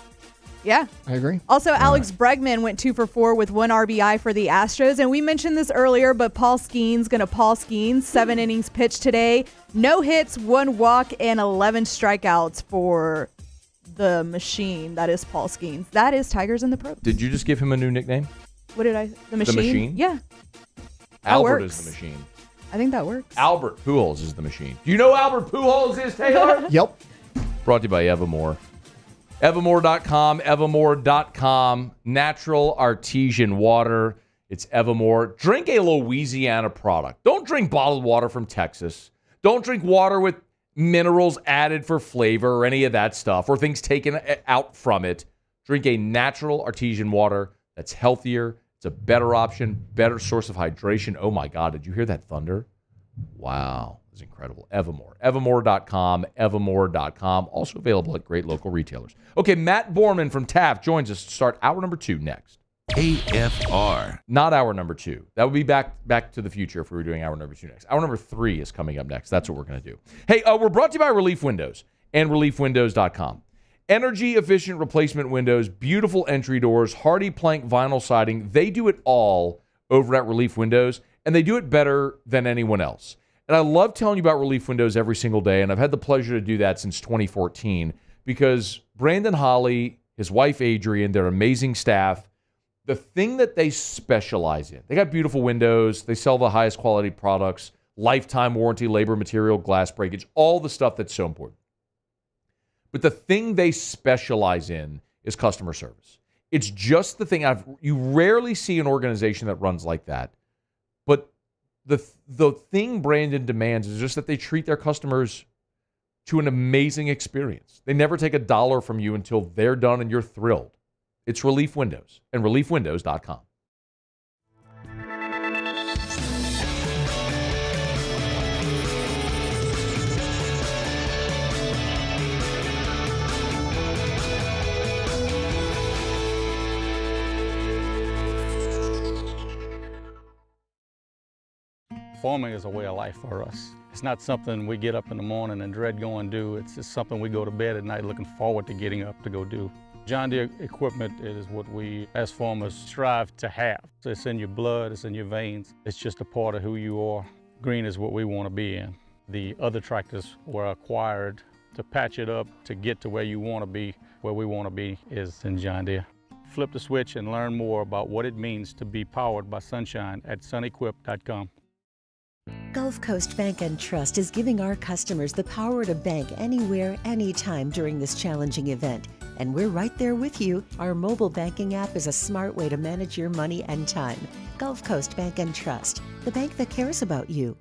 Yeah. I agree. Also, Alex Bregman went 2 for 4 with 1 RBI for the Astros. And we mentioned this earlier, but Paul Skenes, 7 innings pitched today. No hits, 1 walk, and 11 strikeouts for the machine. That is Paul Skenes. That is Tigers in the Pros. Did you just give him a new nickname? What did I? The Machine? The Machine? Yeah. Albert works. is the machine. I think that works. Albert Pujols is the machine. Do you know who Albert Pujols is, Taylor? Yep. Brought to you by Evermore. Evermore.com. Natural artesian water. It's Evermore. Drink a Louisiana product. Don't drink bottled water from Texas. Don't drink water with minerals added for flavor or any of that stuff or things taken out from it. Drink a natural artesian water that's healthier. It's a better option, better source of hydration. Oh my God, did you hear that thunder? Wow, it's incredible. Evermore. Evermore.com. Also available at great local retailers. Okay, Matt Borman from TAF joins us to start hour number 2 next. AFR. Not hour number 2. That would be back to the future if we were doing hour number 2 next. Hour number 3 is coming up next. That's what we're going to do. Hey, we're brought to you by Relief Windows and ReliefWindows.com. Energy-efficient replacement windows, beautiful entry doors, hardy plank vinyl siding. They do it all over at Relief Windows, and they do it better than anyone else. And I love telling you about Relief Windows every single day, and I've had the pleasure to do that since 2014 because Brandon Holly, his wife Adrian, their amazing staff, the thing that they specialize in, they got beautiful windows, they sell the highest quality products, lifetime warranty, labor, material, glass breakage, all the stuff that's so important. But the thing they specialize in is customer service. It's just the thing you rarely see an organization that runs like that. But the thing Brandon demands is just that they treat their customers to an amazing experience. They never take $1 from you until they're done and you're thrilled. It's Relief Windows and ReliefWindows.com. Farming is a way of life for us. It's not something we get up in the morning and dread going do. It's just something we go to bed at night looking forward to getting up to go do. John Deere equipment is what we as farmers strive to have. So it's in your blood, it's in your veins. It's just a part of who you are. Green is what we want to be in. The other tractors were acquired to patch it up to get to where you want to be. Where we want to be is in John Deere. Flip the switch and learn more about what it means to be powered by sunshine at sunequip.com. Gulf Coast Bank and Trust is giving our customers the power to bank anywhere, anytime during this challenging event. And we're right there with you. Our mobile banking app is a smart way to manage your money and time. Gulf Coast Bank and Trust, the bank that cares about you.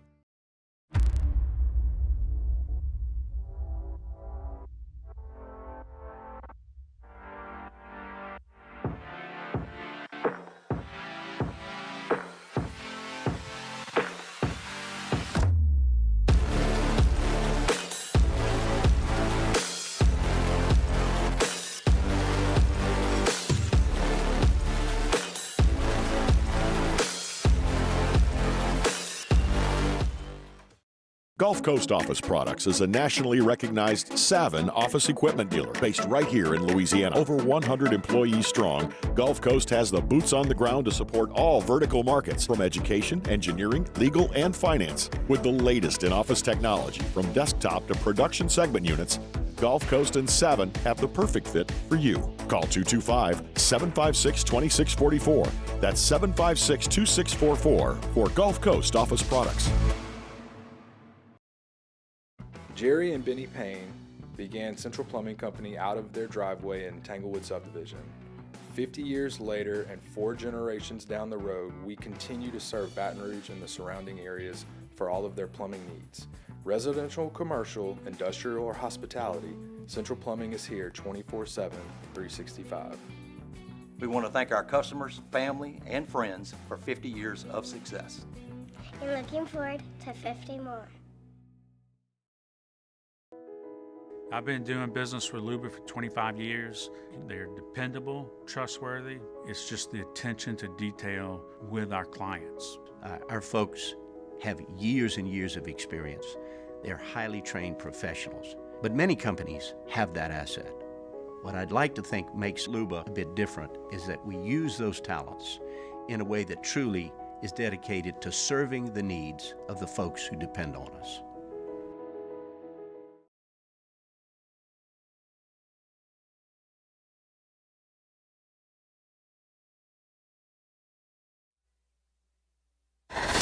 Gulf Coast Office Products is a nationally recognized Saban office equipment dealer based right here in Louisiana. Over 100 employees strong, Gulf Coast has the boots on the ground to support all vertical markets from education, engineering, legal, and finance. With the latest in office technology from desktop to production segment units, Gulf Coast and Saban have the perfect fit for you. Call 225-756-2644. That's 756-2644 for Gulf Coast Office Products. Jerry and Benny Payne began Central Plumbing Company out of their driveway in Tanglewood subdivision. 50 years later and 4 generations down the road, we continue to serve Baton Rouge and the surrounding areas for all of their plumbing needs. Residential, commercial, industrial, or hospitality, Central Plumbing is here 24/7, 365. We want to thank our customers, family, and friends for 50 years of success. and looking forward to 50 more. I've been doing business with Luba for 25 years. They're dependable, trustworthy. It's just the attention to detail with our clients. Our folks have years and years of experience. They're highly trained professionals, but many companies have that asset. What I'd like to think makes Luba a bit different is that we use those talents in a way that truly is dedicated to serving the needs of the folks who depend on us.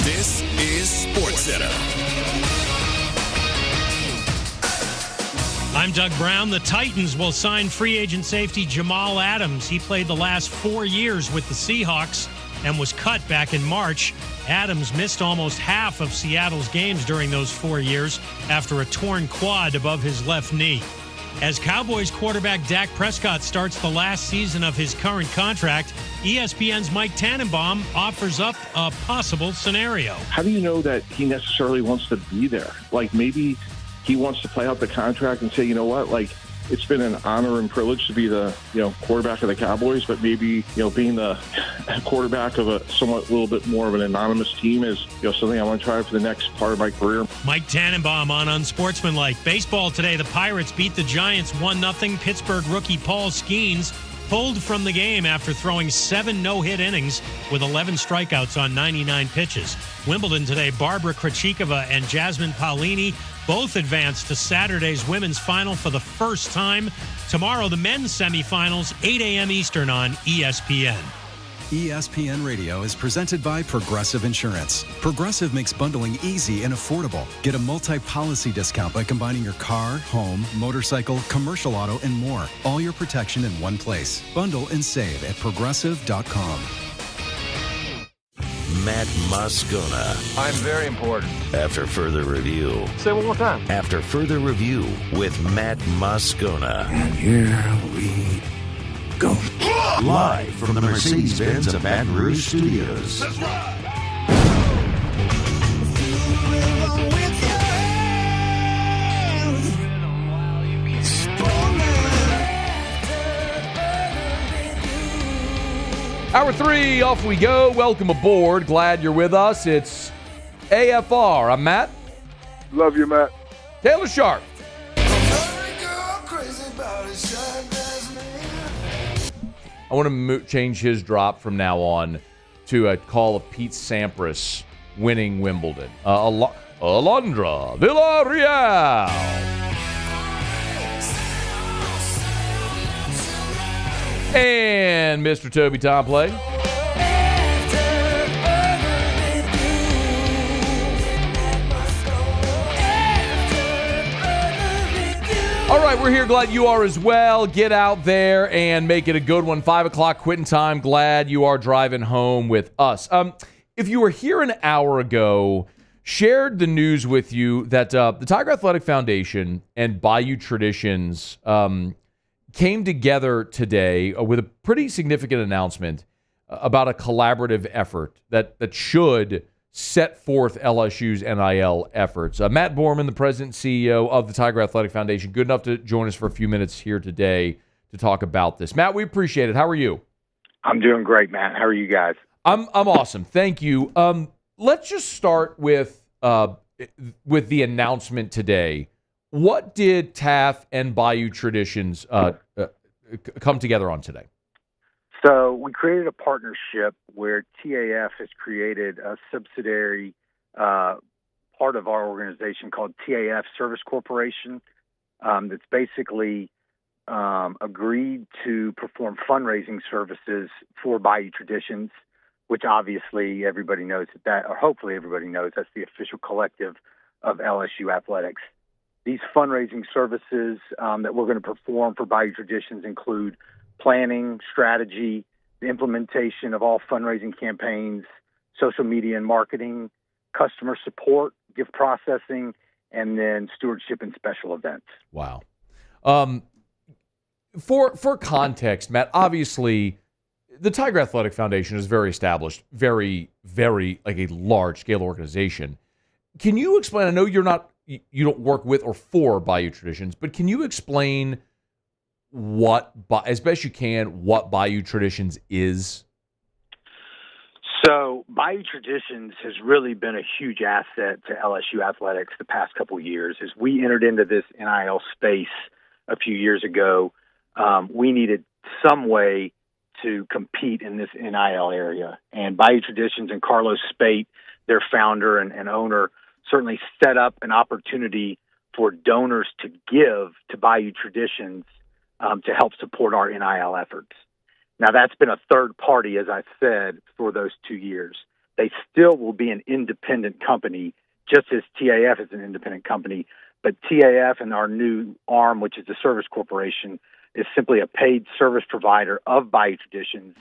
This is SportsCenter. I'm Doug Brown. The Titans will sign free agent safety Jamal Adams. He played the last 4 years with the Seahawks and was cut back in March. Adams missed almost half of Seattle's games during those 4 years after a torn quad above his left knee. As Cowboys quarterback Dak Prescott starts the last season of his current contract, ESPN's Mike Tannenbaum offers up a possible scenario. How do you know that he necessarily wants to be there? Like, maybe he wants to play out the contract and say, you know what, like, it's been an honor and privilege to be the, quarterback of the Cowboys, but maybe, being the quarterback of a somewhat little bit more of an anonymous team is, something I want to try for the next part of my career. Mike Tannenbaum on Unsportsmanlike. Baseball today, the Pirates beat the Giants 1-0. Pittsburgh rookie Paul Skenes pulled from the game after throwing 7 no-hit innings with 11 strikeouts on 99 pitches. Wimbledon today, Barbara Krejcikova and Jasmine Paolini both advanced to Saturday's women's final for the first time. Tomorrow, the men's semifinals, 8 a.m. Eastern on ESPN. ESPN Radio is presented by Progressive Insurance. Progressive makes bundling easy and affordable. Get a multi-policy discount by combining your car, home, motorcycle, commercial auto, and more. All your protection in one place. Bundle and save at Progressive.com. Matt Moscona. I'm very important. After further review. Say it one more time. After further review with Matt Moscona. And here we go. Live from the Mercedes-Benz of Baton Rouge Studios. That's right. Hour 3, off we go. Welcome aboard. Glad you're with us. It's AFR. I'm Matt. Love you, Matt. Taylor Sharp. I want to change his drop from now on to a call of Pete Sampras winning Wimbledon. Alondra Villarreal. And Mr. Toby Tomplay. All right, we're here. Glad you are as well. Get out there and make it a good one. 5 o'clock quitting time. Glad you are driving home with us. If you were here an hour ago, shared the news with you that the Tiger Athletic Foundation and Bayou Traditions came together today with a pretty significant announcement about a collaborative effort that should set forth LSU's NIL efforts. Matt Borman, the president and CEO of the Tiger Athletic Foundation, good enough to join us for a few minutes here today to talk about this. Matt, we appreciate it. How are you? I'm doing great, Matt. How are you guys? I'm awesome. Thank you. Let's just start with the announcement today. What did TAF and Bayou Traditions come together on today? So we created a partnership where TAF has created a subsidiary part of our organization called TAF Service Corporation that's basically agreed to perform fundraising services for Bayou Traditions, which obviously everybody knows that, or hopefully everybody knows that's the official collective of LSU athletics. These fundraising services that we're going to perform for Bayou Traditions include planning, strategy, the implementation of all fundraising campaigns, social media and marketing, customer support, gift processing, and then stewardship and special events. Wow. For context, Matt, obviously the Tiger Athletic Foundation is very established, very, very like a large-scale organization. Can you explain? I know you don't work with or for Bayou Traditions, but can you explain as best you can, what Bayou Traditions is? So Bayou Traditions has really been a huge asset to LSU athletics the past couple of years. As we entered into this NIL space a few years ago, we needed some way to compete in this NIL area. And Bayou Traditions and Carlos Spate, their founder and owner, certainly set up an opportunity for donors to give to Bayou Traditions to help support our NIL efforts. Now, that's been a third party, as I said, for those 2 years. They still will be an independent company, just as TAF is an independent company. But TAF and our new arm, which is the Service Corporation, is simply a paid service provider of Bayou Traditions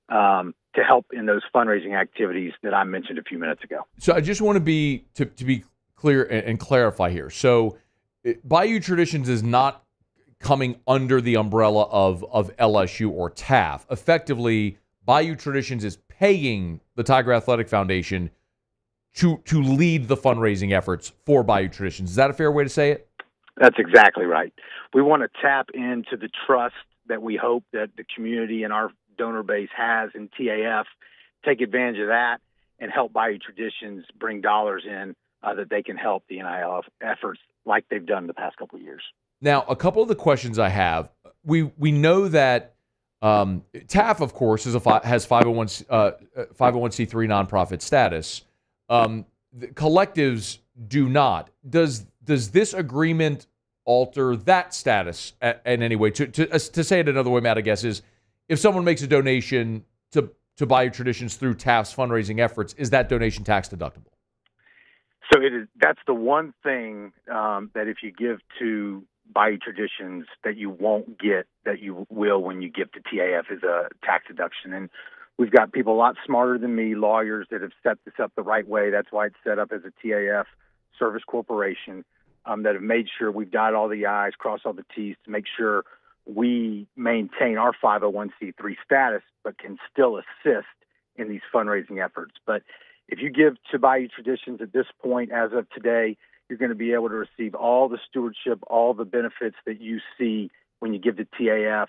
to help in those fundraising activities that I mentioned a few minutes ago. So I just want to be clear and clarify here. So Bayou Traditions is not coming under the umbrella of LSU or TAF. Effectively, Bayou Traditions is paying the Tiger Athletic Foundation to lead the fundraising efforts for Bayou Traditions. Is that a fair way to say it? That's exactly right. We want to tap into the trust that we hope that the community and our donor base has in TAF, take advantage of that, and help Bayou Traditions bring dollars in that they can help the NIL efforts like they've done in the past couple of years. Now, a couple of the questions I have, we know that TAF, of course, has 501c3 nonprofit status. The collectives do not. Does this agreement alter that status in any way? To say it another way, Matt, I guess, is if someone makes a donation to Bayou Traditions through TAF's fundraising efforts, is that donation tax deductible? So that's the one thing that if you give to Bayou Traditions that you won't get that you will when you give to TAF is a tax deduction. And we've got people a lot smarter than me, lawyers, that have set this up the right way. That's why it's set up as a TAF Service Corporation, that have made sure we've dotted all the I's, crossed all the T's to make sure we maintain our 501c3 status, but can still assist in these fundraising efforts. But if you give to Bayou Traditions at this point, as of today, you're going to be able to receive all the stewardship, all the benefits that you see when you give to TAF,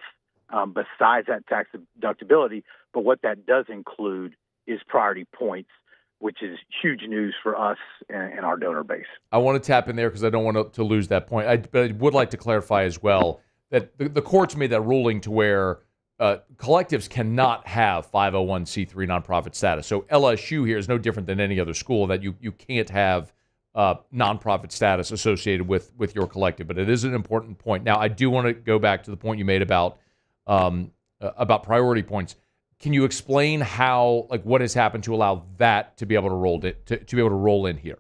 besides that tax deductibility. But what that does include is priority points, which is huge news for us and our donor base. I want to tap in there because I don't want to lose that point. But I would like to clarify as well that the courts made that ruling to where collectives cannot have 501c3 nonprofit status. So LSU here is no different than any other school, that you can't have nonprofit status associated with your collective. But it is an important point. Now, I do want to go back to the point you made about priority points. Can you explain how, what has happened to allow that to be able to roll in here?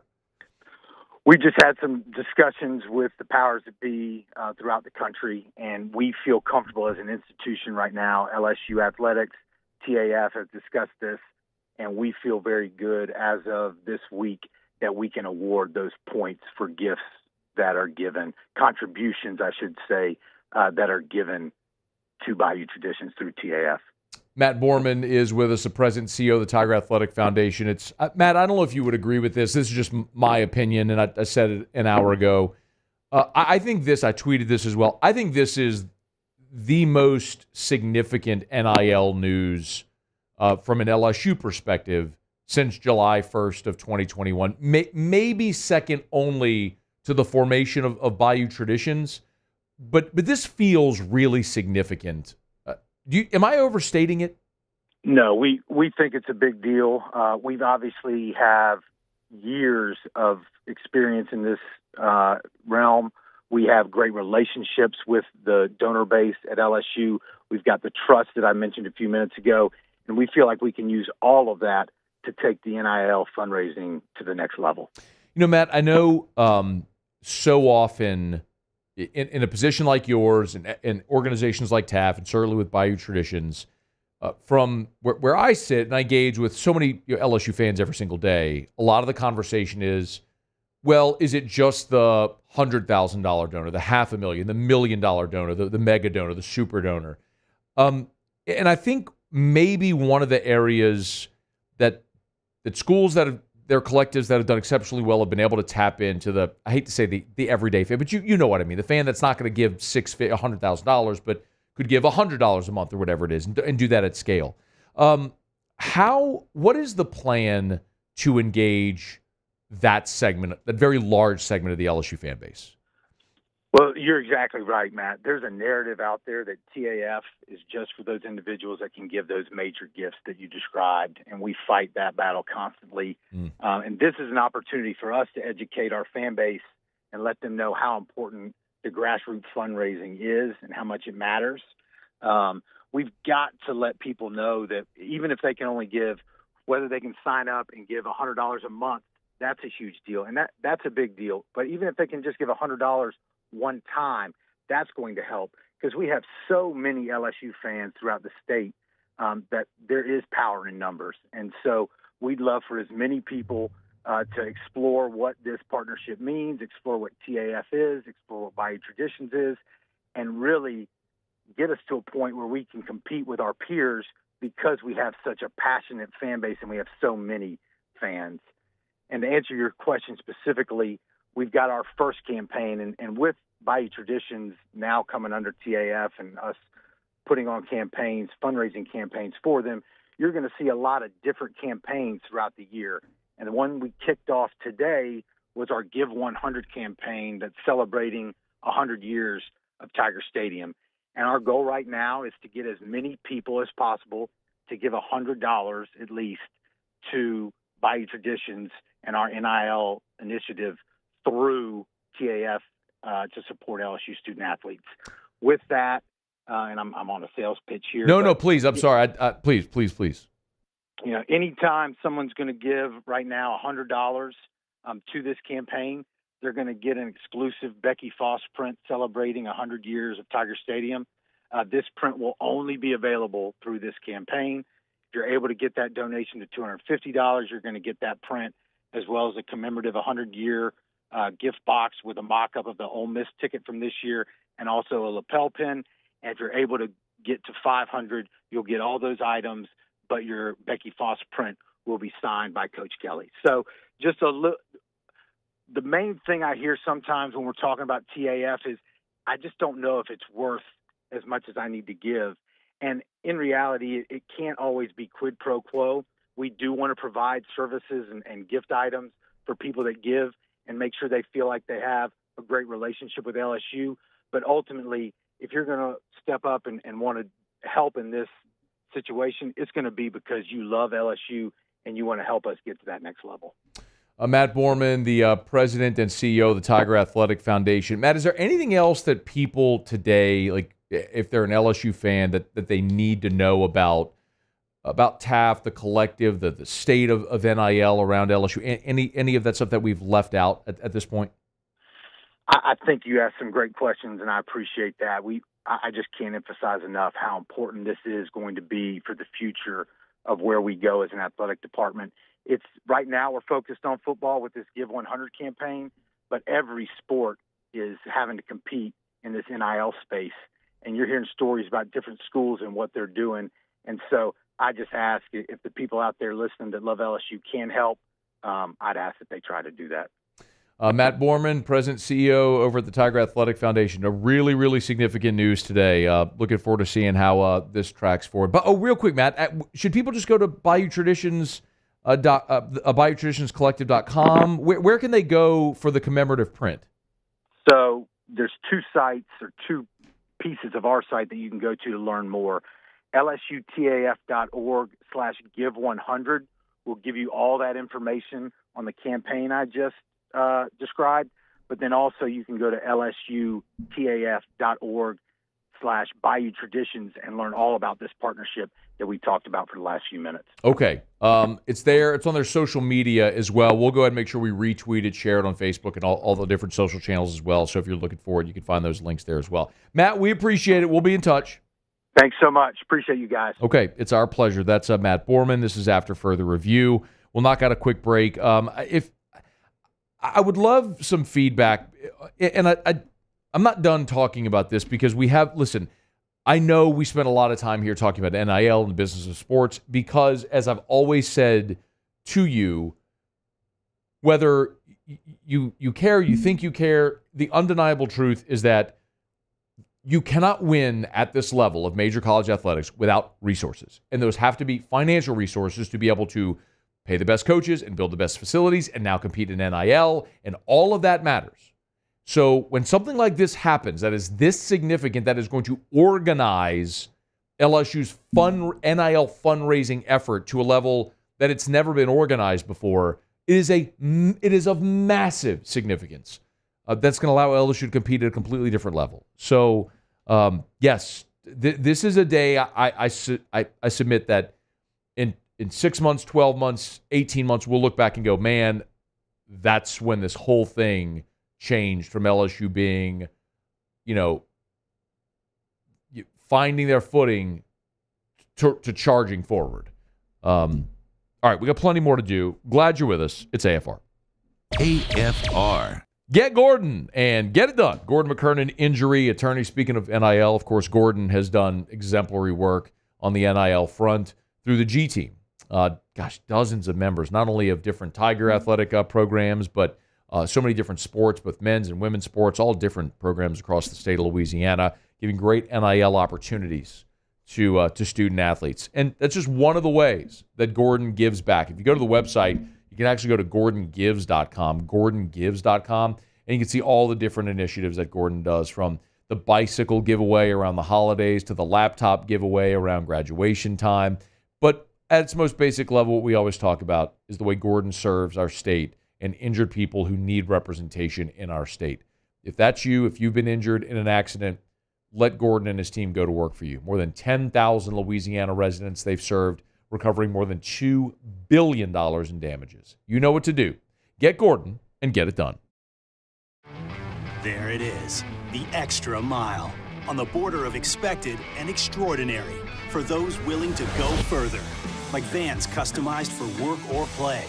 We just had some discussions with the powers that be throughout the country, and we feel comfortable as an institution right now. LSU Athletics, TAF has discussed this, and we feel very good as of this week that we can award those points for gifts that are given, contributions, I should say, that are given to Bayou Traditions through TAF. Matt Borman is with us, the president and CEO of the Tiger Athletic Foundation. It's Matt, I don't know if you would agree with this. This is just my opinion, and I said it an hour ago. I think I tweeted this as well. I think this is the most significant NIL news from an LSU perspective since July 1st of 2021. Maybe second only to the formation of Bayou Traditions. But this feels really significant. Am I overstating it? No, we think it's a big deal. We've obviously have years of experience in this realm. We have great relationships with the donor base at LSU. We've got the trust that I mentioned a few minutes ago, and we feel like we can use all of that to take the NIL fundraising to the next level. Matt, I know so often in a position like yours and organizations like TAF, and certainly with Bayou Traditions, from where I sit and I engage with so many LSU fans every single day, a lot of the conversation is, well, is it just the $100,000 donor, the $500,000, the $1 million donor, the mega donor, the super donor? And I think maybe one of the areas that schools that have their collectives that have done exceptionally well have been able to tap into the, I hate to say the everyday fan, but you know what I mean, the fan that's not going to give $100,000, but could give $100 a month or whatever it is, and do that at scale. What is the plan to engage that segment, that very large segment of the LSU fan base? Well, you're exactly right, Matt. There's a narrative out there that TAF is just for those individuals that can give those major gifts that you described, and we fight that battle constantly. And this is an opportunity for us to educate our fan base and let them know how important the grassroots fundraising is and how much it matters. We've got to let people know that even if they can only give, whether they can sign up and give $100 a month, that's a huge deal, and that's a big deal. But even if they can just give $100 one time, that's going to help, because we have so many LSU fans throughout the state that there is power in numbers. And so we'd love for as many people to explore what this partnership means, explore what TAF is, explore what Bayou Traditions is, and really get us to a point where we can compete with our peers, because we have such a passionate fan base and we have so many fans. And to answer your question specifically, we've got our first campaign, and with Bayou Traditions now coming under TAF and us putting on campaigns, fundraising campaigns for them, you're going to see a lot of different campaigns throughout the year. And the one we kicked off today was our Give 100 campaign that's celebrating 100 years of Tiger Stadium. And our goal right now is to get as many people as possible to give $100 at least to Bayou Traditions and our NIL initiative through TAF to support LSU student athletes. With that, and I'm on a sales pitch here. No, please. I'm sorry. Please. You know, anytime someone's going to give right now $100 to this campaign, they're going to get an exclusive Becky Foss print celebrating 100 years of Tiger Stadium. This print will only be available through this campaign. If you're able to get that donation to $250, you're going to get that print, as well as a commemorative 100-year gift box with a mock-up of the Ole Miss ticket from this year, and also a lapel pin. And if you're able to get to $500, you'll get all those items, but your Becky Foss print will be signed by Coach Kelly. So just the main thing I hear sometimes when we're talking about TAF is, I just don't know if it's worth as much as I need to give. And in reality, it can't always be quid pro quo. We do want to provide services and gift items for people that give and make sure they feel like they have a great relationship with LSU. But ultimately, if you're going to step up and want to help in this situation, it's going to be because you love LSU and you want to help us get to that next level. Matt Borman, the president and CEO of the Tiger Athletic Foundation. Matt, is there anything else that people today, like if they're an LSU fan, that they need to know about TAF, the collective, the state of NIL around LSU? Any of that stuff that we've left out at this point? I think you asked some great questions, and I appreciate that. I just can't emphasize enough how important this is going to be for the future of where we go as an athletic department. It's right now we're focused on football with this Give 100 campaign, but every sport is having to compete in this NIL space. And you're hearing stories about different schools and what they're doing. And so I just ask if the people out there listening that love LSU can help, I'd ask that they try to do that. Matt Borman, President CEO over at the Tiger Athletic Foundation. A really, really significant news today. Looking forward to seeing how this tracks forward. But real quick, Matt, should people just go to Bayou Traditions, BayouTraditionsCollective.com? Where can they go for the commemorative print? So there's two sites or two pieces of our site that you can go to learn more. LSUTAF.org/give100 will give you all that information on the campaign I just described, but then also you can go to LSUTAF.org/Bayou Traditions and learn all about this partnership that we talked about for the last few minutes. Okay. It's there. It's on their social media as well. We'll go ahead and make sure we retweet it, share it on Facebook and all the different social channels as well. So if you're looking for it, you can find those links there as well. Matt, we appreciate it. We'll be in touch. Thanks so much. Appreciate you guys. Okay. It's our pleasure. That's Matt Borman. This is After Further Review. We'll knock out a quick break. If I would love some feedback, and I'm not done talking about this because we have, listen, I know we spent a lot of time here talking about NIL and the business of sports because, as I've always said to you, whether you care, you think you care, the undeniable truth is that you cannot win at this level of major college athletics without resources. And those have to be financial resources to be able to pay the best coaches and build the best facilities and now compete in NIL, and all of that matters. So when something like this happens that is this significant, that is going to organize LSU's NIL fundraising effort to a level that it's never been organized before, it is of massive significance. That's going to allow LSU to compete at a completely different level. So, yes, this is a day I submit that in 6 months, 12 months, 18 months, we'll look back and go, man, that's when this whole thing changed from LSU being, finding their footing to charging forward. All right, we got plenty more to do. Glad you're with us. It's AFR. AFR. Get Gordon and get it done. Gordon McKernan, injury attorney. Speaking of NIL, of course, Gordon has done exemplary work on the NIL front through the G team. Dozens of members, not only of different Tiger athletic programs, but so many different sports, both men's and women's sports, all different programs across the state of Louisiana, giving great NIL opportunities to student athletes. And that's just one of the ways that Gordon gives back. If you go to the website, you can actually go to gordongives.com, and you can see all the different initiatives that Gordon does, from the bicycle giveaway around the holidays to the laptop giveaway around graduation time. But at its most basic level, what we always talk about is the way Gordon serves our state and injured people who need representation in our state. If that's you, if you've been injured in an accident, let Gordon and his team go to work for you. More than 10,000 Louisiana residents they've served, recovering more than $2 billion in damages. You know what to do. Get Gordon and get it done. There it is, the extra mile, on the border of expected and extraordinary, for those willing to go further, like vans customized for work or play,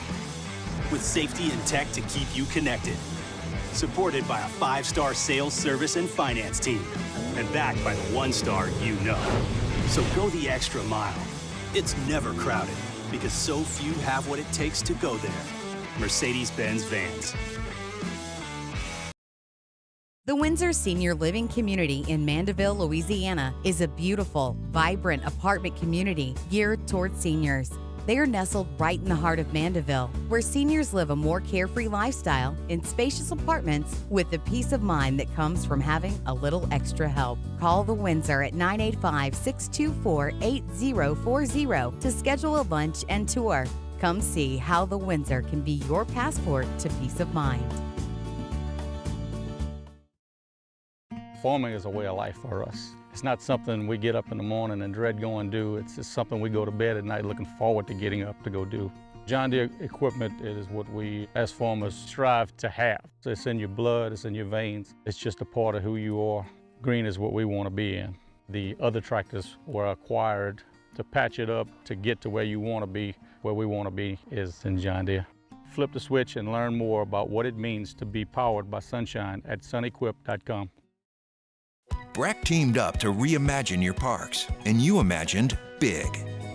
with safety and tech to keep you connected. Supported by a 5-star sales, service, and finance team, and backed by the 1-star you know. So go the extra mile. It's never crowded, because so few have what it takes to go there. Mercedes-Benz Vans. The Windsor Senior Living Community in Mandeville, Louisiana is a beautiful, vibrant apartment community geared toward seniors. They are nestled right in the heart of Mandeville, where seniors live a more carefree lifestyle in spacious apartments with the peace of mind that comes from having a little extra help. Call the Windsor at 985-624-8040 to schedule a lunch and tour. Come see how the Windsor can be your passport to peace of mind. Farming is a way of life for us. It's not something we get up in the morning and dread going do. It's just something we go to bed at night looking forward to getting up to go do. John Deere equipment is what we as farmers strive to have. So it's in your blood, it's in your veins. It's just a part of who you are. Green is what we want to be in. The other tractors were acquired to patch it up to get to where you want to be. Where we want to be is in John Deere. Flip the switch and learn more about what it means to be powered by sunshine at sunequip.com. Brack teamed up to reimagine your parks, and you imagined big.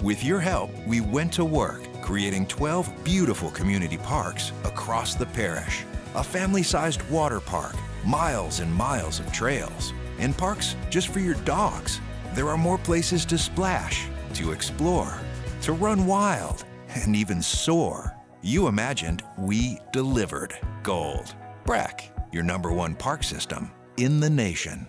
With your help, we went to work, creating 12 beautiful community parks across the parish. A family-sized water park, miles and miles of trails, and parks just for your dogs. There are more places to splash, to explore, to run wild, and even soar. You imagined, we delivered. Gold. Brack, your #1 park system in the nation.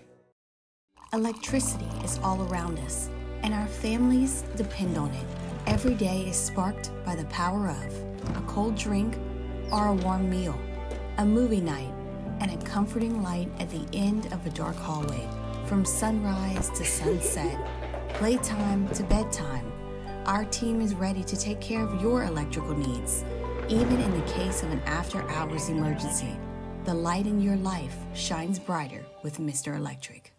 Electricity is all around us, and our families depend on it. Every day is sparked by the power of a cold drink or a warm meal, a movie night, and a comforting light at the end of a dark hallway. From sunrise to sunset, playtime to bedtime, our team is ready to take care of your electrical needs, even in the case of an after-hours emergency. The light in your life shines brighter with Mr. Electric.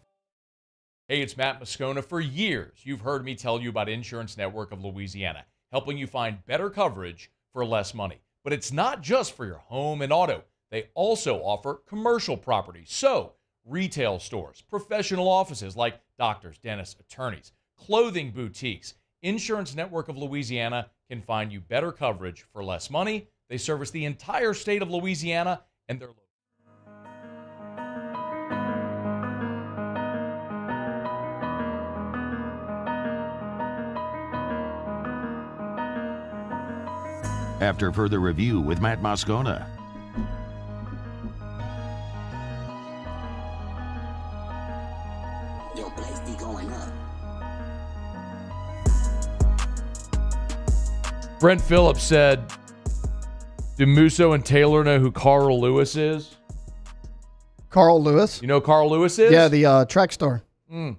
Hey, it's Matt Moscona. For years, you've heard me tell you about Insurance Network of Louisiana, helping you find better coverage for less money. But it's not just for your home and auto. They also offer commercial property. So retail stores, professional offices like doctors, dentists, attorneys, clothing boutiques. Insurance Network of Louisiana can find you better coverage for less money. They service the entire state of Louisiana, and they're After further review with Matt Moscona. Your place be going up. Brent Phillips said, do Musso and Taylor know who Carl Lewis is? Carl Lewis? You know who Carl Lewis is? Yeah, the track star. Yeah,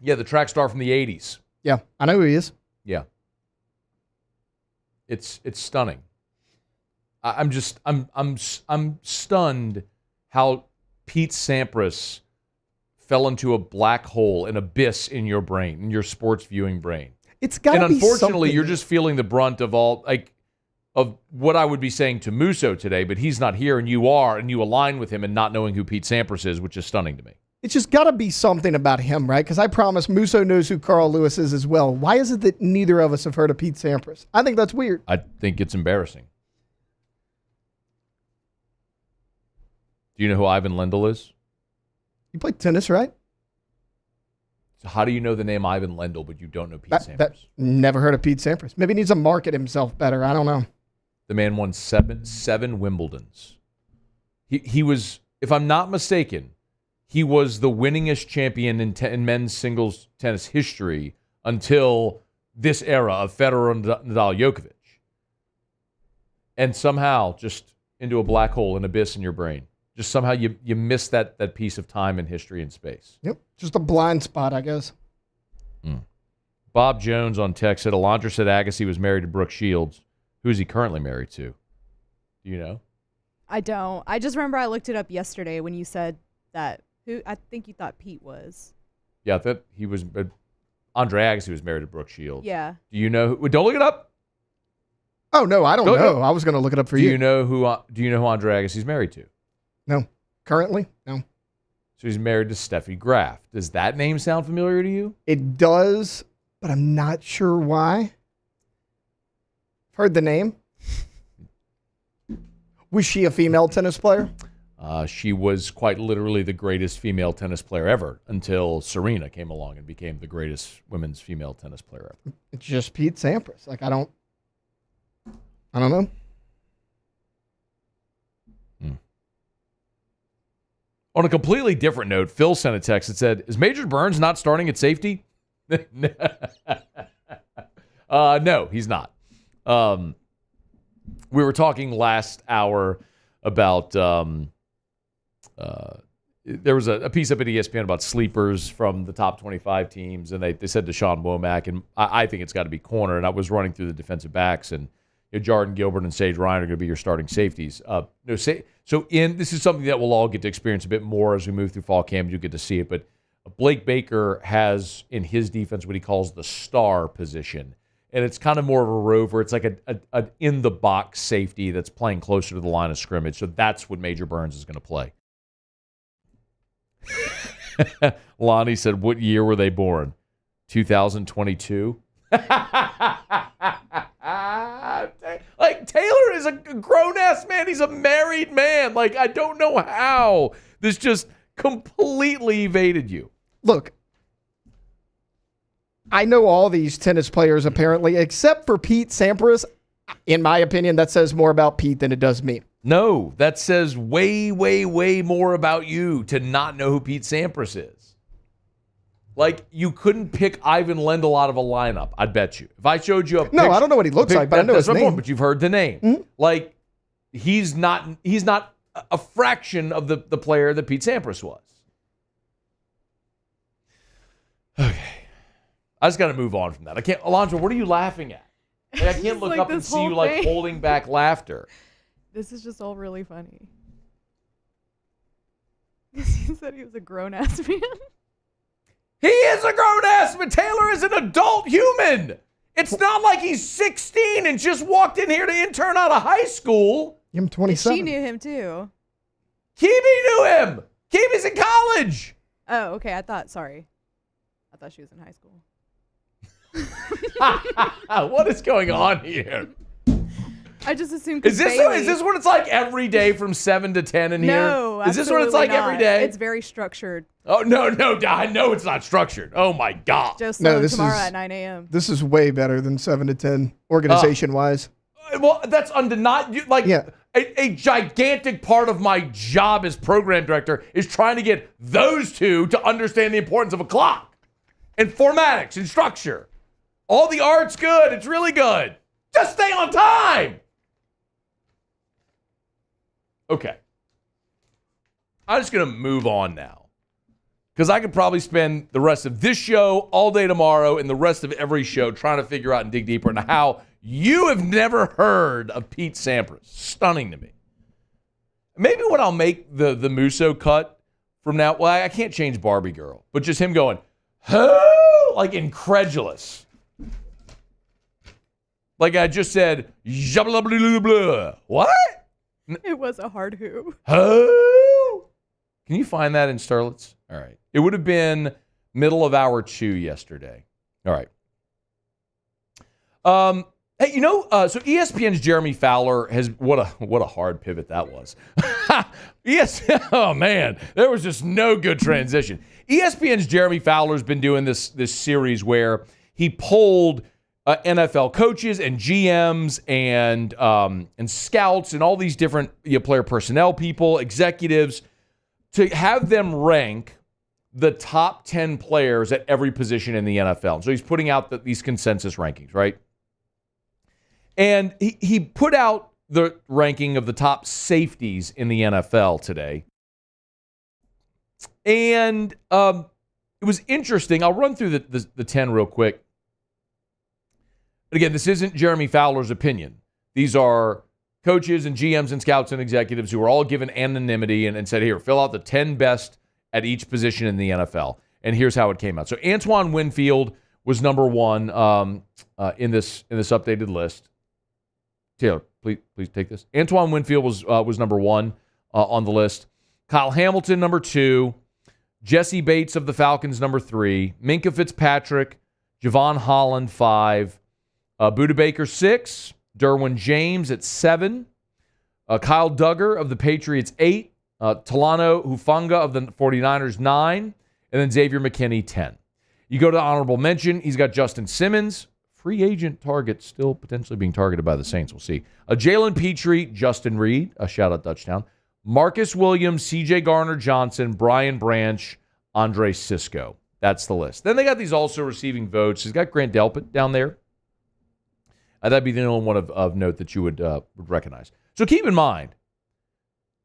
the track star from the 80s. Yeah, I know who he is. Yeah. It's stunning. I'm stunned how Pete Sampras fell into a black hole, an abyss in your brain, in your sports viewing brain. It's got to be And unfortunately, something. you're just feeling the brunt of of what I would be saying to Musso today, but he's not here and you are, and you align with him and not knowing who Pete Sampras is, which is stunning to me. It's just got to be something about him, right? Because I promise Musso knows who Carl Lewis is as well. Why is it that neither of us have heard of Pete Sampras? I think that's weird. I think it's embarrassing. Do you know who Ivan Lendl is? You play tennis, right? So how do you know the name Ivan Lendl, but you don't know Pete Sampras? Never heard of Pete Sampras. Maybe he needs to market himself better. I don't know. The man won seven Wimbledons. He was, if I'm not mistaken, he was the winningest champion in men's singles tennis history until this era of Federer and Nadal Djokovic. And somehow, just into a black hole, an abyss in your brain. Just somehow you miss that piece of time and history and space. Yep, just a blind spot, I guess. Bob Jones on text said, Alondra said Agassi was married to Brooke Shields. Who is he currently married to? Do you know? I don't. I just remember I looked it up yesterday when you said that. Who I think you thought Pete was. Yeah, that he was. Andre Agassi was married to Brooke Shields. Yeah. Do you know? Don't look it up. Oh no, I don't know. I was going to look it up for you. Do you know who Andre Agassi's married to? No, currently, no. So he's married to Steffi Graf. Does that name sound familiar to you? It does, but I'm not sure why. Heard the name. Was she a female tennis player? She was quite literally the greatest female tennis player ever until Serena came along and became the greatest women's female tennis player ever. It's just Pete Sampras. Like, I don't know. On a completely different note, Phil sent a text that said, is Major Burns not starting at safety? No, he's not. We were talking last hour about there was a piece up at ESPN about sleepers from the top 25 teams, and they said Deshaun Womack, and I think it's got to be corner, and I was running through the defensive backs, and Jordan Gilbert and Sage Ryan are going to be your starting safeties. This is something that we'll all get to experience a bit more as we move through fall camp. You get to see it, but Blake Baker has in his defense what he calls the star position, and it's kind of more of a rover. It's like an in-the-box safety that's playing closer to the line of scrimmage, so that's what Major Burns is going to play. Lonnie said, what year were they born? 2022? Like, Taylor is a grown-ass man. He's a married man. Like, I don't know how this just completely evaded you. Look, I know all these tennis players apparently, except for Pete Sampras. In my opinion, that says more about Pete than it does me. No, that says way, way, way more about you to not know who Pete Sampras is. Like, you couldn't pick Ivan Lendl out of a lineup, I'd bet you. If I showed you a picture... No, I don't know what he looks like, but I know his name. But you've heard the name. Mm-hmm. Like, he's not a fraction of the player that Pete Sampras was. Okay. I just got to move on from that. I can't... Alondra, what are you laughing at? Like, I can't look up and see you, like, holding back laughter. This is just all really funny. He said he was a grown-ass man. He is a grown-ass man. Taylor is an adult human. It's not like he's 16 and just walked in here to intern out of high school. I'm 27. She knew him, too. Kiwi knew him. Kiwi's in college. Oh, okay. Sorry. I thought she was in high school. What is going on here? I just assumed. Is this what it's like every day from 7 to 10 in here? No, Is this what it's like every day? It's very structured. Oh, no, I know it's not structured. Oh, my God. Just No, tomorrow at 9 a.m. This is way better than 7 to 10 organization-wise. Well, that's undeniable. Like, a gigantic part of my job as program director is trying to get those two to understand the importance of a clock and formatics and structure. All the art's good. It's really good. Just stay on time. Okay. I'm just going to move on now because I could probably spend the rest of this show all day tomorrow and the rest of every show trying to figure out and dig deeper into how you have never heard of Pete Sampras. Stunning to me. Maybe when I'll make the Musso cut from now, well, I can't change Barbie Girl, but just him going, oh, like incredulous. Like I just said, blah, blah, blah, blah. What? It was a hard who. Oh! Can you find that in Sterlitz? All right. It would have been middle of hour 2 yesterday. All right. Hey, so ESPN's Jeremy Fowler has what a hard pivot that was. Oh man, there was just no good transition. ESPN's Jeremy Fowler's been doing this series where he polled NFL coaches and GMs and scouts and all these different player personnel people, executives, to have them rank the top 10 players at every position in the NFL. So he's putting out these consensus rankings, right? And he put out the ranking of the top safeties in the NFL today. And it was interesting. I'll run through the 10 real quick. Again, this isn't Jeremy Fowler's opinion. These are coaches and GMs and scouts and executives who were all given anonymity and said, here, fill out the 10 best at each position in the NFL. And here's how it came out. So Antoine Winfield was number 1 in this updated list. Taylor, please take this. Antoine Winfield was number 1 on the list. Kyle Hamilton, number 2. Jesse Bates of the Falcons, number 3. Minkah Fitzpatrick. Javon Holland, 5. Budda Baker, 6. Derwin James at 7. Kyle Duggar of the Patriots, 8. Talano Hufanga of the 49ers, 9. And then Xavier McKinney, 10. You go to honorable mention. He's got Justin Simmons. Free agent target still potentially being targeted by the Saints. We'll see. Jalen Petrie, Justin Reed, a shout-out Dutchtown. Marcus Williams, C.J. Garner-Johnson, Brian Branch, Andre Sisco. That's the list. Then they got these also receiving votes. He's got Grant Delpit down there. That'd be the only one of note that you would recognize. So keep in mind,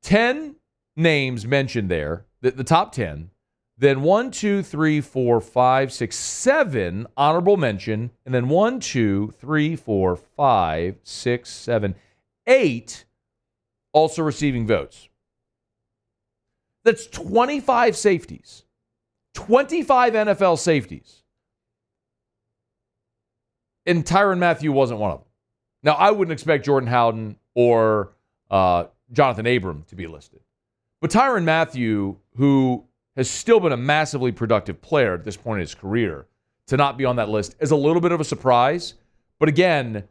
10 names mentioned there, the top 10. Then 1, 2, 3, 4, 5, 6, 7 honorable mention. And then 1, 2, 3, 4, 5, 6, 7, 8 also receiving votes. That's 25 safeties. 25 NFL safeties. And Tyrann Mathieu wasn't one of them. Now, I wouldn't expect Jordan Howden or Jonathan Abram to be listed. But Tyrann Mathieu, who has still been a massively productive player at this point in his career, to not be on that list is a little bit of a surprise. But again,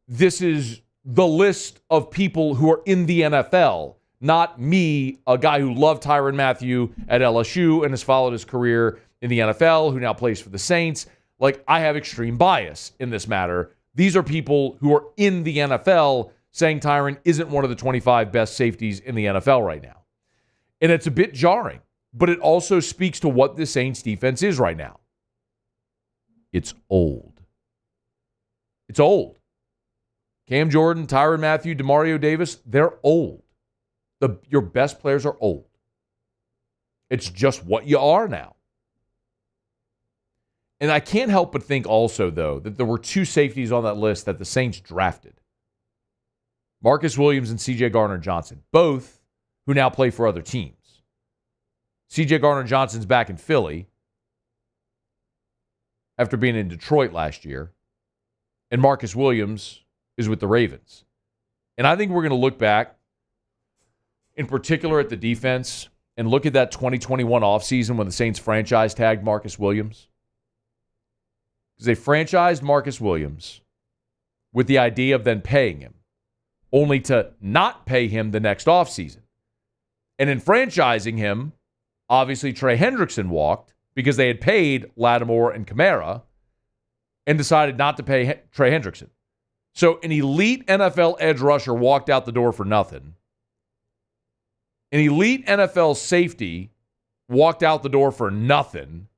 this is the list of people who are in the NFL, not me, a guy who loved Tyrann Mathieu at LSU and has followed his career in the NFL, who now plays for the Saints. Like, I have extreme bias in this matter. These are people who are in the NFL saying Tyrann isn't one of the 25 best safeties in the NFL right now. And it's a bit jarring, but it also speaks to what the Saints defense is right now. It's old. It's old. Cam Jordan, Tyrann Mathieu, Demario Davis, they're old. Your best players are old. It's just what you are now. And I can't help but think also, though, that there were 2 safeties on that list that the Saints drafted. Marcus Williams and C.J. Garner-Johnson, both who now play for other teams. C.J. Garner-Johnson's back in Philly after being in Detroit last year. And Marcus Williams is with the Ravens. And I think we're going to look back in particular at the defense, and look at that 2021 offseason when the Saints franchise tagged Marcus Williams. Because they franchised Marcus Williams with the idea of then paying him, only to not pay him the next offseason. And in franchising him, obviously Trey Hendrickson walked because they had paid Lattimore and Kamara and decided not to pay Trey Hendrickson. So an elite NFL edge rusher walked out the door for nothing. An elite NFL safety walked out the door for nothing.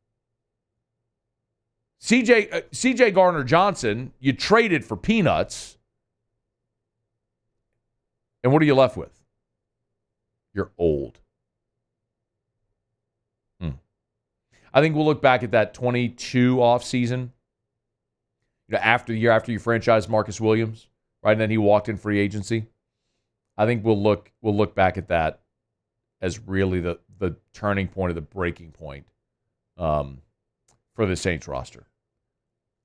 CJ Gardner-Johnson, you traded for peanuts. And what are you left with? You're old. I think we'll look back at that 22 offseason, after the year after you franchised Marcus Williams, right? And then he walked in free agency. I think we'll look back at that as really the turning point or the breaking point for the Saints roster.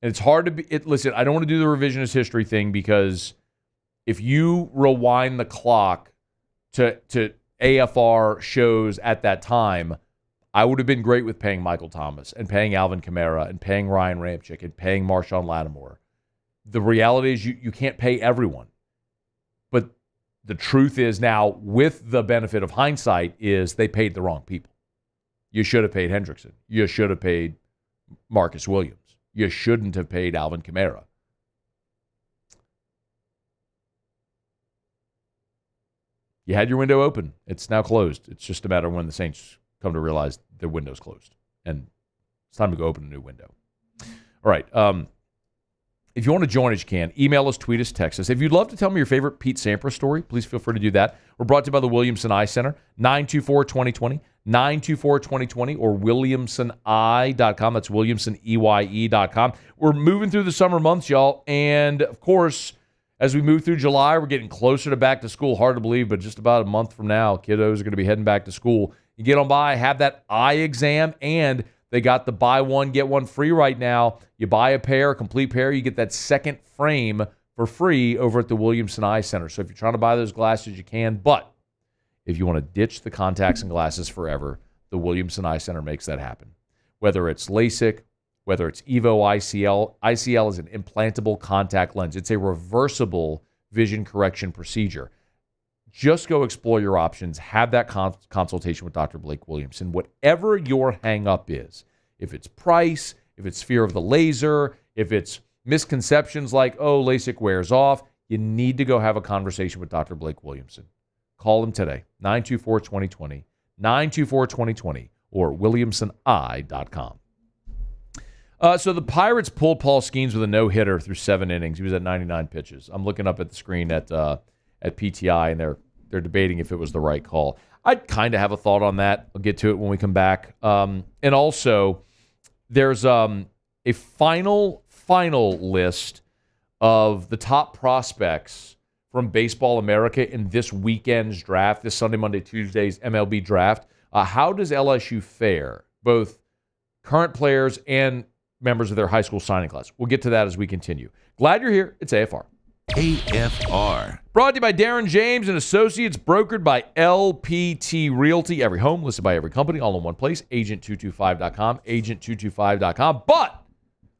And it's hard to be. Listen, I don't want to do the revisionist history thing because if you rewind the clock to AFR shows at that time, I would have been great with paying Michael Thomas and paying Alvin Kamara and paying Ryan Ramczyk and paying Marshawn Lattimore. The reality is you can't pay everyone. But the truth is now, with the benefit of hindsight, is they paid the wrong people. You should have paid Hendrickson. You should have paid Marcus Williams. You shouldn't have paid Alvin Kamara. You had your window open. It's now closed. It's just a matter of when the Saints come to realize their window's closed. And it's time to go open a new window. All right. If you want to join us, you can. Email us, tweet us, text us. If you'd love to tell me your favorite Pete Sampras story, please feel free to do that. We're brought to you by the Williamson Eye Center, 924-2020, 924-2020, or WilliamsonEye.com. That's WilliamsonEye.com. We're moving through the summer months, y'all. And, of course, as we move through July, we're getting closer to back to school. Hard to believe, but just about a month from now, kiddos are going to be heading back to school. You get on by, have that eye exam, and they got the buy one, get one free right now. You buy a pair, a complete pair, you get that second frame for free over at the Williamson Eye Center. So if you're trying to buy those glasses, you can. But if you want to ditch the contacts and glasses forever, the Williamson Eye Center makes that happen. Whether it's LASIK, whether it's EVO ICL. ICL is an implantable contact lens. It's a reversible vision correction procedure. Just go explore your options. Have that consultation with Dr. Blake Williamson. Whatever your hang-up is, if it's price, if it's fear of the laser, if it's misconceptions like, oh, LASIK wears off, you need to go have a conversation with Dr. Blake Williamson. Call him today, 924-2020, 924-2020, or WilliamsonEye.com. So the Pirates pulled Paul Skenes with a no-hitter through 7 innings. He was at 99 pitches. I'm looking up at the screen at PTI, and they're debating if it was the right call. I kind of have a thought on that. I'll get to it when we come back. And also, there's a final list of the top prospects from Baseball America in this weekend's draft, this Sunday, Monday, Tuesday's MLB draft. How does LSU fare, both current players and members of their high school signing class? We'll get to that as we continue. Glad you're here. It's AFR. AFR. Brought to you by Darren James and Associates, brokered by LPT Realty. Every home listed by every company, all in one place. Agent225.com, agent225.com. But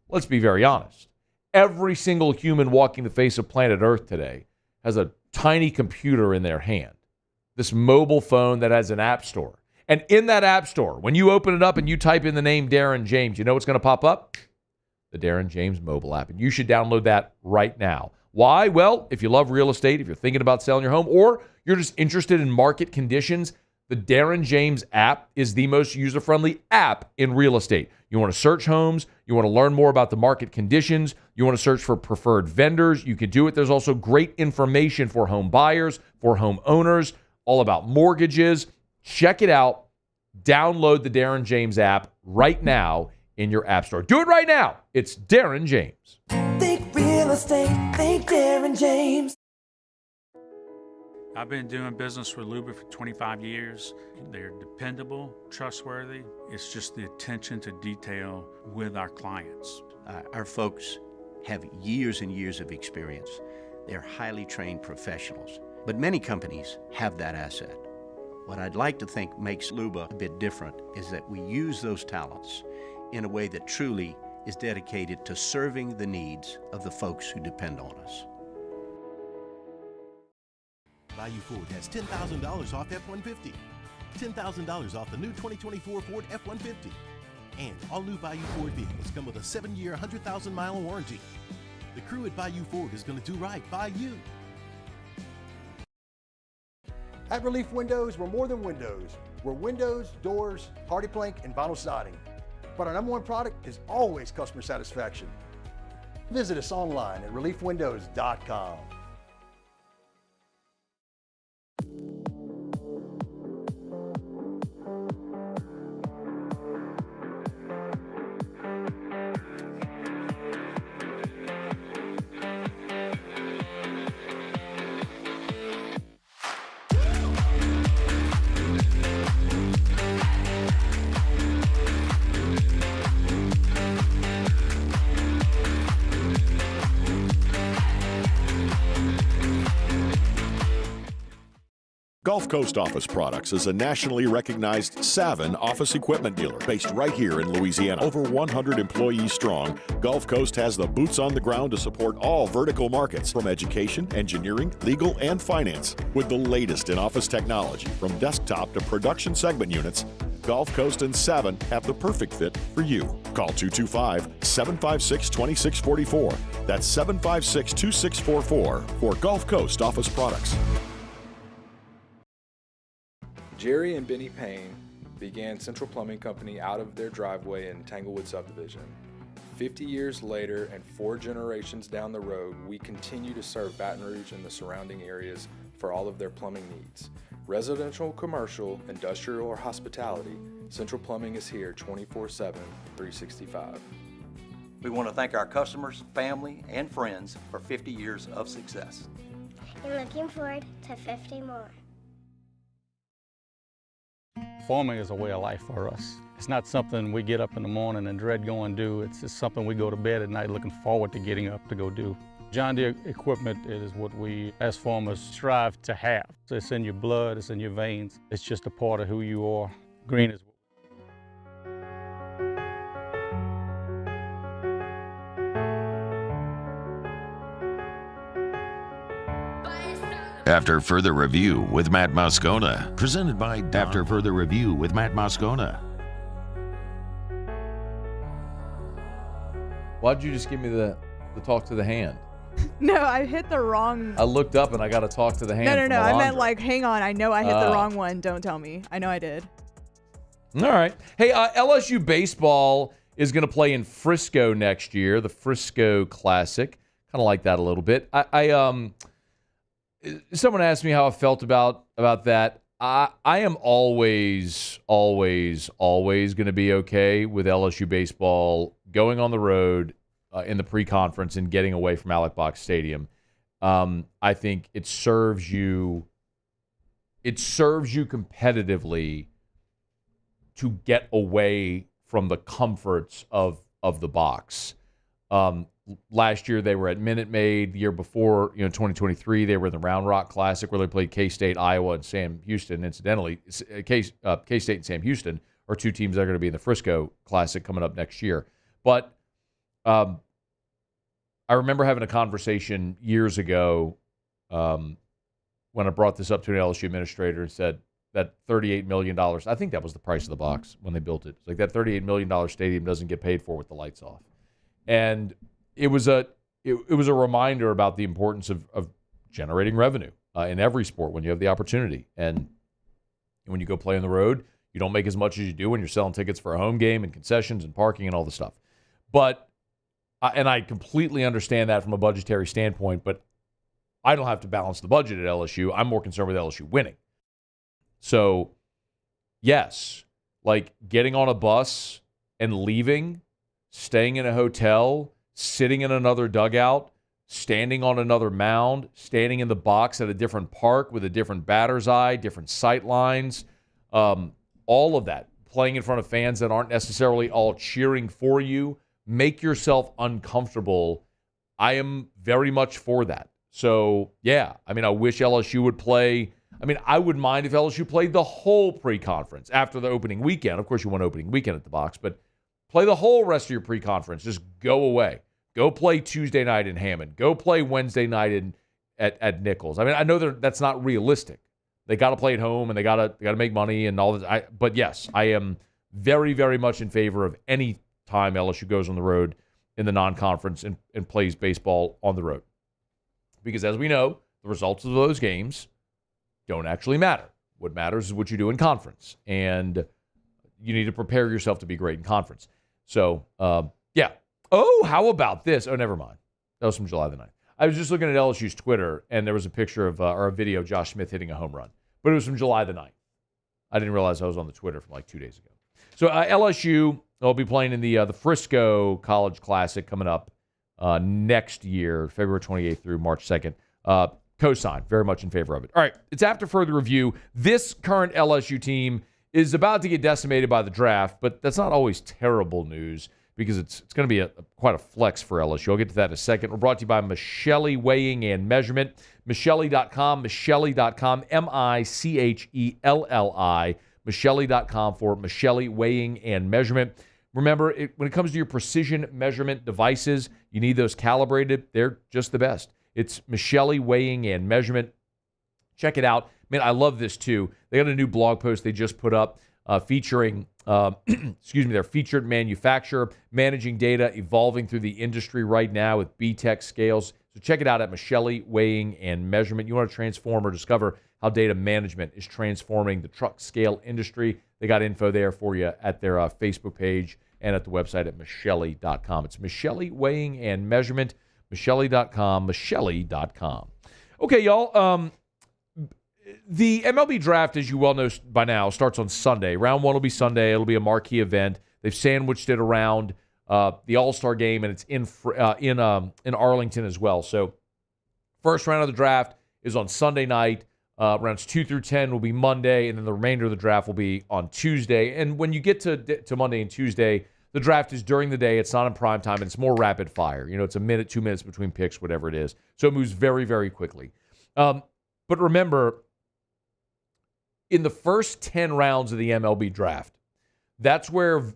let's be very honest. Every single human walking the face of planet Earth today has a tiny computer in their hand. This mobile phone that has an app store. And in that app store, when you open it up and you type in the name Darren James, you know what's going to pop up? The Darren James mobile app. And you should download that right now. Why? Well, if you love real estate, if you're thinking about selling your home, or you're just interested in market conditions, the Darren James app is the most user-friendly app in real estate. You want to search homes, you want to learn more about the market conditions, you want to search for preferred vendors, you can do it. There's also great information for home buyers, for home owners, all about mortgages. Check it out. Download the Darren James app right now in your app store. Do it right now. It's Darren James. Think real estate, think Darren James. I've been doing business with Luba for 25 years. They're dependable, trustworthy. It's just the attention to detail with our clients. Our folks have years and years of experience. They're highly trained professionals. But many companies have that asset. What I'd like to think makes Luba a bit different is that we use those talents in a way that truly is dedicated to serving the needs of the folks who depend on us. Bayou Ford has $10,000 off F-150. $10,000 off the new 2024 Ford F-150. And all new Bayou Ford vehicles come with a 7-year, 100,000-mile warranty. The crew at Bayou Ford is going to do right by you. At Relief Windows, we're more than windows. We're windows, doors, hardy plank, and vinyl siding. But our #1 product is always customer satisfaction. Visit us online at reliefwindows.com. Gulf Coast Office Products is a nationally recognized Saban office equipment dealer based right here in Louisiana. Over 100 employees strong, Gulf Coast has the boots on the ground to support all vertical markets, from education, engineering, legal, and finance. With the latest in office technology, from desktop to production segment units, Gulf Coast and Saban have the perfect fit for you. Call 225-756-2644. That's 756-2644 for Gulf Coast Office Products. Jerry and Benny Payne began Central Plumbing Company out of their driveway in Tanglewood subdivision. 50 years later and 4 generations down the road, we continue to serve Baton Rouge and the surrounding areas for all of their plumbing needs. Residential, commercial, industrial, or hospitality, Central Plumbing is here 24/7, 365. We want to thank our customers, family, and friends for 50 years of success. And looking forward to 50 more. Farming is a way of life for us. It's not something we get up in the morning and dread going do. It's just something we go to bed at night looking forward to getting up to go do. John Deere equipment is what we as farmers strive to have. So it's in your blood, it's in your veins. It's just a part of who you are. Green is After Further Review with Matt Moscona. Presented by After Further Review with Matt Moscona. Why'd you just give me the talk to the hand? No, I hit the wrong. I looked up and I got to talk to the hand. No. I meant like, hang on. I know I hit the wrong one. Don't tell me. I know I did. All right. Hey, LSU baseball is going to play in Frisco next year, the Frisco Classic. Kind of like that a little bit. Someone asked me how I felt about that. I am always going to be okay with LSU baseball going on the road in the pre-conference and getting away from Alex Box Stadium. I think it serves you competitively to get away from the comforts of the box. Last year they were at Minute Maid. The year before, 2023, they were in the Round Rock Classic where they played K-State, Iowa, and Sam Houston. Incidentally, K-State and Sam Houston are 2 teams that are going to be in the Frisco Classic coming up next year. But I remember having a conversation years ago when I brought this up to an LSU administrator and said that $38 million, I think that was the price of the box when they built it. It's like that $38 million stadium doesn't get paid for with the lights off. And it was a reminder about the importance of generating revenue in every sport when you have the opportunity. And when you go play on the road, you don't make as much as you do when you're selling tickets for a home game and concessions and parking and all the stuff. But and I completely understand that from a budgetary standpoint, but I don't have to balance the budget at LSU. I'm more concerned with LSU winning. So, yes, like getting on a bus and leaving, staying in a hotel, sitting in another dugout, standing on another mound, standing in the box at a different park with a different batter's eye, different sight lines, all of that, playing in front of fans that aren't necessarily all cheering for you, make yourself uncomfortable. I am very much for that. So, yeah, I mean, I wish LSU would play. I mean, I would mind if LSU played the whole pre-conference after the opening weekend. Of course, you want opening weekend at the box, but play the whole rest of your pre-conference. Just go away. Go play Tuesday night in Hammond. Go play Wednesday night at Nichols. I mean, I know that's not realistic. They got to play at home and they got to make money and all this. But yes, I am very, very much in favor of any time LSU goes on the road in the non-conference and plays baseball on the road. Because as we know, the results of those games don't actually matter. What matters is what you do in conference. And you need to prepare yourself to be great in conference. So, yeah. Oh, how about this? Oh, never mind. That was from July the 9th. I was just looking at LSU's Twitter, and there was a picture of, or a video of Josh Smith hitting a home run. But it was from July the 9th. I didn't realize I was on the Twitter from like 2 days ago. So LSU will be playing in the Frisco College Classic coming up next year, February 28th through March 2nd. Co-sign, very much in favor of it. All right, it's after further review. This current LSU team is about to get decimated by the draft, but that's not always terrible news because it's going to be quite a flex for LSU. I'll get to that in a second. We're brought to you by Michelli Weighing and Measurement. Michelli.com, Michelli.com, Michelli, Michelli.com for Michelli Weighing and Measurement. Remember, when it comes to your precision measurement devices, you need those calibrated. They're just the best. It's Michelli Weighing and Measurement. Check it out. Man, I love this too. They got a new blog post they just put up featuring, their featured manufacturer, managing data, evolving through the industry right now with B-Tech scales. So check it out at Michelli Weighing and Measurement. You want to transform or discover how data management is transforming the truck scale industry. They got info there for you at their Facebook page and at the website at Michelli.com. It's Michelli Weighing and Measurement, Michelli.com, Michelli.com. Okay, y'all. The MLB draft, as you well know by now, starts on Sunday. Round one will be Sunday. It'll be a marquee event. They've sandwiched it around the All-Star game, and it's in Arlington as well. So first round of the draft is on Sunday night. Rounds 2 through 10 will be Monday, and then the remainder of the draft will be on Tuesday. And when you get to Monday and Tuesday, the draft is during the day. It's not in prime time, and it's more rapid fire. You know, it's a minute, 2 minutes between picks, whatever it is. So it moves very, very quickly. But remember, in the first 10 rounds of the MLB draft, that's where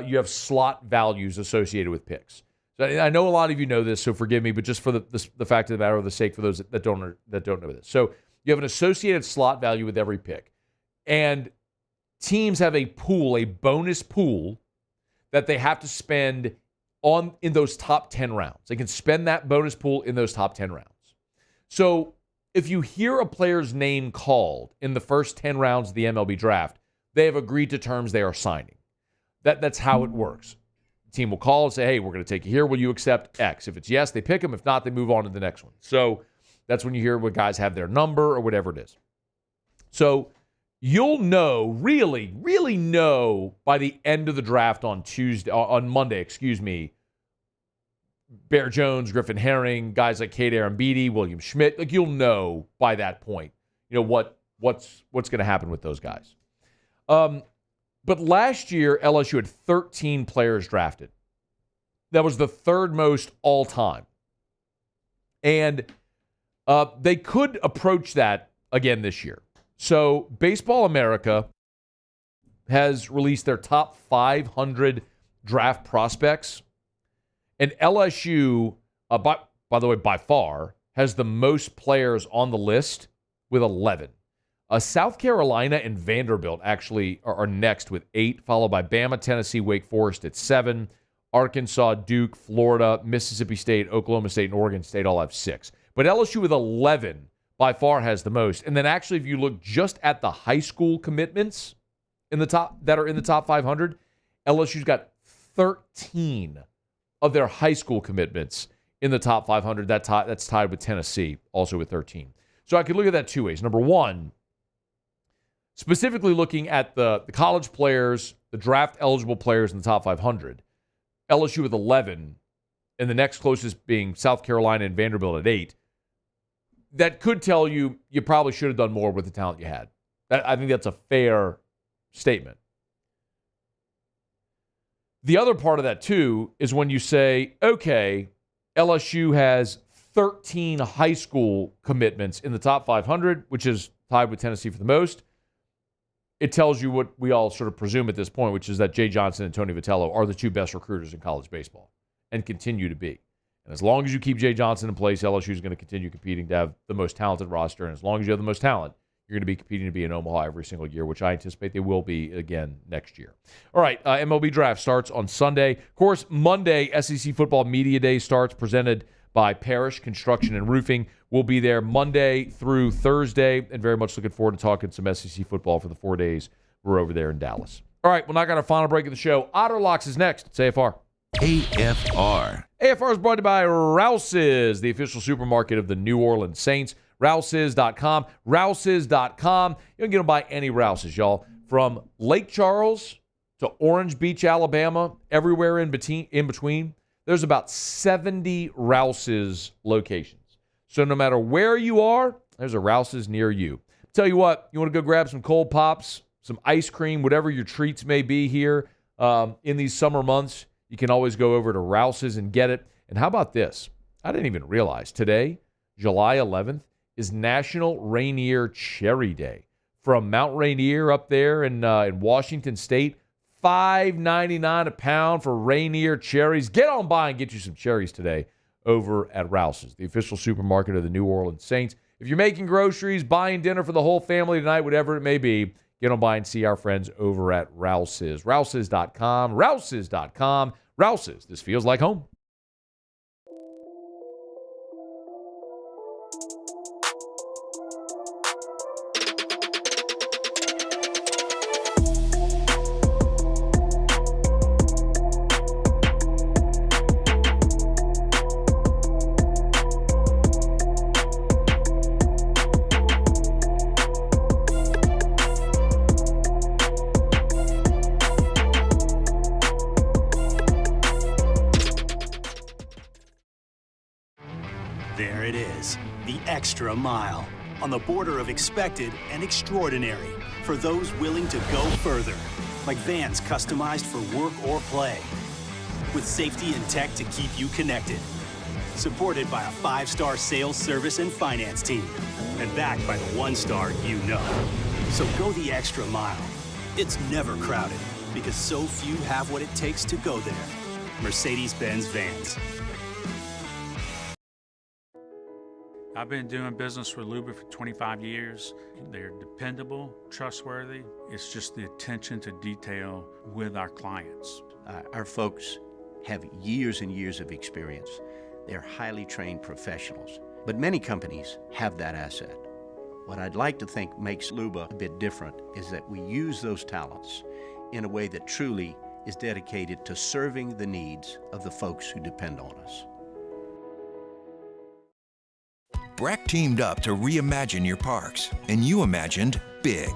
you have slot values associated with picks. So I know a lot of you know this, so forgive me, but just for the fact of the matter, or the sake for those that don't know this. So you have an associated slot value with every pick. And teams have a pool, a bonus pool, that they have to spend in those top 10 rounds. They can spend that bonus pool in those top 10 rounds. So if you hear a player's name called in the first 10 rounds of the MLB draft, they have agreed to terms they are signing. That's how it works. The team will call and say, hey, we're going to take you here. Will you accept X? If it's yes, they pick them. If not, they move on to the next one. So that's when you hear what guys have their number or whatever it is. So you'll know, really, really know by the end of the draft on Monday, Bear Jones, Griffin Herring, guys like Kate Arambidi, William Schmidt, like you'll know by that point, you know, what's going to happen with those guys. But last year, LSU had 13 players drafted. That was the third most all time. And they could approach that again this year. So Baseball America has released their top 500 draft prospects. And LSU, by the way, by far, has the most players on the list with 11. South Carolina and Vanderbilt actually are next with 8, followed by Bama, Tennessee, Wake Forest at 7. Arkansas, Duke, Florida, Mississippi State, Oklahoma State, and Oregon State all have 6. But LSU with 11 by far has the most. And then actually, if you look just at the high school commitments that are in the top 500, LSU's got 13 of their high school commitments in the top 500. That's tied with Tennessee, also with 13. So I could look at that two ways. Number one, specifically looking at the college players, the draft-eligible players in the top 500, LSU with 11, and the next closest being South Carolina and Vanderbilt at 8, that could tell you probably should have done more with the talent you had. I think that's a fair statement. The other part of that, too, is when you say, okay, LSU has 13 high school commitments in the top 500, which is tied with Tennessee for the most. It tells you what we all sort of presume at this point, which is that Jay Johnson and Tony Vitello are the two best recruiters in college baseball and continue to be. And as long as you keep Jay Johnson in place, LSU is going to continue competing to have the most talented roster. And as long as you have the most talent, you're going to be competing to be in Omaha every single year, which I anticipate they will be again next year. All right, MLB draft starts on Sunday. Of course, Monday, SEC Football Media Day starts, presented by Parrish Construction and Roofing. We'll be there Monday through Thursday, and very much looking forward to talking some SEC football for the 4 days we're over there in Dallas. All right, we're not going to final break of the show. Otterlocks is next. It's AFR. AFR. AFR is brought to you by Rouse's, the official supermarket of the New Orleans Saints. Rouse's.com. Rouse's.com. You can get them by any Rouse's, y'all. From Lake Charles to Orange Beach, Alabama, everywhere in between, there's about 70 Rouse's locations. So no matter where you are, there's a Rouse's near you. Tell you what, you want to go grab some cold pops, some ice cream, whatever your treats may be here in these summer months, you can always go over to Rouse's and get it. And how about this? I didn't even realize today, July 11th, is National Rainier Cherry Day. From Mount Rainier up there in Washington State, $5.99 a pound for Rainier cherries. Get on by and get you some cherries today over at Rouse's, the official supermarket of the New Orleans Saints. If you're making groceries, buying dinner for the whole family tonight, whatever it may be, get on by and see our friends over at Rouse's. Rouse's.com. Rouse's.com. Rouse's. This feels like home. There it is, the extra mile, on the border of expected and extraordinary, for those willing to go further, like vans customized for work or play, with safety and tech to keep you connected, supported by a 5-star sales, service, and finance team, and backed by the 1-star you know. So go the extra mile. It's never crowded, because so few have what it takes to go there. Mercedes-Benz Vans. I've been doing business with Luba for 25 years. They're dependable, trustworthy. It's just the attention to detail with our clients. Our folks have years and years of experience. They're highly trained professionals, but many companies have that asset. What I'd like to think makes Luba a bit different is that we use those talents in a way that truly is dedicated to serving the needs of the folks who depend on us. Breck teamed up to reimagine your parks, and you imagined big.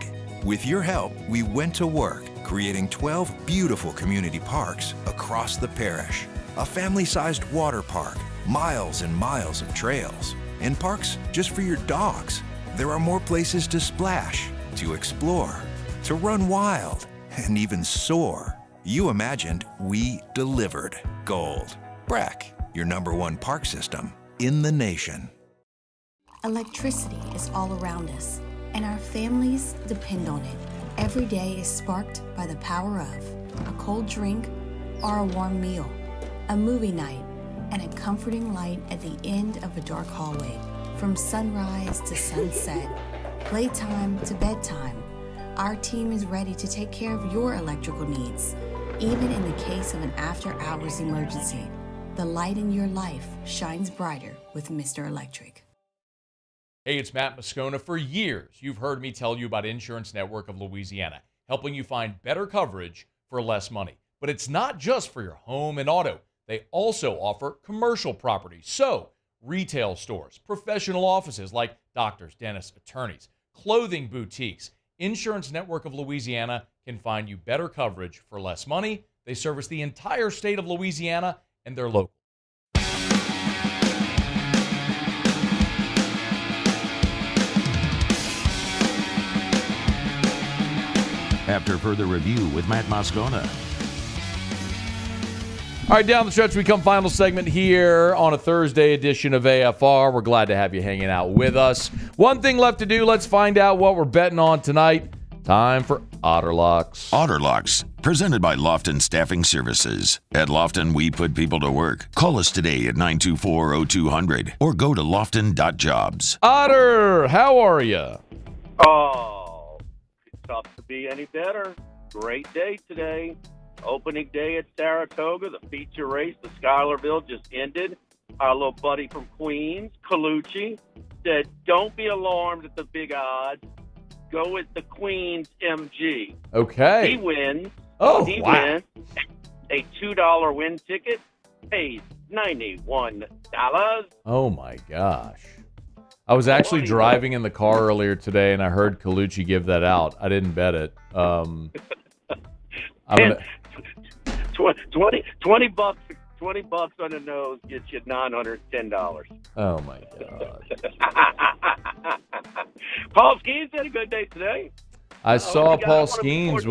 With your help, we went to work, creating 12 beautiful community parks across the parish. A family-sized water park, miles and miles of trails, and parks just for your dogs. There are more places to splash, to explore, to run wild, and even soar. You imagined, we delivered. Gold. Breck, your #1 park system in the nation. Electricity is all around us, and our families depend on it. Every day is sparked by the power of a cold drink or a warm meal, a movie night, and a comforting light at the end of a dark hallway. From sunrise to sunset, playtime to bedtime, our team is ready to take care of your electrical needs. Even in the case of an after-hours emergency, the light in your life shines brighter with Mr. Electric. Hey, it's Matt Moscona. For years, you've heard me tell you about Insurance Network of Louisiana, helping you find better coverage for less money. But it's not just for your home and auto. They also offer commercial property. So, retail stores, professional offices like doctors, dentists, attorneys, clothing boutiques. Insurance Network of Louisiana can find you better coverage for less money. They service the entire state of Louisiana, and they're local. After further review with Matt Moscona. All right, down the stretch we come. Final segment here on a Thursday edition of AFR. We're glad to have you hanging out with us. One thing left to do. Let's find out what we're betting on tonight. Time for Otterlocks. Otterlocks, presented by Lofton Staffing Services. At Lofton, we put people to work. Call us today at 924-0200 or go to lofton.jobs. Otter, how are you? Oh, it's tough to be any better. Great day today. Opening day at Saratoga. The feature race, the Schuylerville, just ended. Our little buddy from Queens, Colucci, said, don't be alarmed at the big odds. Go with the Queens MG. Okay. He wins. Oh, he wow. wins. A $2 win ticket pays $91. Oh, my gosh. I was actually driving in the car earlier today, and I heard Colucci give that out. I didn't bet it. I'm gonna... 20 bucks on the nose gets you $910. Oh, my God. Paul Skenes had a good day today. I saw Paul Skenes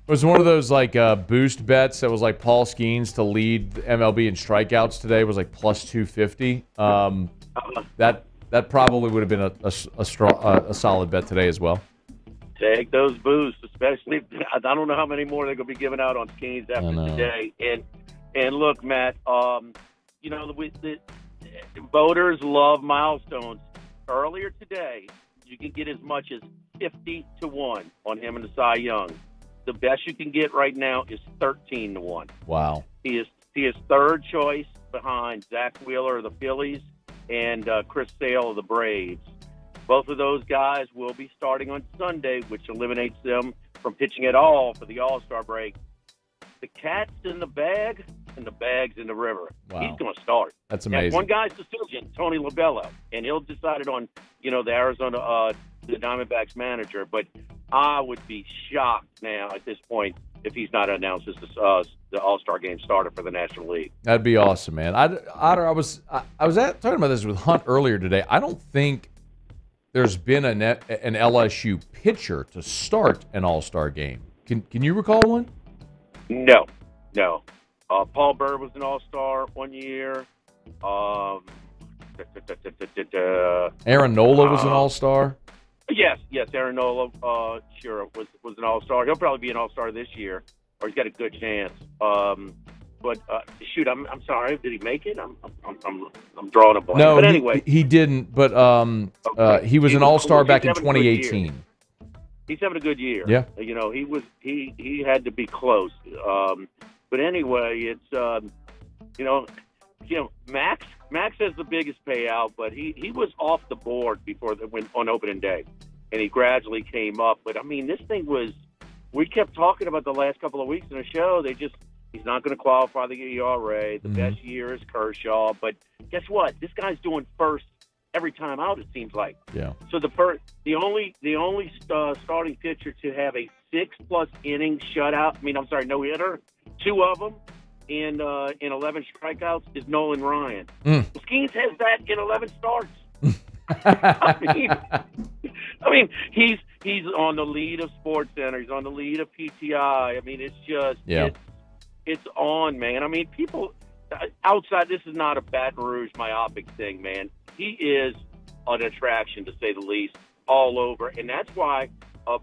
was one of those like boost bets that was like Paul Skenes to lead MLB in strikeouts today was like plus 250. That probably would have been a solid bet today as well. Take those boosts, especially. I don't know how many more they're going to be giving out on Skenes after today. And look, Matt, the voters love milestones. Earlier today, you can get as much as 50-1 on him and the Cy Young. The best you can get right now is 13-1. Wow. He is third choice behind Zach Wheeler of the Phillies and Chris Sale of the Braves. Both of those guys will be starting on Sunday, which eliminates them from pitching at all for the All-Star break. The cat's in the bag, and the bag's in the river. Wow. He's going to start. That's amazing. One guy's decision, Tony Labello, and he'll decide it on, the Arizona, the Diamondbacks manager. But I would be shocked now at this point if he's not announced as the All-Star game starter for the National League. That'd be awesome, man. I was talking about this with Hunt earlier today. I don't think there's been an LSU pitcher to start an All-Star game. Can you recall one? No. Paul Burr was an All-Star one year. Aaron Nola was an All-Star. Yes, Aaron Nola, sure was an All-Star. He'll probably be an All-Star this year, or he's got a good chance. But shoot, I'm sorry. Did he make it? I'm drawing a blank. No, but anyway, he didn't. But he was an All-Star back in 2018. He's having a good year. Yeah. He had to be close. But anyway, it's Max has the biggest payout, but he was off the board on opening day, and he gradually came up. But I mean, this thing we kept talking about the last couple of weeks in the show. He's not going to qualify the ERA. The best year is Kershaw, but guess what? This guy's doing first every time out. It seems like. Yeah. So the only starting pitcher to have a 6+ inning shutout. No hitter. 2 of them in 11 strikeouts is Nolan Ryan. Skenes has that in 11 starts. I mean, he's on the lead of SportsCenter. He's on the lead of PTI. I mean, it's just it's on, man. I mean, people outside. This is not a Baton Rouge myopic thing, man. He is an attraction, to say the least, all over, and that's why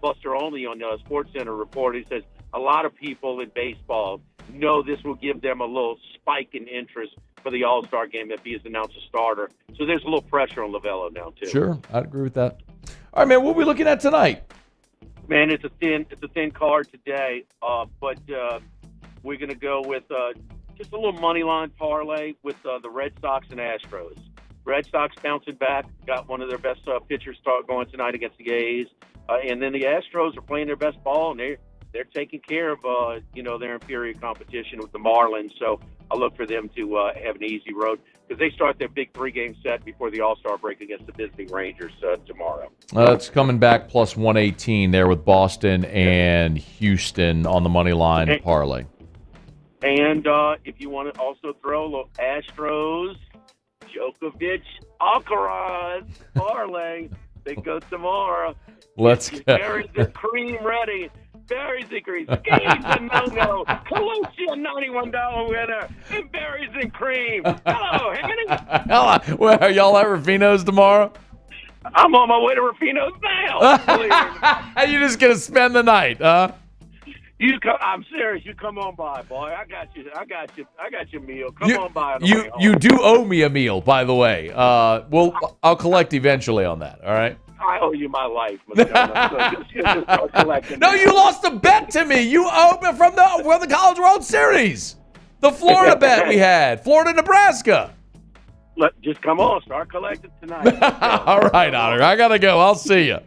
Buster Olney on SportsCenter reported. He says a lot of people in baseball know this will give them a little spike in interest for the All-Star game if he is announced a starter. So there's a little pressure on Lavello now too. Sure, I'd agree with that. All right, man. What are we looking at tonight? Man, it's a thin card today, but we're going to go with just a little money line parlay with the Red Sox and Astros. Red Sox bouncing back, got one of their best pitchers start going tonight against the A's, and then the Astros are playing their best ball, and they're taking care of their inferior competition with the Marlins. So I look for them to have an easy road because they start their big 3-game set before the All-Star break against the visiting Rangers tomorrow. It's coming back plus 118 there with Boston and Houston on the money line parlay. And if you want to also throw a little Astros, Djokovic, Alcaraz parlay, they go tomorrow. Let's go. There is the cream ready. Berries and cream. Skenes and no-no. Colucci, a $91 winner. And berries and cream. Hello, Henny. Hello. Well, are y'all at Rufino's tomorrow? I'm on my way to Rufino's now. You just gonna spend the night, huh? I'm serious. You come on by, boy. I got your meal. Come on by. On the way home. You do owe me a meal, by the way. I'll collect eventually on that. All right. I owe you my life, Moscona. So just start collecting. No, you lost a bet to me. You owe me from the College World Series, the Florida bet we had, Florida, Nebraska. Just come on, start collecting tonight. All right, Otter. I gotta go. I'll see you.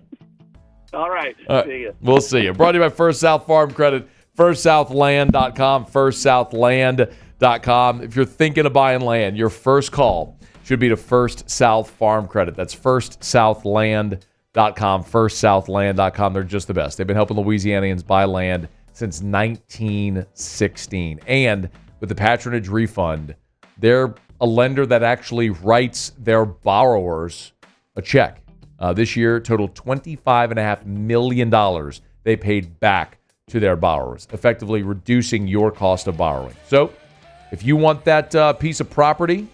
All right. See you. We'll see you. Brought to you by First South Farm Credit, FirstSouthLand.com, FirstSouthLand.com. If you're thinking of buying land, your first call should be to First South Farm Credit. That's FirstSouthLand.com, FirstSouthLand.com. They're just the best. They've been helping Louisianians buy land since 1916. And with the patronage refund, they're a lender that actually writes their borrowers a check. This year, total $25.5 million they paid back to their borrowers, effectively reducing your cost of borrowing. So if you want that piece of property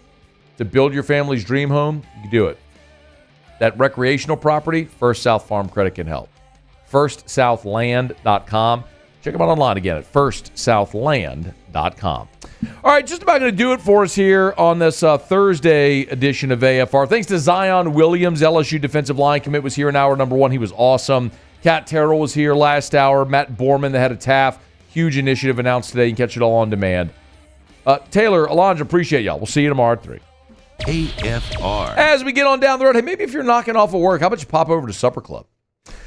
to build your family's dream home, you can do it. That recreational property, First South Farm Credit can help. FirstSouthLand.com. Check them out online again at FirstSouthLand.com. All right, just about going to do it for us here on this Thursday edition of AFR. Thanks to Zion Williams, LSU defensive line commit, was here in hour number 1. He was awesome. Kat Terrell was here last hour. Matt Borman, the head of TAF. Huge initiative announced today. You can catch it all on demand. Taylor, Alondra, appreciate y'all. We'll see you tomorrow at 3. AFR. As we get on down the road, hey, maybe if you're knocking off of work, how about you pop over to Supper Club?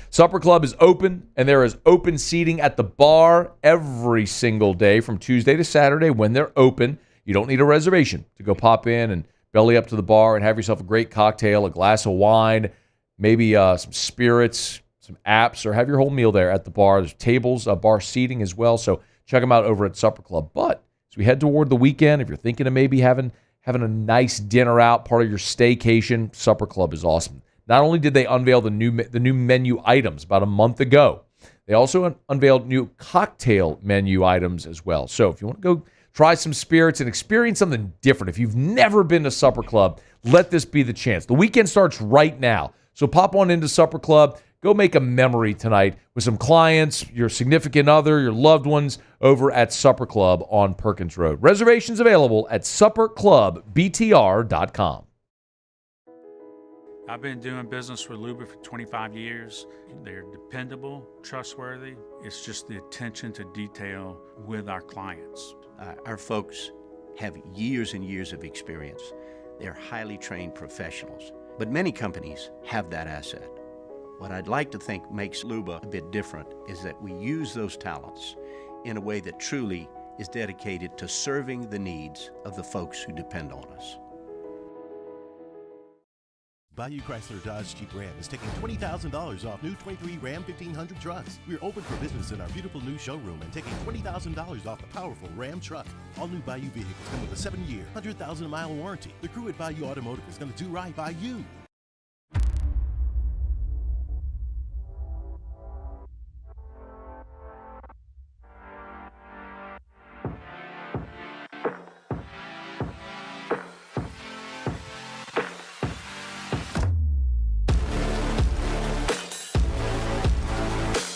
Supper Club is open, and there is open seating at the bar every single day from Tuesday to Saturday when they're open. You don't need a reservation to go pop in and belly up to the bar and have yourself a great cocktail, a glass of wine, maybe some spirits, some apps, or have your whole meal there at the bar. There's tables, bar seating as well, so check them out over at Supper Club. But as we head toward the weekend, if you're thinking of maybe having a nice dinner out, part of your staycation, Supper Club is awesome. Not only did they unveil the new menu items about a month ago, they also unveiled new cocktail menu items as well. So if you want to go try some spirits and experience something different, if you've never been to Supper Club, let this be the chance. The weekend starts right now. So pop on into Supper Club. Go make a memory tonight with some clients, your significant other, your loved ones over at Supper Club on Perkins Road. Reservations available at supperclubbtr.com. I've been doing business with Luba for 25 years. They're dependable, trustworthy. It's just the attention to detail with our clients. Our folks have years and years of experience. They're highly trained professionals, but many companies have that asset. What I'd like to think makes Luba a bit different is that we use those talents in a way that truly is dedicated to serving the needs of the folks who depend on us. Bayou Chrysler Dodge Jeep Ram is taking $20,000 off new 23 Ram 1500 trucks. We're open for business in our beautiful new showroom and taking $20,000 off the powerful Ram truck. All new Bayou vehicles come with a 7-year, 100,000-mile warranty. The crew at Bayou Automotive is going to do right by you.